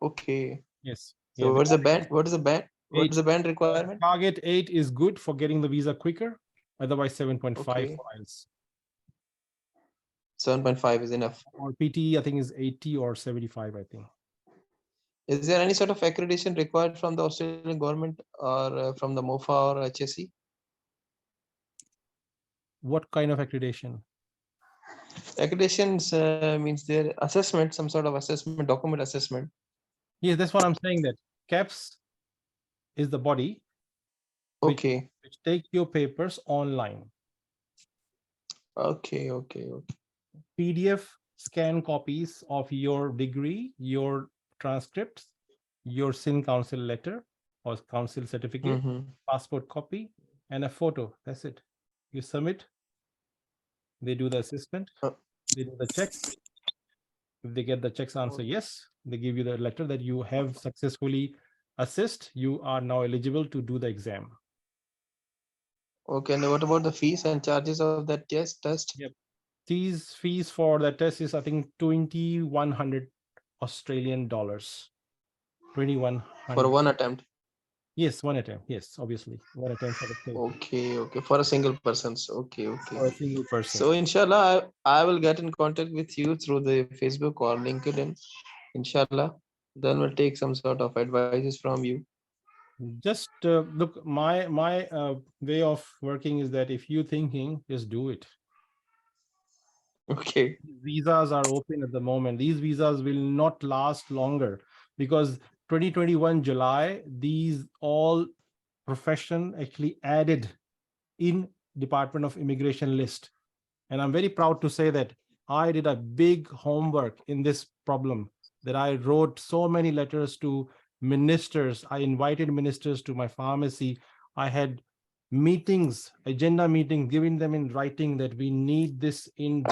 Okay. Yes. So what's the band? What is the band? What is the band requirement? Target 8 is good for getting the visa quicker. Otherwise, 7.5 for IELTS. 7.5 is enough. Or PTE, I think is 80 or 75, I think. Is there any sort of accreditation required from the Australian government or from the MOFA or HSE? What kind of accreditation? Accreditations means their assessment, some sort of assessment, document assessment. Yes, that's what I'm saying, that Kaps is the body which take your papers online. Okay. PDF scan copies of your degree, your transcripts, your SIN Council letter or council certificate, passport copy, and a photo. That's it. You submit. They do the assessment. They do the checks. If they get the checks answer yes, they give you the letter that you have successfully assessed. You are now eligible to do the exam. Okay, and what about the fees and charges of that test? Yep. These fees for the test is, I think, 2,100 Australian dollars. 2,100. For one attempt. Yes, one attempt. Yes, obviously, one attempt for the test. Okay, for a single person. So, okay. For a single person. So inshallah, I will get in contact with you through the Facebook or LinkedIn. Inshallah, then we'll take some sort of advices from you. Just look, my way of working is that if you're thinking, just do it. Okay. Visas are open at the moment. These visas will not last longer because 2021 July, these all profession actually added in Department of Immigration list. And I'm very proud to say that I did a big homework in this problem, that I wrote so many letters to ministers. I invited ministers to my pharmacy. I had meetings, agenda meetings, giving them in writing that we need this in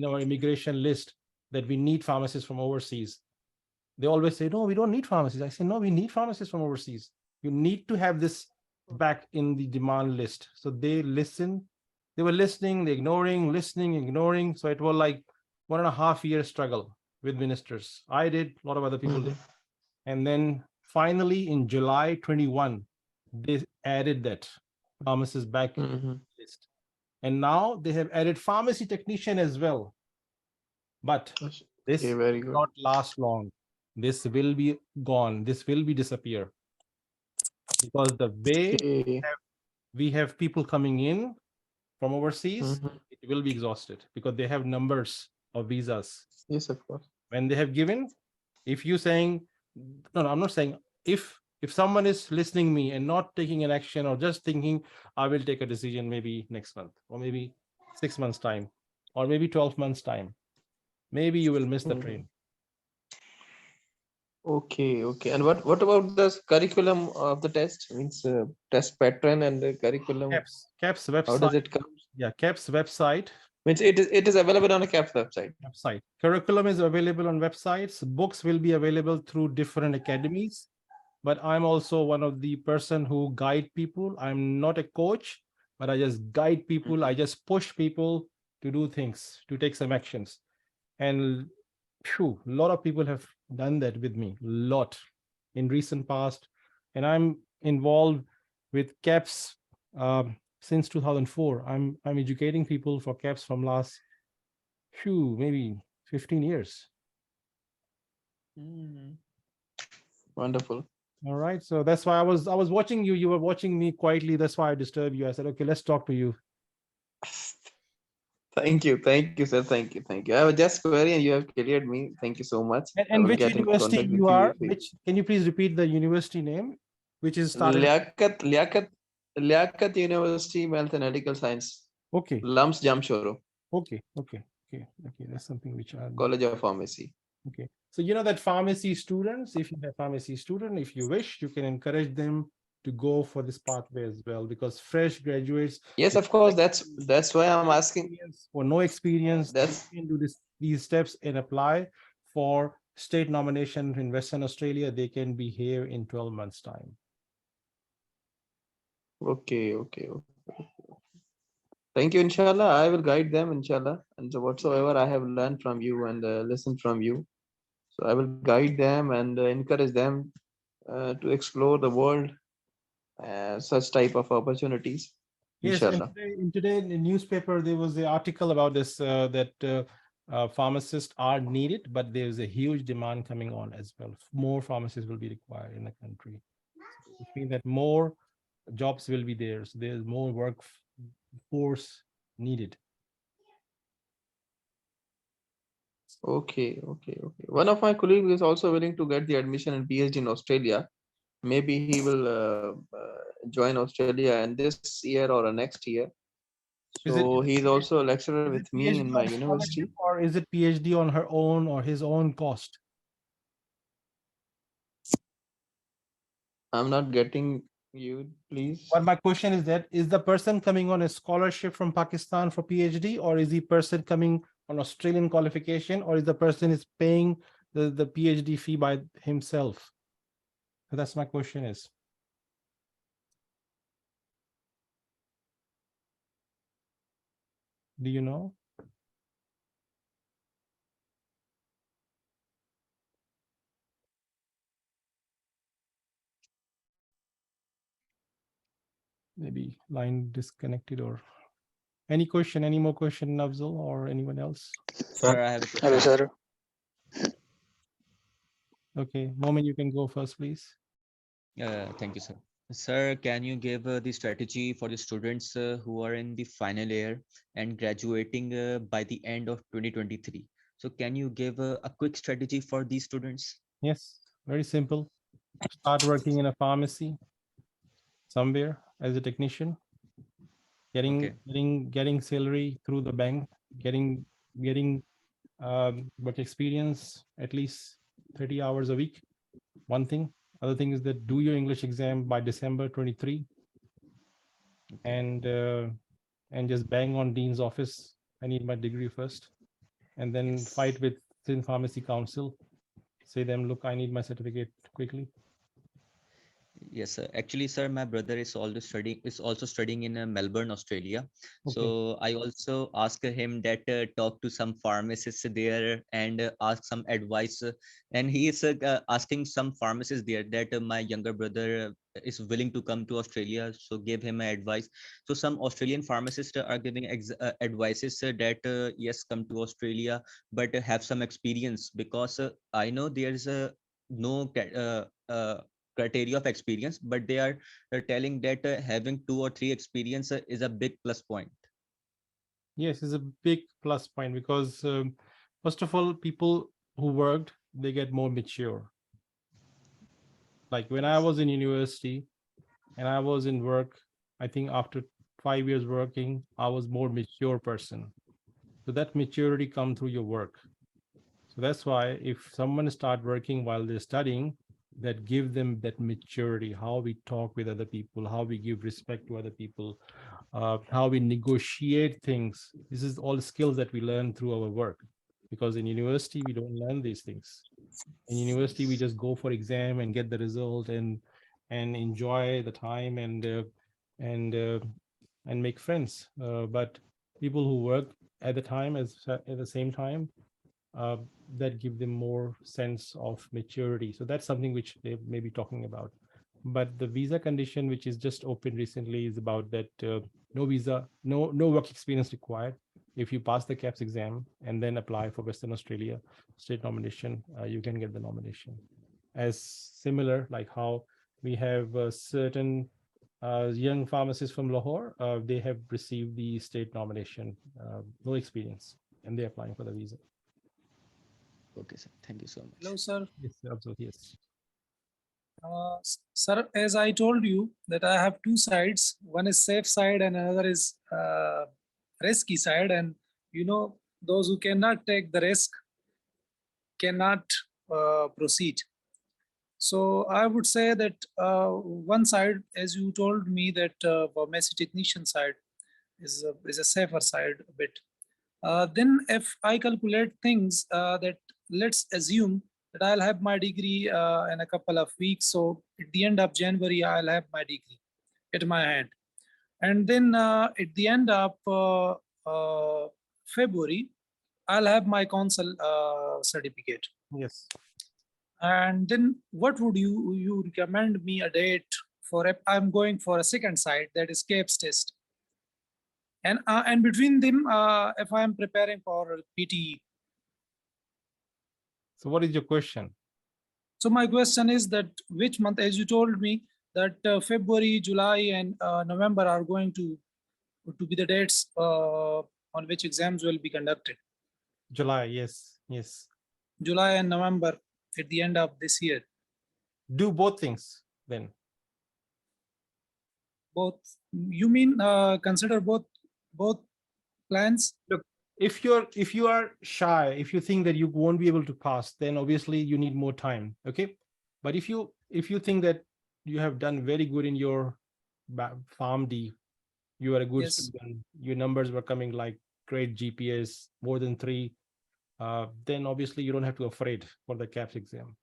our immigration list, that we need pharmacists from overseas. They always say, no, we don't need pharmacists. I say, no, we need pharmacists from overseas. You need to have this back in the demand list. So they listen. They were listening, they ignoring, listening, ignoring. So it was like 1.5 year struggle with ministers. I did, a lot of other people did. And then finally in July 21, they added that pharmacists back in the list. And now they have added pharmacy technician as well. But this will not last long. This will be gone. This will be disappear. Because the way we have people coming in from overseas, it will be exhausted because they have numbers of visas. Yes, of course. When they have given, if you saying, no, I'm not saying, if someone is listening me and not taking an action or just thinking, I will take a decision maybe next month or maybe 6 months time or maybe 12 months time, maybe you will miss the train. Okay. And what about the curriculum of the test? Means test pattern and the curriculum. Kaps website. How does it come? Yeah, Kaps website. Means it is available on a Kaps website. Curriculum is available on websites. Books will be available through different academies. But I'm also one of the person who guide people. I'm not a coach, but I just guide people. I just push people to do things, to take some actions. And a lot of people have done that with me, a lot in recent past. And I'm involved with Kaps since 2004. I'm educating people for Kaps from last maybe 15 years. Wonderful. All right, so that's why I was watching you. You were watching me quietly. That's why I disturbed you. I said, okay, let's talk to you. Thank you, sir. Thank you. I was just querying, and you have cleared me. Thank you so much. And which university you are? Can you please repeat the university name? Which is started? Liaquat University, Health and Medical Science. Okay. Lums Jamshoro. Okay. That's something which I College of Pharmacy. Okay. So you know that pharmacy students, if you have pharmacy student, if you wish, you can encourage them to go for this pathway as well, because fresh graduates. Yes, of course. That's why I'm asking. For no experience, they can do these steps and apply for state nomination in Western Australia. They can be here in 12 months' time. Okay. Thank you. Inshallah, I will guide them. Inshallah, and so whatsoever I have learned from you and listened from you, so I will guide them and encourage them to explore the world, such type of opportunities. Yes, Inshallah. and today in the newspaper there was the article about this that pharmacists are needed, but there's a huge demand coming on as well. More pharmacists will be required in the country, which means that more jobs will be there. So there's more workforce needed. Okay. One of my colleagues is also willing to get the admission in PhD in Australia. Maybe he will join Australia in this year or next year. So he's also a lecturer with me in my university. Or is it PhD on her own or his own cost? I'm not getting you, please. But my question is that, is the person coming on a scholarship from Pakistan for PhD, or is the person coming on Australian qualification, or is the person is paying the PhD fee by himself? So that's my question is. Do you know? Maybe line disconnected or any question, any more question, Nafzal or anyone else? Sir, I have a Hello, question. sir. Okay, Moment, you can go first, please. Thank you, sir. Sir, can you give the strategy for the students who are in the final year and graduating by the end of 2023? So can you give a quick strategy for these students? Yes, very simple. Start working in a pharmacy somewhere as a technician, getting salary through the bank, getting work experience at least 30 hours a week. One thing. Other thing is that do your English exam by December 23 and just bang on dean's office. I need my degree first, and then fight with Sin Pharmacy Council. Say them, look, I need my certificate quickly. Yes, sir. Actually, sir, my brother is also studying in Melbourne, Australia. So I also asked him that talk to some pharmacists there and ask some advice. And he is asking some pharmacists there that my younger brother is willing to come to Australia. So give him advice. So some Australian pharmacists are giving advices that yes, come to Australia, but have some experience, because I know there's no criteria of experience, but they are telling that having 2 or 3 experience is a big plus point. Yes, it's a big plus point because first of all, people who worked, they get more mature. Like when I was in university and I was in work, I think after 5 years working, I was more mature person. So that maturity come through your work. So that's why if someone start working while they're studying, that give them that maturity, how we talk with other people, how we give respect to other people, how we negotiate things. This is all skills that we learn through our work, because in university, we don't learn these things. In university, we just go for exam and get the result and enjoy the time and make friends. But people who work at the time at the same time, that give them more sense of maturity. So that's something which they may be talking about. But the visa condition, which is just opened recently, is about that no visa, no work experience required. If you pass the Kaps exam and then apply for Western Australia state nomination, you can get the nomination. As similar, like how we have certain young pharmacists from Lahore, they have received the state nomination, no experience, and they're applying for the visa. Okay, sir. Thank you so much. Hello, sir. Yes, absolutely. Yes. Sir, as I told you that I have two sides. One is safe side and another is risky side. And you know, those who cannot take the risk cannot proceed. So I would say that one side, as you told me, that pharmacy technician side is a safer side a bit. Then if I calculate things that let's assume that I'll have my degree in a couple of weeks. So at the end of January, I'll have my degree at my hand. And then at the end of February, I'll have my council certificate. Yes. And then what would you recommend me a date for if I'm going for a second side, that is Kaps test? And between them, if I am preparing for PTE. So what is your question? So my question is that which month, as you told me, that February, July, and November are going to be the dates on which exams will be conducted. July, yes, yes. July and November at the end of this year. Do both things then. Both, you mean consider both plans? Look, if you are shy, if you think that you won't be able to pass, then obviously you need more time. Okay, but if you think that you have done very good in your PharmD, you are a good student, your numbers were coming like great GPS, more than 3, then obviously you don't have to be afraid for the Kaps exam,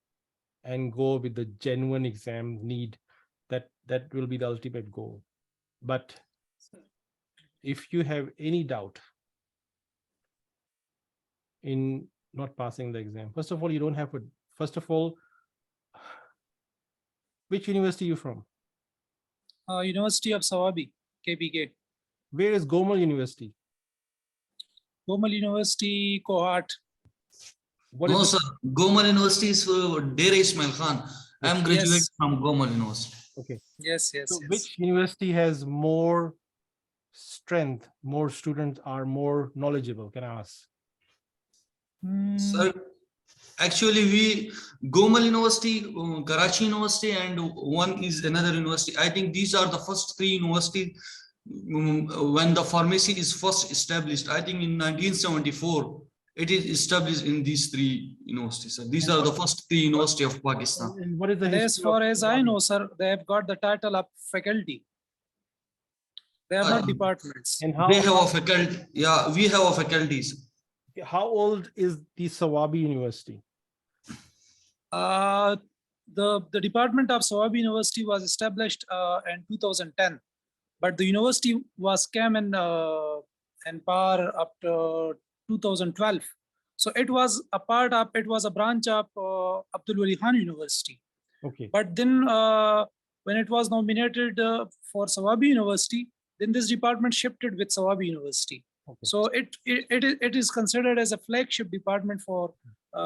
and go with the genuine exam need. That will be the ultimate goal. But if you have any doubt, in not passing the exam? First of all, you don't have to. First of all, which university are you from? University of Sawabi, KPK. Where is Gomal University? Gomal University, Kohat. No, sir. Gomal University is Dera Ismail Khan. I am graduate from Gomal University. Okay. Yes. So which university has more strength, more students are more knowledgeable? Can I ask? Sir, actually, Gomal University, Karachi University, and one is another university. I think these are the first three universities when the pharmacy is first established. I think in 1974, it is established in these three universities. Sir. These are the first three universities of Pakistan. And what is the As far as I know, sir, they have got the title of faculty. They are not departments. And how they have a faculty? Yeah, we have a faculties. How old is the Sawabi University? The department of Sawabi University was established in 2010, but the university was came in power up to 2012. So it was a branch of Abdul Wali Khan University. Okay. But then when it was nominated for Sawabi University, then this department shifted with Sawabi University. Okay. So it is considered as a flagship department for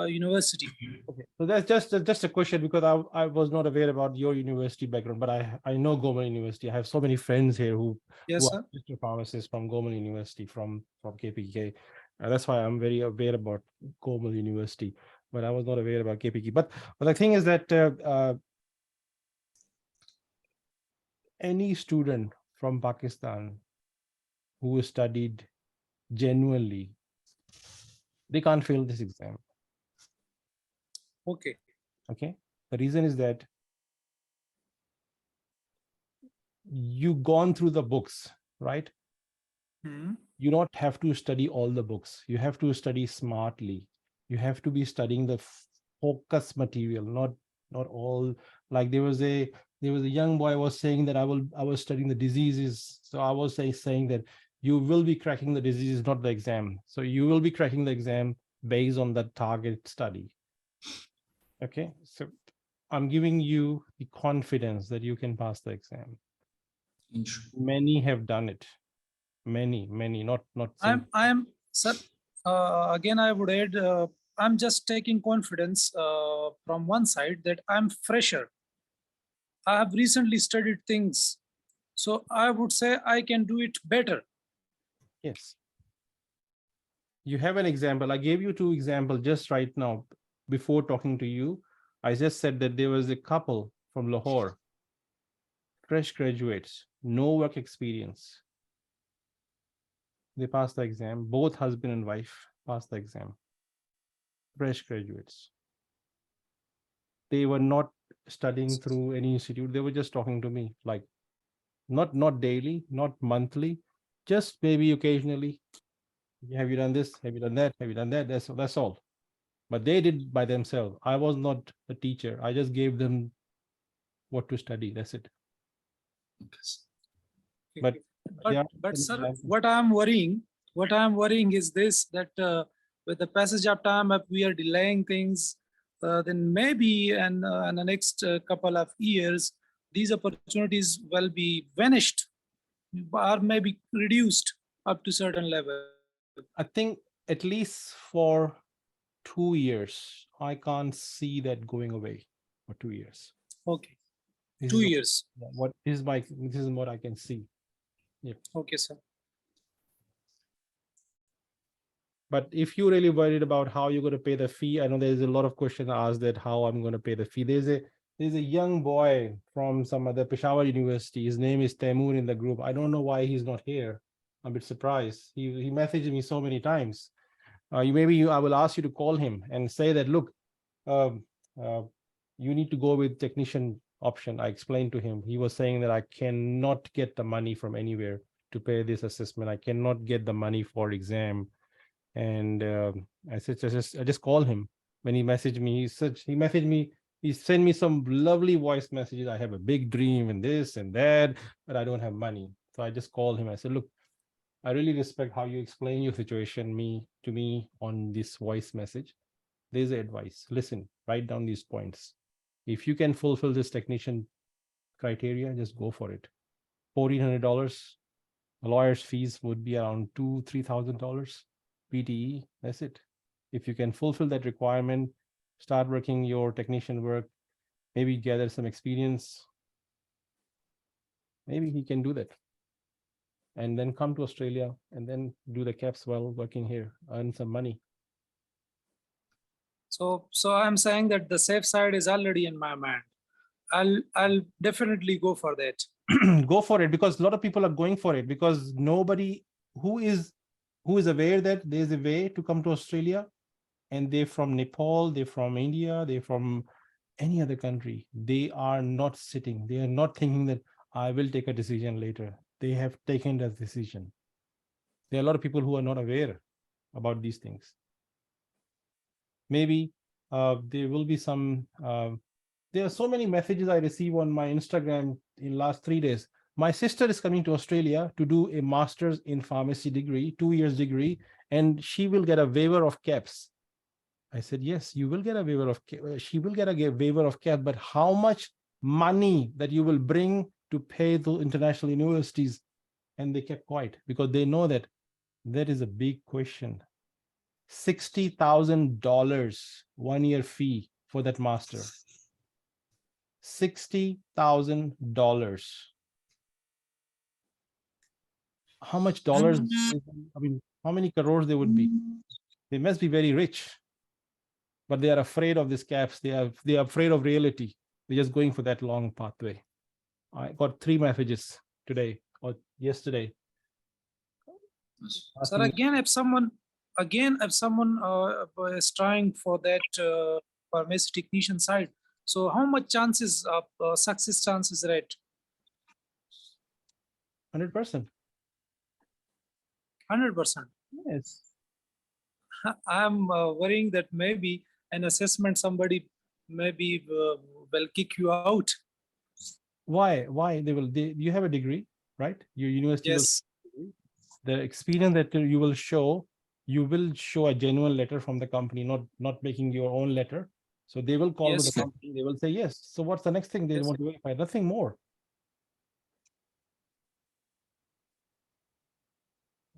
university. Okay, so that's just a question because I was not aware about your university background, but I know Gomal University. I have so many friends here who Yes, are pharmacists from Gomal University from KPK. That's why I'm very aware about Gomal University, but I was not aware about KPK. But the thing is that any student from Pakistan who studied genuinely, they can't fail this exam. Okay. The reason is that you've gone through the books, right? You don't have to study all the books. You have to study smartly. You have to be studying the focus material, not all. Like there was a young boy was saying that I was studying the diseases. So I was saying that you will be cracking the diseases, not the exam. So you will be cracking the exam based on the target study. Okay, so I'm giving you the confidence that you can pass the exam. Many have done it. Many, not. I am, sir. Again, I would add. I'm just taking confidence from one side that I'm fresher. I have recently studied things, so I would say I can do it better. Yes. You have an example. I gave you 2 examples just right now. Before talking to you, I just said that there was a couple from Lahore, fresh graduates, no work experience. They passed the exam. Both husband and wife passed the exam. Fresh graduates. They were not studying through any institute. They were just talking to me, like not daily, not monthly, just maybe occasionally. Have you done this? Have you done that? Have you done that? That's all. But they did by themselves. I was not a teacher. I just gave them what to study. That's it. But sir, what I'm worrying is this, that with the passage of time, if we are delaying things, then maybe in the next couple of years, these opportunities will be vanished or maybe reduced up to certain level. I think at least for 2 years, I can't see that going away for 2 years. Okay. 2 years. This is what I can see. Yeah. Okay, sir. But if you're really worried about how you're going to pay the fee, I know there's a lot of questions asked that how I'm going to pay the fee. There's a young boy from some other Peshawar University. His name is Taimur in the group. I don't know why he's not here. I'm a bit surprised. He messaged me so many times. I will ask you to call him and say that, look, you need to go with technician option. I explained to him. He was saying that I cannot get the money from anywhere to pay this assessment. I cannot get the money for exam. And I said, I just called him. When he messaged me, he sent me some lovely voice messages. I have a big dream and this and that, but I don't have money. So I just called him. I said, look, I really respect how you explain your situation to me on this voice message. There's advice. Listen, write down these points. If you can fulfill this technician criteria, just go for it. $1,400. A lawyer's fees would be around $2,000-3,000 PTE. That's it. If you can fulfill that requirement, start working your technician work, maybe gather some experience. Maybe he can do that. And then come to Australia and then do the Kaps while working here, earn some money. So I'm saying that the safe side is already in my mind. I'll definitely go for that. Go for it, because a lot of people are going for it, because nobody who is aware that there's a way to come to Australia, and they're from Nepal, they're from India, they're from any other country. They are not sitting. They are not thinking that I will take a decision later. They have taken that decision. There are a lot of people who are not aware about these things. Maybe there will be some, there are so many messages I receive on my Instagram in last 3 days. My sister is coming to Australia to do a master's in pharmacy degree, 2 years degree, and she will get a waiver of Kaps. I said, yes, you will get a waiver of, she will get a waiver of Kaps, but how much money that you will bring to pay the international universities? And they kept quiet because they know that that is a big question. $60,000 1-year fee for that master. $60,000. How much dollars? I mean, how many crores they would be? They must be very rich, but they are afraid of this Kaps. They are afraid of reality. They're just going for that long pathway. I got 3 messages today or yesterday. So again, if someone is trying for that pharmacy technician side, so how much chances of success chances rate? 100%. 100%. Yes. I'm worrying that maybe an assessment somebody maybe will kick you out. Why? You have a degree, right? Your university. Yes. The experience that you will show a genuine letter from the company, not making your own letter. So they will call the company, they will say yes. So what's the next thing they want to verify? Nothing more.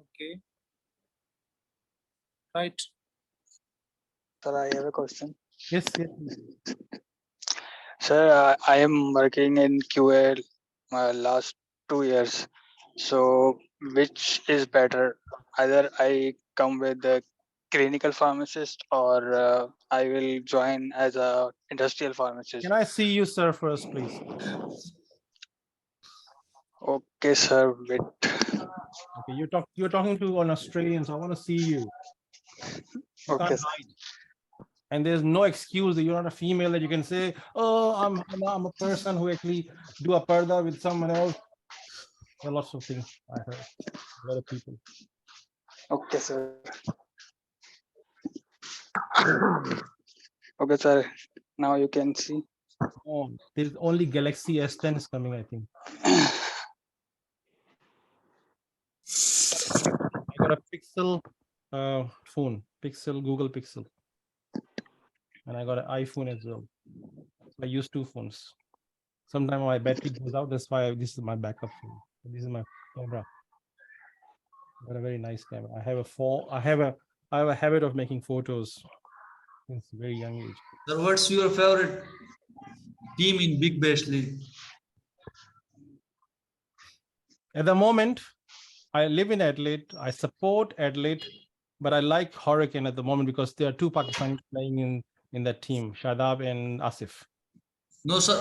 Okay. Right. Sir, I have a question. Yes. Sir, I am working in QA last 2 years. So which is better? Either I come with the clinical pharmacist or I will join as a industrial pharmacist. Can I see you, sir, first, please? Okay, sir. Wait. Okay, you're talking to an Australian, so I want to see you. You Okay, can't sir. hide. And there's no excuse that you're not a female that you can say, oh, I'm a person who actually do a parda with someone else. There are lots of things I heard. A lot of people. Okay, sir. Okay, sir. Now you can see. Oh, there's only Galaxy S10 is coming, I think. I got a Pixel phone, Google Pixel. And I got an iPhone as well. So I use 2 phones. Sometimes my battery goes out. That's why this is my backup phone. This is my camera. I got a very nice camera. I have a habit of making photos since a very young age. Sir, what's your favorite team in Big Bash League? At the moment, I live in Adelaide. I support Adelaide, but I like Hurricane at the moment because there are 2 Pakistanis playing in that team, Shadab and Asif. No, sir.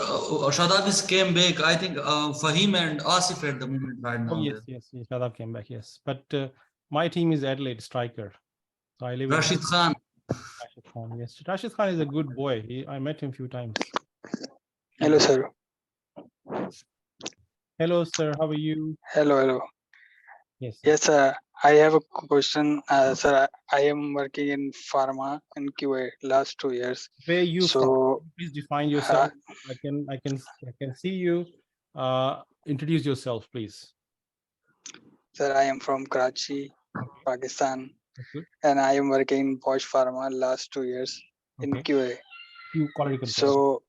Shadab is came back. I think Fahim and Asif at the moment right now. Oh, yes. Shadab came back, yes. But my team is Adelaide striker. So I live Rashid Khan. Rashid Khan, yes. Rashid Khan is a good boy. I met him a few times. Hello, sir. Hello, sir. How are you? Hello. Yes. Yes, sir. I have a question. Sir, I am working in pharma and QA last 2 years. Where you so, from? Please define yourself. I can see you. Introduce yourself, please. Sir, I am from Karachi, Pakistan, That's good. and I am working in Bosch Pharma last 2 years in Okay. QA. You quality control.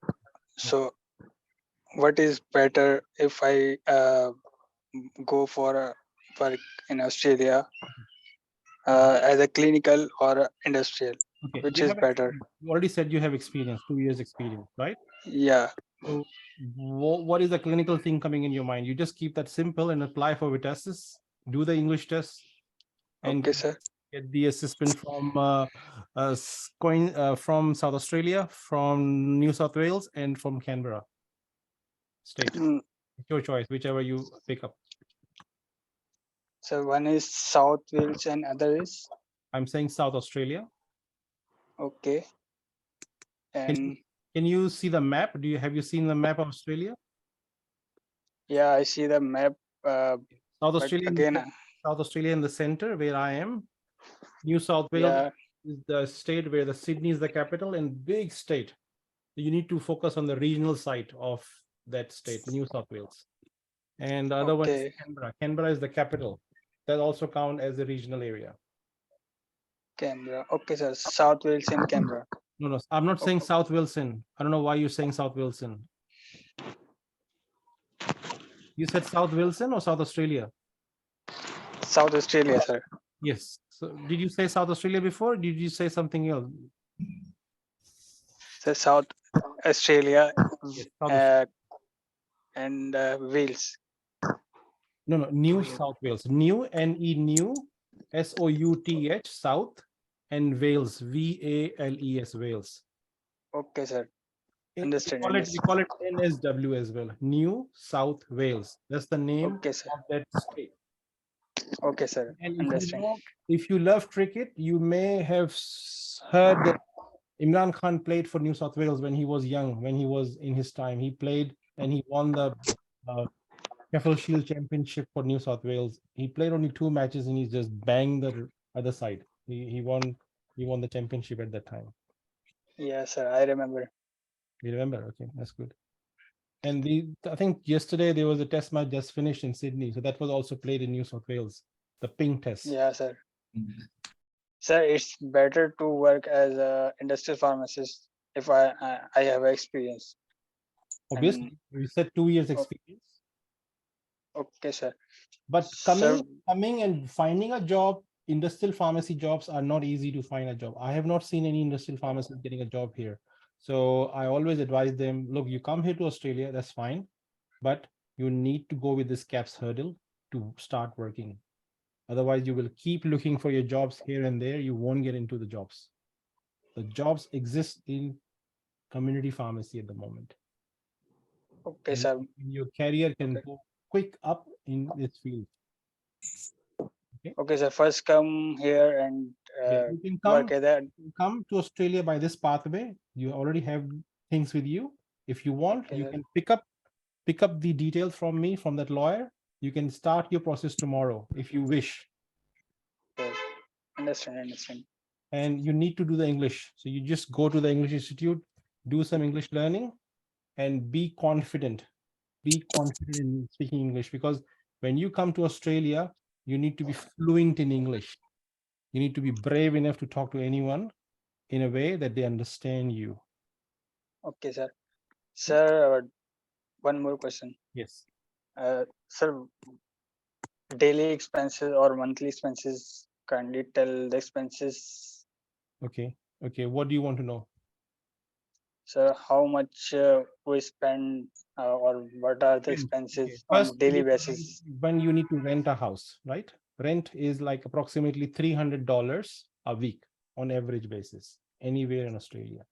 So what is better if I go for a work in Australia as a clinical or a industrial? Okay. Which You is have better? you already said you have experience, 2 years experience, right? Yeah. So what is the clinical thing coming in your mind? You just keep that simple and apply for Vitasis, do the English test, and Okay, sir. get the assessment from South Australia, from New South Wales, and from Canberra state. Mm. It's your choice, whichever you pick up. So one is South Wales and other is I'm saying South Australia. okay. And Can you see the map? Have you seen the map of Australia? yeah, I see the map. South But Australia, again, South Australia in the center where I am. New South Wales yeah. is the state where the Sydney is the capital and big state. You need to focus on the regional side of that state, New South Wales. And the other one is Okay. Canberra. Canberra is the capital. That also count as a regional area. Canberra. Okay, sir. South Wales and Canberra. No, I'm not saying South Wilson. I don't know why you're saying South Wilson. You said South Wilson or South Australia? South Australia, sir. Yes. So did you say South Australia before? Did you say something else? So South Australia South and Wales. No, New South Wales. New, N-E, New, S-O-U-T-H, South, and Wales, V-A-L-E-S, Wales. Okay, sir. We Understand. call it NSW as well. New South Wales. That's the name Okay, sir. of that state. Okay, sir. And Understand. if you love cricket, you may have heard that Imran Khan played for New South Wales when he was young, when he was in his time. He played and he won the Sheffield Shield Championship for New South Wales. He played only 2 matches and he just banged the other side. He won the championship at that time. Yeah, sir. I remember. You remember? Okay, that's good. And I think yesterday there was a test match just finished in Sydney. So that was also played in New South Wales, the ping test. Yeah, sir. Sir, it's better to work as a industrial pharmacist if I have experience. Obviously, we said 2 years experience. Okay, sir. But Sir, coming and finding a job, industrial pharmacy jobs are not easy to find a job. I have not seen any industrial pharmacist getting a job here. So I always advise them, look, you come here to Australia, that's fine, but you need to go with this Kaps hurdle to start working. Otherwise, you will keep looking for your jobs here and there. You won't get into the jobs. The jobs exist in community pharmacy at the moment. okay, sir. Your career can go quick up in this field. Okay, sir. First come here and You can work at that. come to Australia by this pathway. You already have things with you. If you want, Okay, you sir. can pick up the details from me, from that lawyer. You can start your process tomorrow if you wish. Okay. Understand. And you need to do the English. So you just go to the English Institute, do some English learning, and be confident. Be confident in speaking English, because when you come to Australia, you need to be fluent in English. You need to be brave enough to talk to anyone in a way that they understand you. Okay, sir. Sir, one more question. Yes. Sir, daily expenses or monthly expenses, kindly tell the expenses. Okay. What do you want to know? Sir, how much we spend or what are the expenses First, on daily basis? when you need to rent a house, right? Rent is like approximately $300 a week on average basis, anywhere in Australia,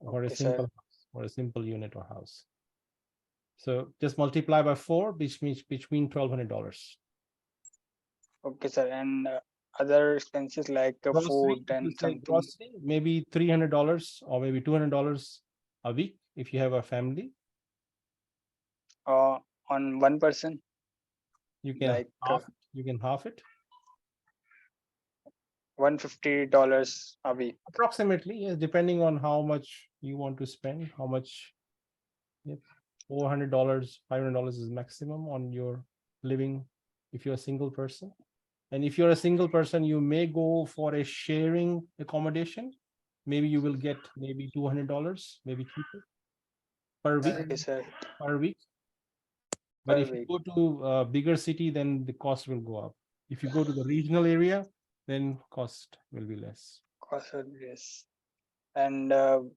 for a Okay, simple sir. house, or a simple unit or house. So just multiply by 4, which means between $1,200. Okay, sir. And other expenses like food and something. Grocery, maybe $300 or maybe $200 a week if you have a family. On one person. You can like half it. $150 a week. Approximately, yes, depending on how much you want to spend, how much. $400, $500 is maximum on your living if you're a single person. And if you're a single person, you may go for a sharing accommodation. Maybe you will get maybe $200, maybe cheaper per week. Okay, sir. Per week. But Per if you week. go to a bigger city, then the cost will go up. If you go to the regional area, then cost will be less. Cost will be less. And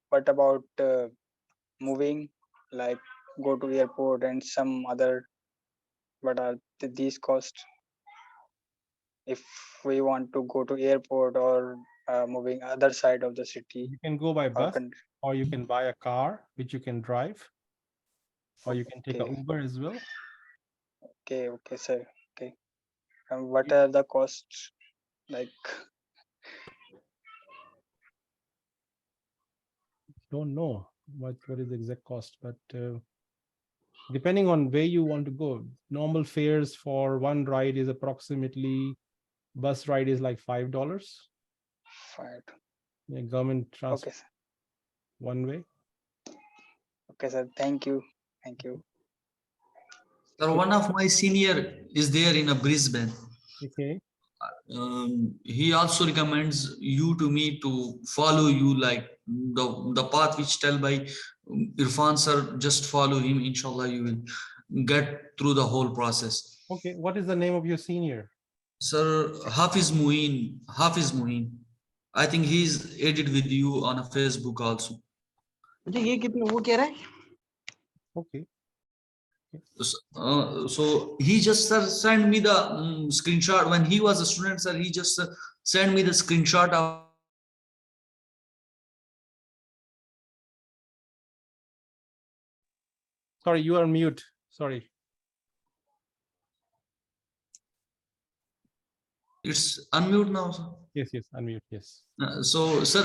what about moving, like go to airport and some other? What are these costs? If we want to go to airport or moving other side of the city You can go by or bus, country. or you can buy a car which you can drive, or you can take an Okay. Uber as well. Okay, okay, sir. Okay. And what are the costs? Like, Don't know what is the exact cost, but depending on where you want to go, normal fares for one ride is approximately, bus ride is like $5. fine. Yeah, government Okay, transport sir. one way. Okay, sir. Thank you. Thank you. Sir, one of my senior is there in a Brisbane. Okay. He also recommends you to me to follow you, like the path which tell by Irfan sir. Just follow him. Inshallah, you will get through the whole process. Okay. What is the name of your senior? Sir, Hafiz Muin. Hafiz Muin. I think he's added with you on a Facebook also. Okay. So he just sent me the screenshot when he was a student, sir. He just sent me the screenshot of. Sorry, you are mute. Sorry. It's unmute now, sir. Yes, yes, unmute. Yes. So, sir,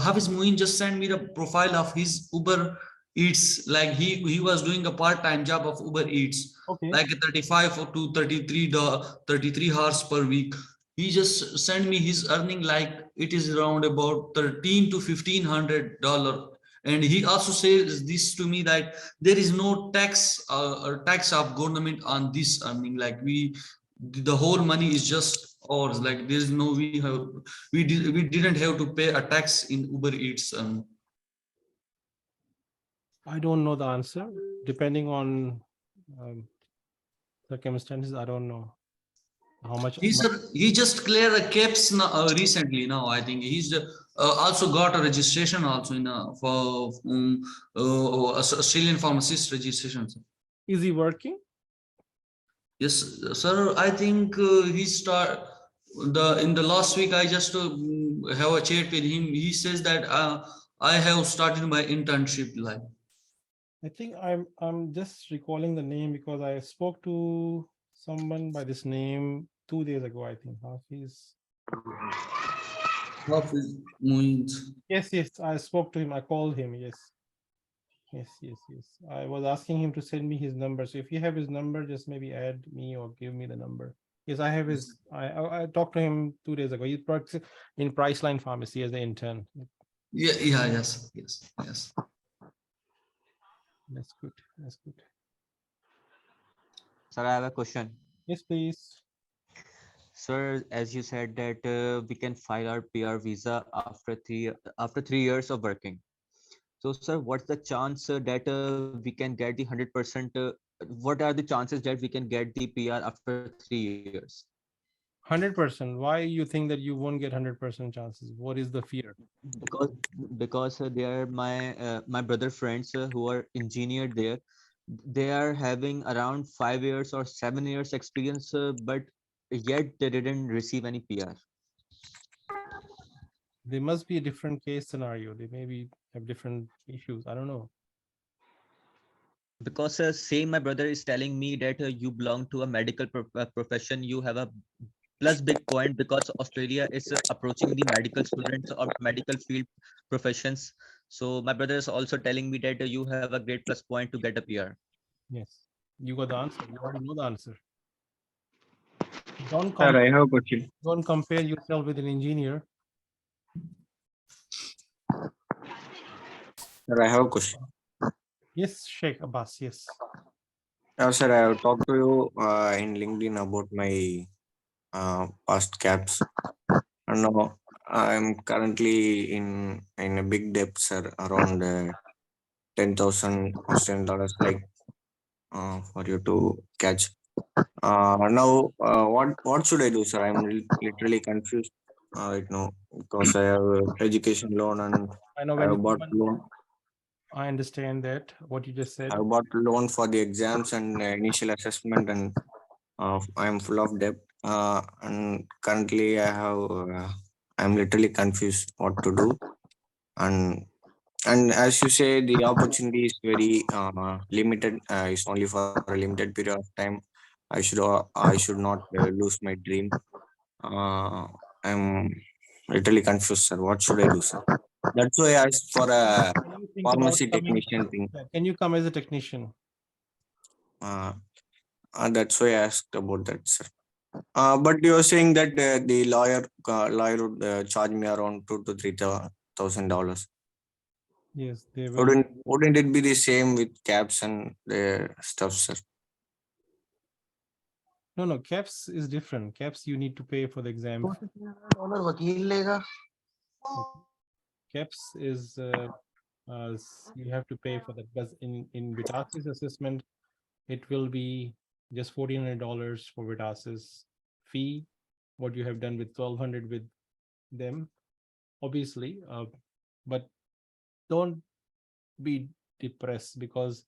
Hafiz Muin just sent me the profile of his Uber Eats. Like he was doing a part-time job of Uber Eats, Okay. like 35 to 33 hours per week. He just sent me his earning, like it is around about $1,300 to $1,500. And he also says this to me, that there is no tax or tax of government on this earning. Like the whole money is just ours. Like there is no we didn't have to pay a tax in Uber Eats. I don't know the answer. Depending on circumstances, I don't know how much. He just cleared a Kaps recently. Now I think he's also got a registration also in for Australian pharmacist registration. Is he working? Yes, sir. I think he in the last week. I just have a chat with him. He says that I have started my internship. Like, I think I'm just recalling the name because I spoke to someone by this name 2 days ago. I think Hafiz. Yes, yes. I spoke to him. I called him. Yes. Yes, yes, yes. I was asking him to send me his number. So if you have his number, just maybe add me or give me the number. Yes, I have his. I talked to him 2 days ago. He works in Priceline Pharmacy as an intern. yeah, yes. That's good. That's good. Sir, I have a question. Yes, please. Sir, as you said that we can file our PR visa after 3 years of working. So, sir, what's the chance that we can get the 100%? What are the chances that we can get the PR after 3 years? 100%. Why you think that you won't get 100% chances? What is the fear? Because they are my brother friends who are engineer there. They are having around 5 years or 7 years experience, but yet they didn't receive any PR. There must be a different case scenario. They maybe have different issues. I don't know. Because same my brother is telling me that you belong to a medical profession. You have a plus big point because Australia is approaching the medical students or medical field professions. So my brother is also telling me that you have a great plus point to get a PR. Yes, you got the answer. You already know the answer. Don't Sir, I have a question. Don't compare yourself with an engineer. Sir, I have a question. Yes, Sheikh Abbas. Yes. Sir, I have talked to you in LinkedIn about my past caps, and now I'm currently in a big debt, sir, around 10,000 Australian dollars, like for you to catch. What should I do, sir? I'm literally confused right now because I have a education loan and I know I when you have bought come loan. I understand that what you just said. I bought loan for the exams and initial assessment, and I'm full of debt. And currently, I'm literally confused what to do. And as you say, the opportunity is very limited. It's only for a limited period of time. I should not lose my dream. I'm literally confused, sir. What should I do, sir? That's why I asked for a Can you think about pharmacy coming? technician thing. Can you come as a technician? That's why I asked about that, sir. But you're saying that the lawyer would charge me around $2,000 to $3,000. Yes, they will. Wouldn't it be the same with caps and the stuff, sir? No, Caps is different. Caps you need to pay for the exam. Caps is you have to pay for that, because in Vitasis assessment, it will be just $1,400 for Vitasis fee. What you have done with 1,200 with them, obviously, but don't be depressed, because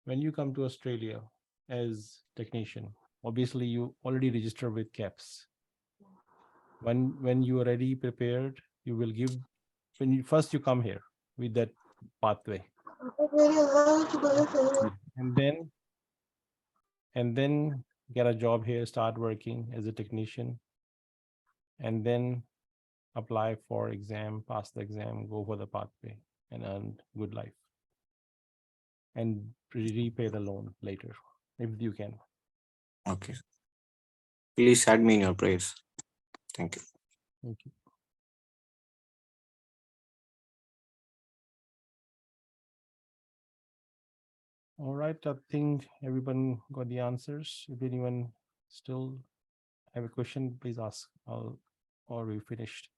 when you come to Australia as technician, obviously you already register with Caps. When you are ready, prepared, you will give, when you first you come here with that pathway, and then get a job here, start working as a technician, and then apply for exam, pass the exam, go for the pathway, and earn good life, and repay the loan later if you can. Okay. Please add me in your prayers. Thank you. Thank you. All right, I think everyone got the answers. If anyone still have a question, please ask. Or we finished.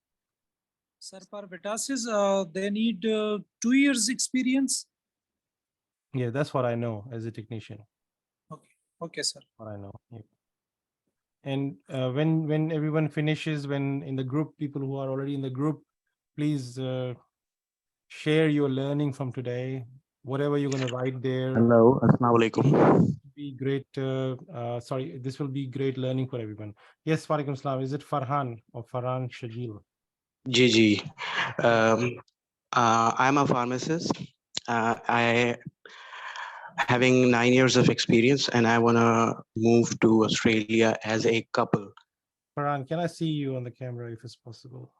Sir, for Vitasis, they need 2 years experience. Yeah, that's what I know as a technician. Okay, sir. What I know. Yeah. And when everyone finishes, when in the group, people who are already in the group, please share your learning from today. Whatever you're going to write there. Hello, Assalamu alaikum. Be great. Sorry, this will be great learning for everyone. Yes, Walaikum Salam. Is it Farhan or Farhan Shajil? Gigi. I'm a pharmacist. I having 9 years of experience, and I want to move to Australia as a couple. Farhan, can I see you on the camera if it's possible?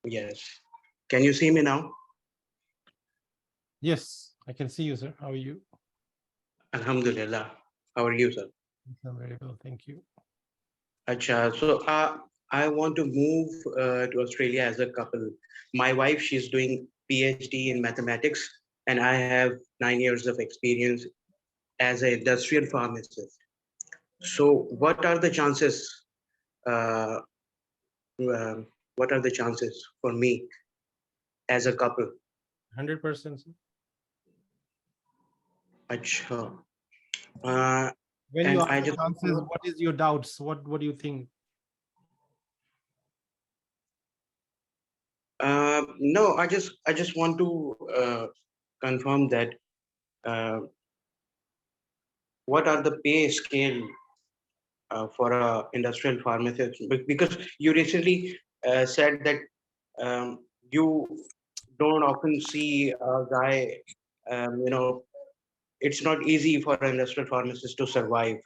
Yes. Can you see me now? Yes, I can see you, sir. How are you? Alhamdulillah. How are you, sir? I'm very well, thank you. Acha, so I want to move to Australia as a couple. My wife, she's doing PhD in mathematics, and I have 9 years of experience as an industrial pharmacist. So, what are the chances? What are the chances for me as a couple? 100%. Acha. When And you I ask the just chances, what is your doubts? What do you think? no, I just want to confirm that what are the pay scale for a industrial pharmacist? Because you recently said that you don't often see a guy, it's not easy for an industrial pharmacist to survive.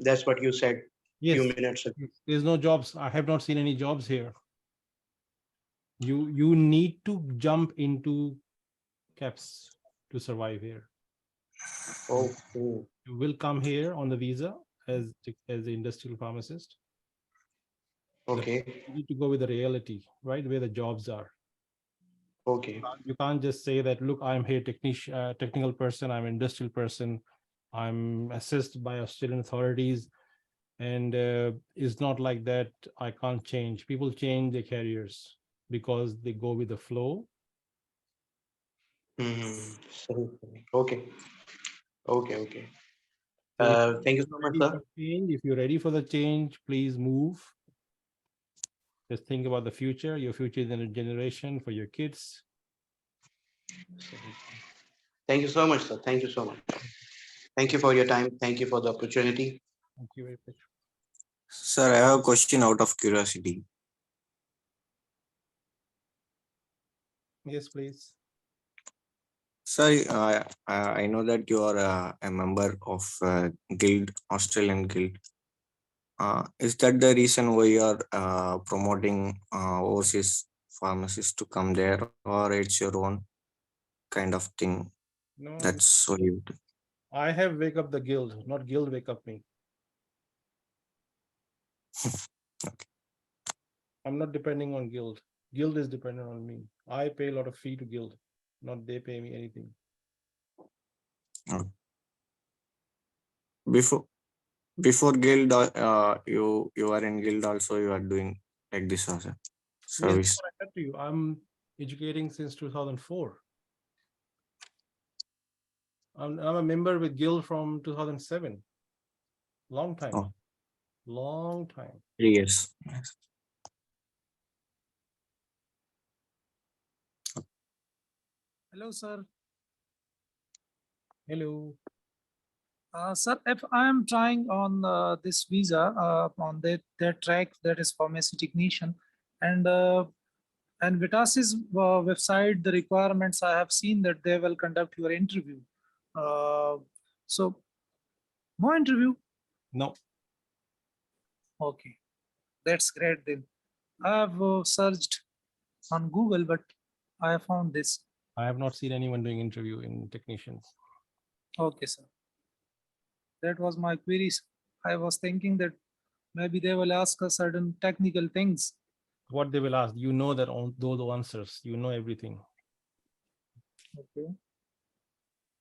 That's what you said Yes, few minutes ago. there's no jobs. I have not seen any jobs here. You need to jump into Caps to survive here. Oh, you will come here on the visa as the industrial pharmacist. Okay. You need to go with the reality, right? Where the jobs are. Okay. You can't just say that, look, I'm here technical person, I'm industrial person, I'm assessed by Australian authorities, and it's not like that. I can't change. People change their careers because they go with the flow. Okay. Okay. Okay. So Thank you so much, sir. if you're ready for the change, please move. Just think about the future. Your future is in a generation for your kids. Thank you so much, sir. Thank you so much. Thank you for your time. Thank you for the opportunity. Thank you very much. Sir, I have a question out of curiosity. Yes, please. Sir, I know that you are a member of Guild, Australian Guild. Is that the reason why you are promoting overseas pharmacists to come there, or it's your own kind of thing? No, That's so you. I have wake up the guild, not guild wake up me. Okay. I'm not depending on guild. Guild is dependent on me. I pay a lot of fee to guild, not they pay me anything. Okay. Before Guild, you are in Guild also. You are doing like this also Yes, service. I said to you, I'm educating since 2004. I'm a member with Guild from 2007. Long time. Oh. Long time. Yes. Hello, sir. Hello. Sir, if I am trying on this visa on their track, that is pharmacy technician, and Vitas's website, the requirements, I have seen that they will conduct your interview. So no interview? No. Okay, that's great then. I have searched on Google, but I have found this. I have not seen anyone doing interview in technicians. Okay, sir. That was my queries. I was thinking that maybe they will ask us certain technical things. What they will ask, you know that on those answers, you know everything. Okay.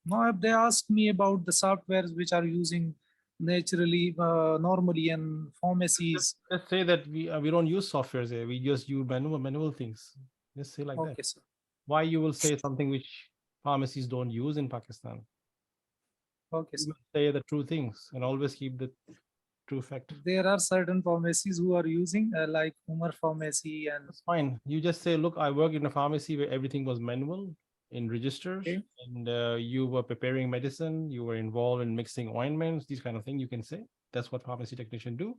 Now, if they ask me about the softwares which are using naturally, normally in pharmacies. Let's say that we don't use softwares here. We just use manual things. Just say like that. Okay, sir. Why you will say something which pharmacies don't use in Pakistan? Okay, You sir. say the true things and always keep the true fact. There are certain pharmacies who are using like Umar Pharmacy and. That's fine. You just say, look, I work in a pharmacy where everything was manual in registers, Okay. and you were preparing medicine, you were involved in mixing ointments, these kind of things you can say. That's what pharmacy technician do.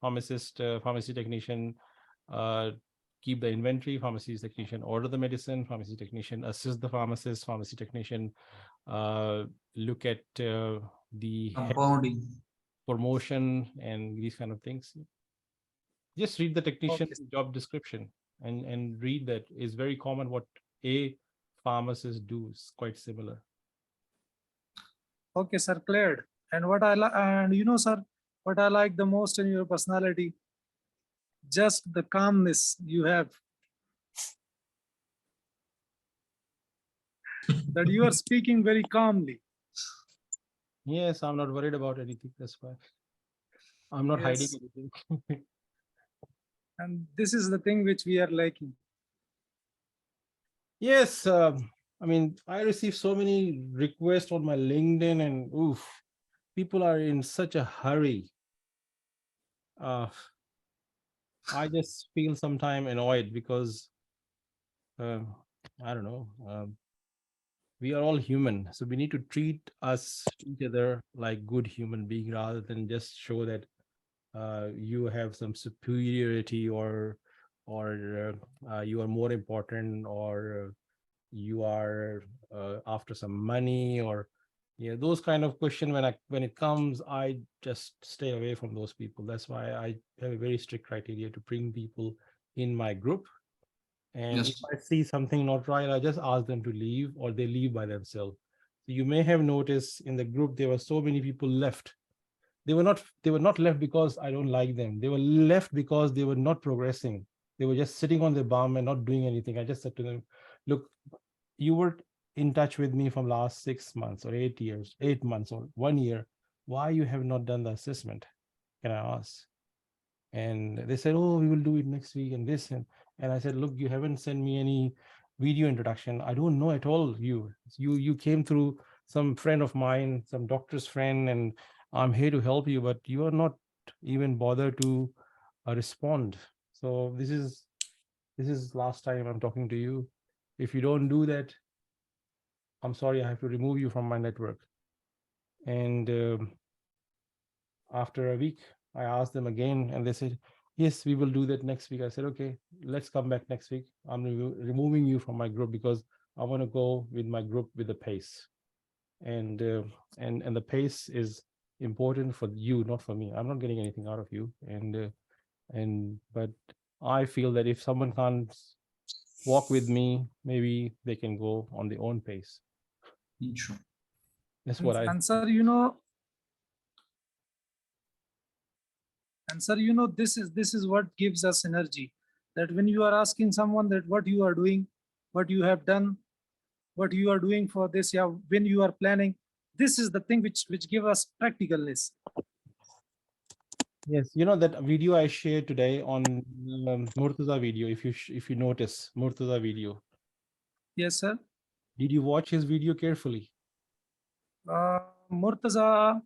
Pharmacy technician keep the inventory, pharmacy technician order the medicine, pharmacy technician assist the pharmacist, pharmacy technician look at the Compounding. promotion and these kind of things. Just read the technician job description and read that. Is very common what a pharmacist do is quite similar. Okay, sir, cleared. And what I like, and you know, sir, what I like the most in your personality, just the calmness you have. That you are speaking very calmly. Yes, I'm not worried about anything. That's why I'm not hiding Yes. anything. And this is the thing which we are lacking. Yes, I mean, I receive so many requests on my LinkedIn, and oof, people are in such a hurry. I just feel sometimes annoyed because I don't know. We are all human, so we need to treat each other like good human being rather than just show that you have some superiority or you are more important, or you are after some money, or those kind of question. When it comes, I just stay away from those people. That's why I have a very strict criteria to bring people in my group. And Yes. if I see something not right, I just ask them to leave, or they leave by themselves. So you may have noticed in the group there were so many people left. They were not left because I don't like them. They were left because they were not progressing. They were just sitting on their bum and not doing anything. I just said to them, look, you were in touch with me from last 6 months or 8 months or 1 year. Why you have not done the assessment? Can I ask? And they said, oh, we will do it next week and this. And I said, look, you haven't sent me any video introduction. I don't know at all you. You came through some friend of mine, some doctor's friend, and I'm here to help you, but you are not even bothered to respond. So this is last time I'm talking to you. If you don't do that, I'm sorry, I have to remove you from my network. And after a week, I asked them again, and they said, yes, we will do that next week. I said, okay, let's come back next week. I'm removing you from my group because I want to go with my group with the pace. And the pace is important for you, not for me. I'm not getting anything out of you. But I feel that if someone can't walk with me, maybe they can go on their own pace. Sure. That's what I. And sir, you know, this is what gives us energy. That when you are asking someone that what you are doing, what you have done, what you are doing for this, yeah, when you are planning, this is the thing which give us practicalness. Yes, you know that video I shared today on Murtaza video. If you notice Murtaza video. Yes, sir. Did you watch his video carefully? Murtaza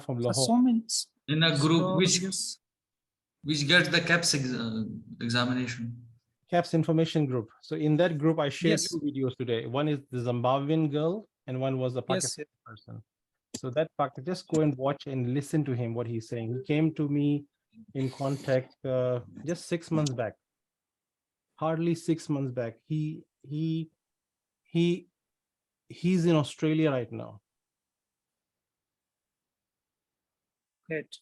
from Lahore. So many. In a group So, which yes. gets the Kaps examination. Kaps information group. So in that group, I shared Yes. 2 videos today. One is the Zimbabwean girl, and one was the Yes. Pakistani person. So that fact, just go and watch and listen to him what he's saying. He came to me in contact just 6 months back. Hardly 6 months back. He's in Australia right now. Great.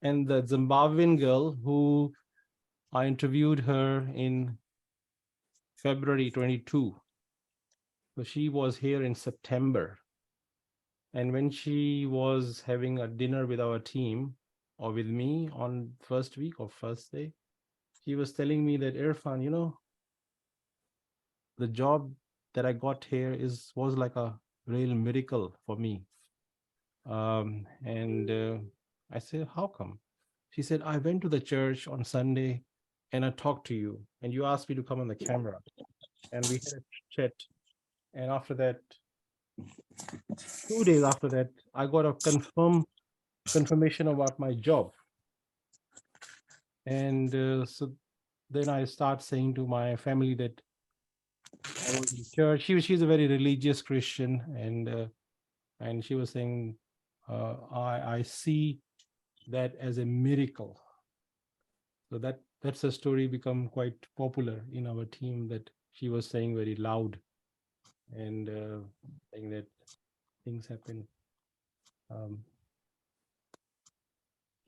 And the Zimbabwean girl who I interviewed her in February 22. So she was here in September. And when she was having a dinner with our team or with me on first week or first day, she was telling me that, Irfan, you know, the job that I got here was like a real miracle for me. I said, how come? She said, I went to the church on Sunday and I talked to you and you asked me to come on the camera and we had a chat. And after that, 2 days after that, I got a confirmation about my job. And so then I start saying to my family that I was in church. She's a very religious Christian, and she was saying, I see that as a miracle. So that's a story become quite popular in our team, that she was saying very loud and saying that things happen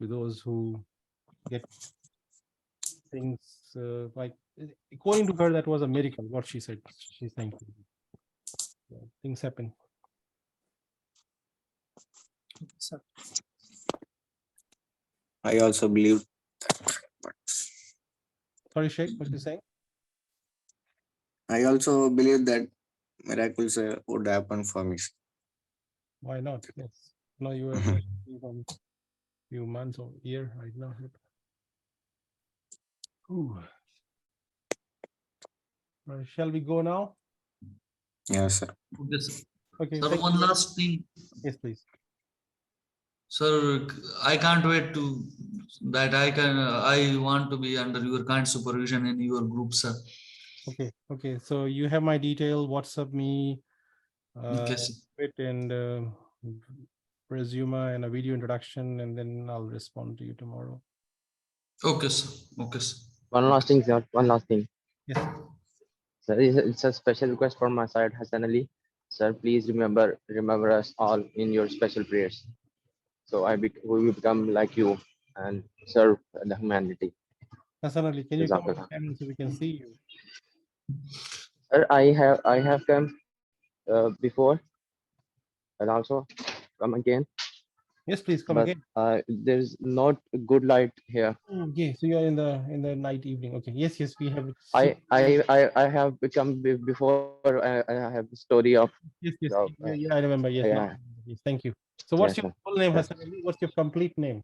to those who get things like, according to her, that was a miracle, what she said. She's saying things happen. I also believe that, but Sorry, Sheikh, what you saying? I also believe that miracles would happen for me. Why not? Yes. No, you were from few months or year right now. Ooh. Shall we go now? Yes, sir. Okay, sir. Okay. Sir, one last thing. Yes, please. Sir, I can't wait to that I want to be under your kind supervision in your group, sir. Okay. Okay. So you have my detail. WhatsApp me. Okay, sir. And resume and a video introduction, and then I'll respond to you tomorrow. Okay, sir. Okay, sir. One last thing, sir. One last thing. Yes. Sir, it's a special request from my side, Hassan Ali. Sir, please remember us all in your special prayers. So we will become like you and serve the humanity. Hassan Ali, can you come on camera so we can see you? Sir, I have come before and also come again. Yes, please come but again. there's not good light here. Okay, so you're in the night evening. Okay, yes, we have. I have become before I have the story of Yes, of, yeah, I remember. Yes, yeah. yes, thank you. So what's Yes, your sir. full name, Yes. Hassan Ali? What's your complete name?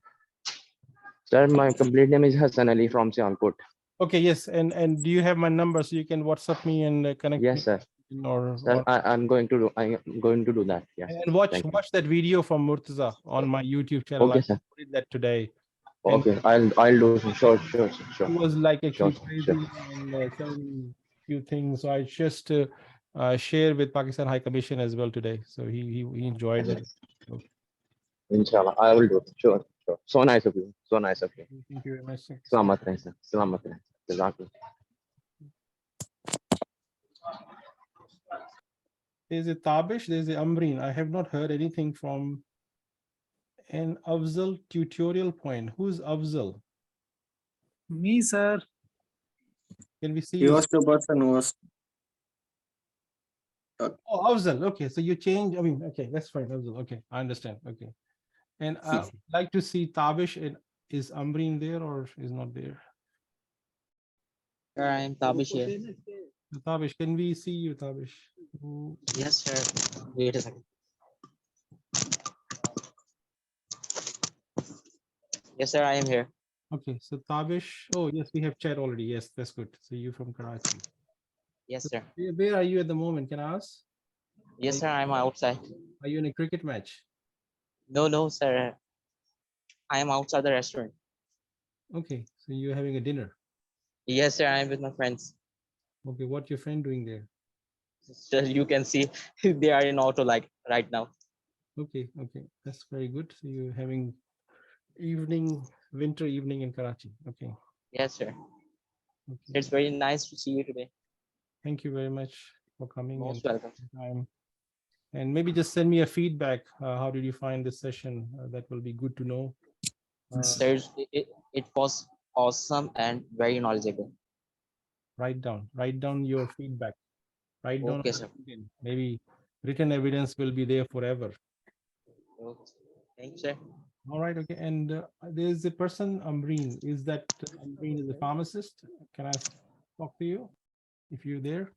Sir, my complete name is Hassan Ali from Sialkot. Okay, yes, and do you have my number so you can WhatsApp me and connect Yes, me? sir. Or Sir, I'm going to do that. Yes. and watch Thank you. that video from Murtaza on my YouTube channel. Okay, I sir. did that today. And Okay, I'll do so. Sure. he was like Sure, actually crazy and telling few things. So I just share with Pakistan High Commission as well today. So he enjoyed that. So, Inshallah, I will do it. Sure. So nice of you. So nice of you. thank you very much. Sir. Salamat rahe, sir. Salamat rahe. Jazakallah. There's a Tabish, there's a Amreen. I have not heard anything from an Afzal tutorial point. Who's Afzal? Me, sir. Can we see He you? was the person who was. Oh, Afzal. Okay, so you change. I mean, okay, that's fine. Afzal. Okay, I understand. Okay, and I'd like to see Tabish. And is Amreen there or is not there? Sir, I am Tabish here. Tabish, can we see you, Tabish? Yes, sir. Wait a second. Yes, sir, I am here. Okay, so Tabish. Oh, yes, we have chat already. Yes, that's good. So you from Karachi. Yes, sir. Where are you at the moment? Can I ask? Yes, sir, I'm outside. Are you in a cricket match? No, sir. I am outside the restaurant. Okay, so you're having a dinner. Yes, sir, I am with my friends. Okay, what your friend doing there? So you can see they are in auto like right now. Okay, that's very good. So you're having winter evening in Karachi. Okay. Yes, sir. Okay. It's very nice to see you today. Thank you very much for coming. Most and welcome. time. And maybe just send me a feedback. How did you find this session? That will be good to know. It was awesome and very knowledgeable. Write down your feedback. Write down. Okay, sir. Maybe written evidence will be there forever. Okay. Thank you, sir. All right. Okay. And there's a person, Amreen. Is that Amreen is a pharmacist? Can I talk to you if you're there?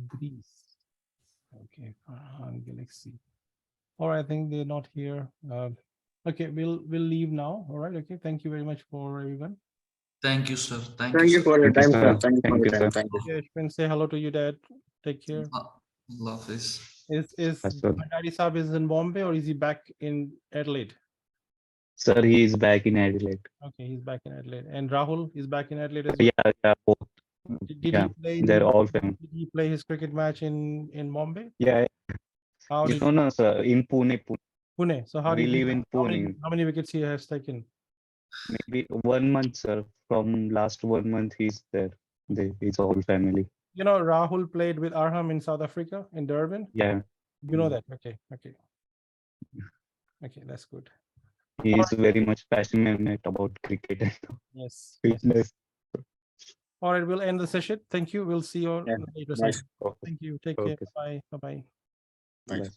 Greece. Okay, Galaxy. All right, I think they're not here. Okay, we'll leave now. All right. Okay. Thank you very much for everyone. Thank you, sir. Thank you for your time, sir. Thank you for your time. Thank you. Yeah, Ashwin, say hello to your dad. Take care. Love this. Is my daddy Saab is in Bombay or is he back in Adelaide? Sir, he is back in Adelaide. Okay, he's back in Adelaide. And Rahul is back in Adelaide as well. Yeah, both. Did he play they're all family. Did he play his cricket match in Bombay? Yeah. How did No, sir, in Pune. Pune. So how we did live in Pune. How many wickets he has taken? Maybe 1 month, sir. From last 1 month, he's there. His whole family. You know, Rahul played with Arham in South Africa, in Durban. Yeah. You know that. Okay, that's good. He is very much passionate about cricket and Yes. fitness. All right, we'll end the session. Thank you. We'll see you later. Nice. Thank you. Take care. Bye. Bye. Bye.